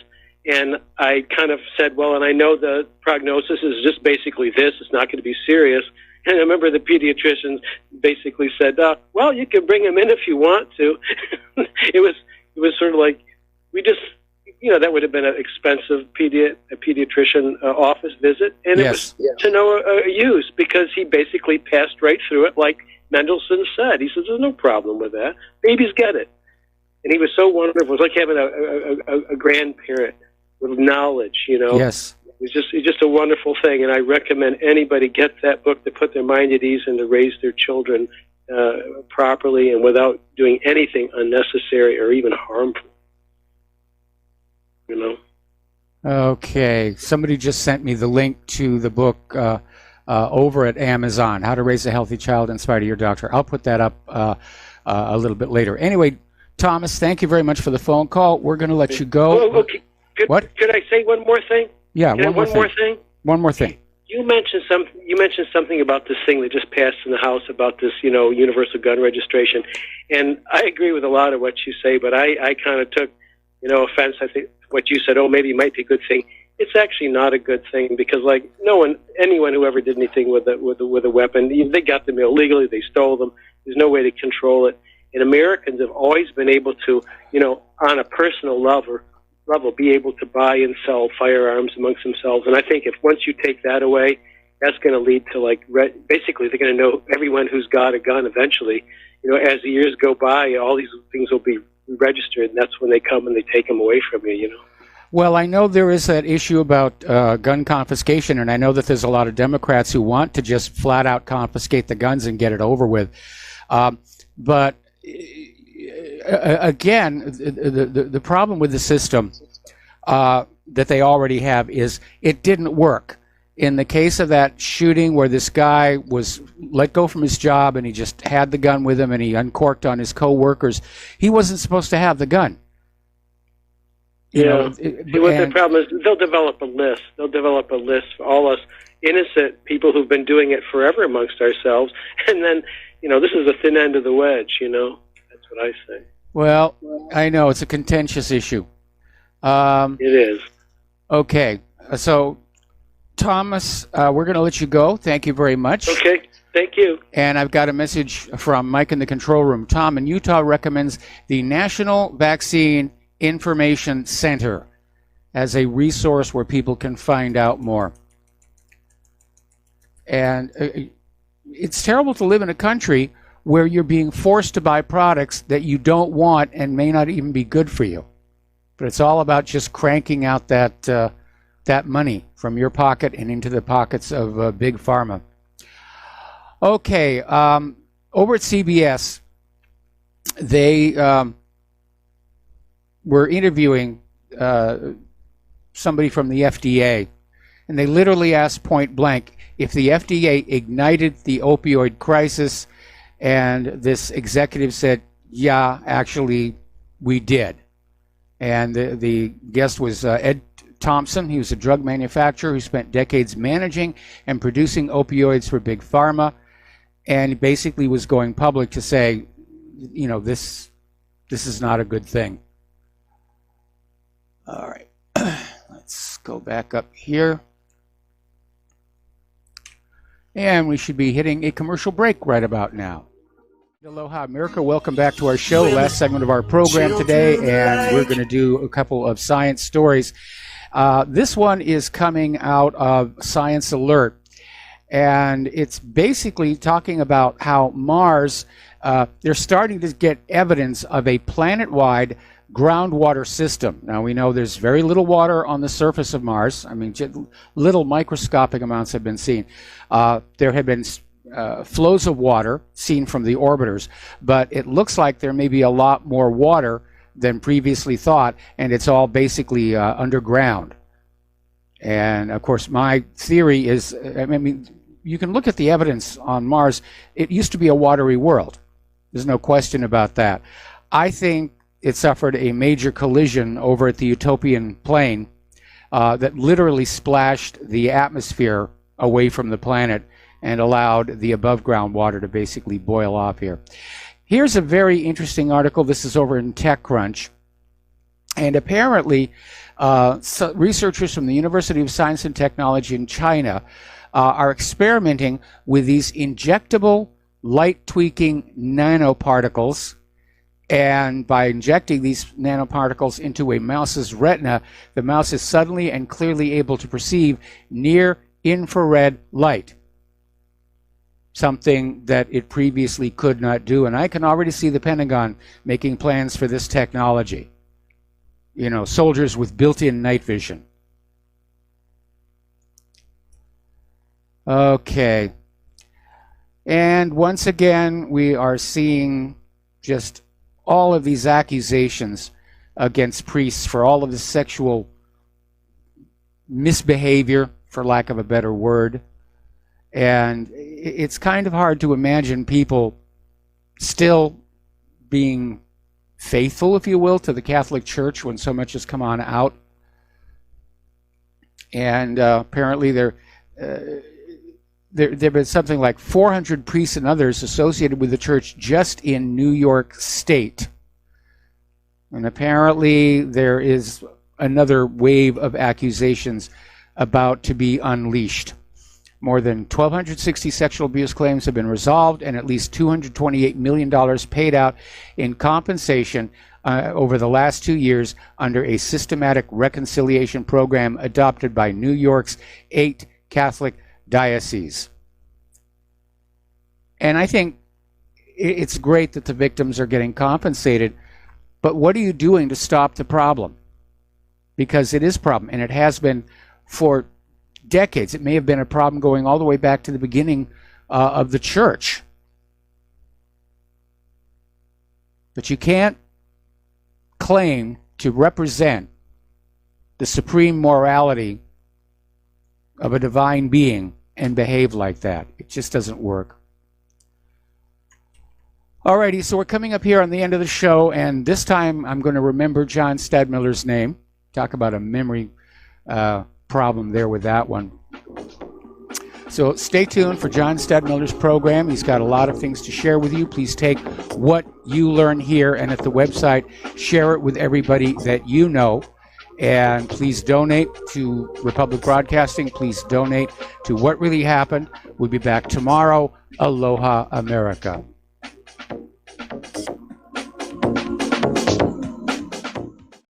and I kind of said, well, and I know the prognosis is just basically this. It's not going to be serious. And I remember the pediatrician basically said, well, you can bring him in if you want to. It was sort of like, we just, that would have been an expensive pediatrician office visit. And it was to no use, because he basically passed right through it like Mendelssohn said. He says, there's no problem with that. Babies get it. And he was so wonderful. It was like having a grandparent with knowledge, Yes. It's just a wonderful thing, and I recommend anybody get that book to put their mind at ease and to raise their children properly and without doing anything unnecessary or even harmful. Okay, somebody just sent me the link to the book over at Amazon, How to Raise a Healthy Child in Spite of Your Doctor. I'll put that up a little bit later. Anyway, Thomas, thank you very much for the phone call. We're going to let you go. Okay. Could I say one more thing? Yeah, one more thing. One more thing. You mentioned something about this thing that just passed in the House about this, universal gun registration, and I agree with a lot of what you say, but I kind of took, offense. I think what you said. Oh, maybe it might be a good thing. It's actually not a good thing, because anyone who ever did anything with a weapon, they got them illegally. They stole them. There's no way to control it. And Americans have always been able to, on a personal level, be able to buy and sell firearms amongst themselves. And I think if once you take that away, that's going to lead to basically they're going to know everyone who's got a gun eventually. As the years go by, all these things will be registered, and that's when they come and they take them away from you. Well, I know there is that issue about gun confiscation, and I know that there's a lot of Democrats who want to just flat out confiscate the guns and get it over with. But again, the problem with the system that they already have is it didn't work. In the case of that shooting where this guy was let go from his job and he just had the gun with him and he uncorked on his co-workers, he wasn't supposed to have the gun. The problem is they'll develop a list. They'll develop a list for all us innocent people who've been doing it forever amongst ourselves. And then, this is the thin end of the wedge, That's what I say. Well, I know it's a contentious issue. It is. Okay. So, Thomas, we're going to let you go. Thank you very much. Okay. Thank you. And I've got a message from Mike in the control room. Tom in Utah recommends the National Vaccine Information Center as a resource where people can find out more. And it's terrible to live in a country where you're being forced to buy products that you don't want and may not even be good for you. But it's all about just cranking out that money from your pocket and into the pockets of Big Pharma. Okay, over at CBS, they were interviewing somebody from the FDA, and they literally asked point blank if the FDA ignited the opioid crisis, and this executive said, yeah, actually, we did. And the guest was Ed Thompson. He was a drug manufacturer who spent decades managing and producing opioids for Big Pharma, and he basically was going public to say, you know, this is not a good thing. All right, let's go back up here. And we should be hitting a commercial break right about now. Aloha America, welcome back to our show, last segment of our program today, and we're going to do a couple of science stories. This one is coming out of Science Alert, and it's basically talking about how Mars, they're starting to get evidence of a planet-wide groundwater system. Now, we know there's very little water on the surface of Mars. I mean, little microscopic amounts have been seen. There have been flows of water seen from the orbiters, but it looks like there may be a lot more water than previously thought, and it's all basically underground. And, of course, my theory is, I mean, you can look at the evidence on Mars. It used to be a watery world. There's no question about that. I think it suffered a major collision over at the Utopian Plain that literally splashed the atmosphere away from the planet and allowed the above-ground water to basically boil off here. Here's a very interesting article. This is over in TechCrunch. And apparently, researchers from the University of Science and Technology in China are experimenting with these injectable light-tweaking nanoparticles. And by injecting these nanoparticles into a mouse's retina, the mouse is suddenly and clearly able to perceive near-infrared light, something that it previously could not do. And I can already see the Pentagon making plans for this technology. You know, soldiers with built-in night vision. Okay. And once again, we are seeing just all of these accusations against priests for all of the sexual misbehavior, for lack of a better word. And it's kind of hard to imagine people still being faithful, if you will, to the Catholic Church when so much has come on out. And apparently there have been something like 400 priests and others associated with the church just in New York State. And apparently there is another wave of accusations about to be unleashed. More than 1,260 sexual abuse claims have been resolved, and at least $228 million paid out in compensation over the last 2 years under a systematic reconciliation program adopted by New York's 8 Catholic dioceses. And I think it's great that the victims are getting compensated, but what are you doing to stop the problem? Because it is a problem, and it has been for decades. It may have been a problem going all the way back to the beginning of the church. But you can't claim to represent the supreme morality of a divine being and behave like that. It just doesn't work. Alrighty, so we're coming up here on the end of the show, and this time I'm going to remember John Stadmiller's name. Talk about a memory problem there with that one. So stay tuned for John Stadmiller's program. He's got a lot of things to share with you. Please take what you learn here and at the website, share it with everybody that you know. And please donate to Republic Broadcasting. Please donate to What Really Happened. We'll be back tomorrow. Aloha, America.